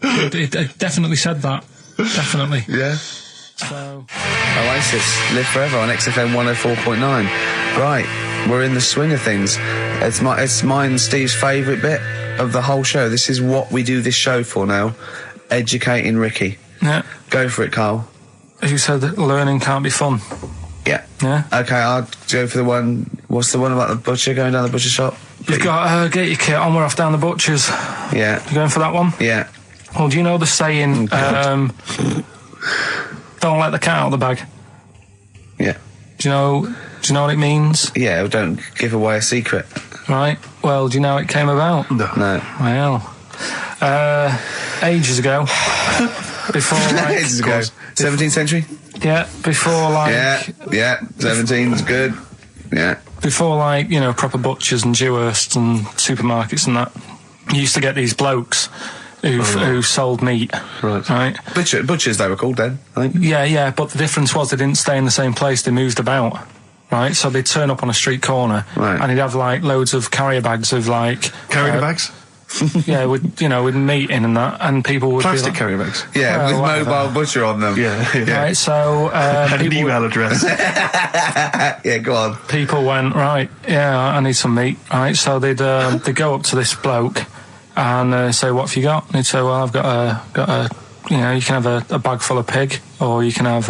It definitely said that. Definitely. Yeah. So. Oasis, Live Forever on XFM 104.9. Right, we're in the swing of things. It's mine and Steve's favourite bit of the whole show. This is what we do this show for now. Educating Ricky. Yeah. Go for it, Carl. You said that learning can't be fun. Yeah. Yeah. Okay, I'll go for the one. What's the one about the butcher going down the butcher shop? You've got get your kit on. We're off down the butcher's. Yeah. You going for that one? Yeah. Well, do you know the saying? Don't let the cat out of the bag. Yeah. Do you know what it means? Yeah. Don't give away a secret. Right. Well, do you know how it came about? No. Well, ages ago. Before like ages ago. 17th century. Yeah. Before like. Yeah. 17's good. Yeah. Before like proper butchers and Dewhursts and supermarkets and that, you used to get these blokes who sold meat. Right. Butchers they were called then, I think. Yeah, but the difference was they didn't stay in the same place, they moved about. Right, so they'd turn up on a street corner and he'd have like loads of carrier bags of like Carrier bags? Yeah, with meat in and that, and people would plastic be like, carrier bags. Yeah, with mobile butcher on them. Yeah. Right, so and an email address. Yeah, go on. People went, right, yeah, I need some meat. Right, so they'd go up to this bloke and say, what have you got? And he'd say, well, I've got a you can have a bag full of pig, or you can have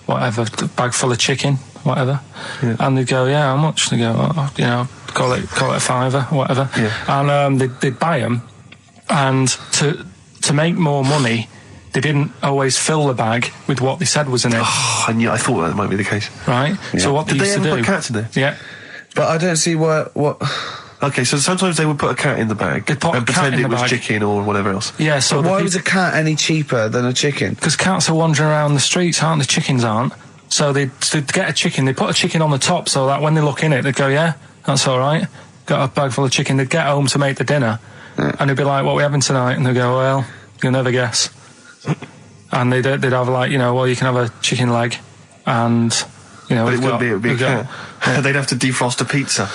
whatever, a bag full of chicken, whatever. Yeah. And they'd go, yeah, how much? They go, call it a fiver, whatever. Yeah. And they'd buy them, and to make more money, they didn't always fill the bag with what they said was in it. Oh, I thought that might be the case. Right. Yeah. So what they used to do? Put cats in there? Yeah. But I don't see what. Okay, so sometimes they would put a cat in the bag and pretend it was chicken or whatever else. Yeah. So why was a cat any cheaper than a chicken? Because cats are wandering around the streets, aren't they? Chickens aren't. So they'd get a chicken. They put a chicken on the top so that when they look in it, they'd go, yeah, that's all right. Got a bag full of chicken. They'd get home to make the dinner, and they'd be like, what are we having tonight? And they'd go, well, you'll never guess. And they'd have like, well, you can have a chicken leg, and but it wouldn't be a cat. Yeah. They'd have to defrost a pizza.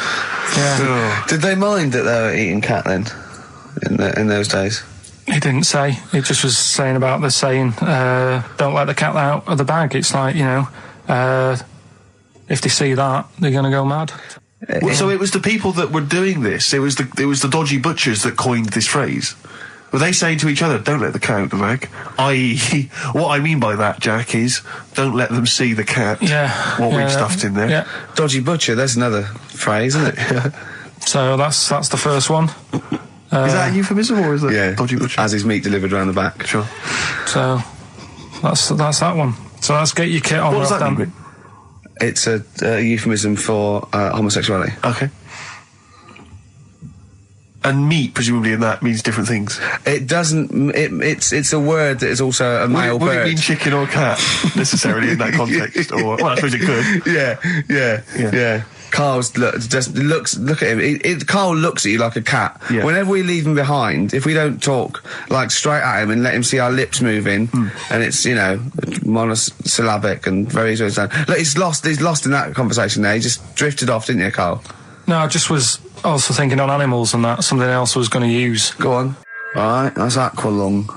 Yeah. Did they mind that they were eating cat then? In those days? He didn't say. He just was saying about the saying, don't let the cat out of the bag. It's like, if they see that, they're going to go mad. Well, so it was the people that were doing this, it was the dodgy butchers that coined this phrase. Were they saying to each other, don't let the cat out of the bag? I.e., what I mean by that, Jack, is don't let them see the cat, what we've stuffed in there. Yeah. Dodgy butcher, there's another phrase, isn't it? So that's the first one. Is that a euphemism, or is it dodgy butcher? As his meat delivered around the back. Sure. So that's that one. So let's get your kit on. What does that mean? It's a euphemism for homosexuality. Okay. And meat, presumably, in that means different things. It doesn't. It's a word that is also a male bird. Would it mean chicken or cat necessarily in that context? Or well, I suppose it could. Yeah. Carl's look at him. Carl looks at you like a cat. Yeah. Whenever we leave him behind, if we don't talk like straight at him and let him see our lips moving, and it's monosyllabic and very look, he's lost in that conversation there. He just drifted off, didn't you, Carl? No, I just was also thinking on animals and that something else I was going to use. Go on. Alright, that's Aqualung.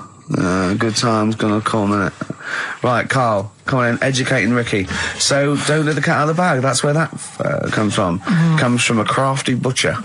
Good time's gonna come, innit? Right, Carl, come on in, educating Ricky. So, don't let the cat out of the bag, that's where that comes from. Comes from a crafty butcher.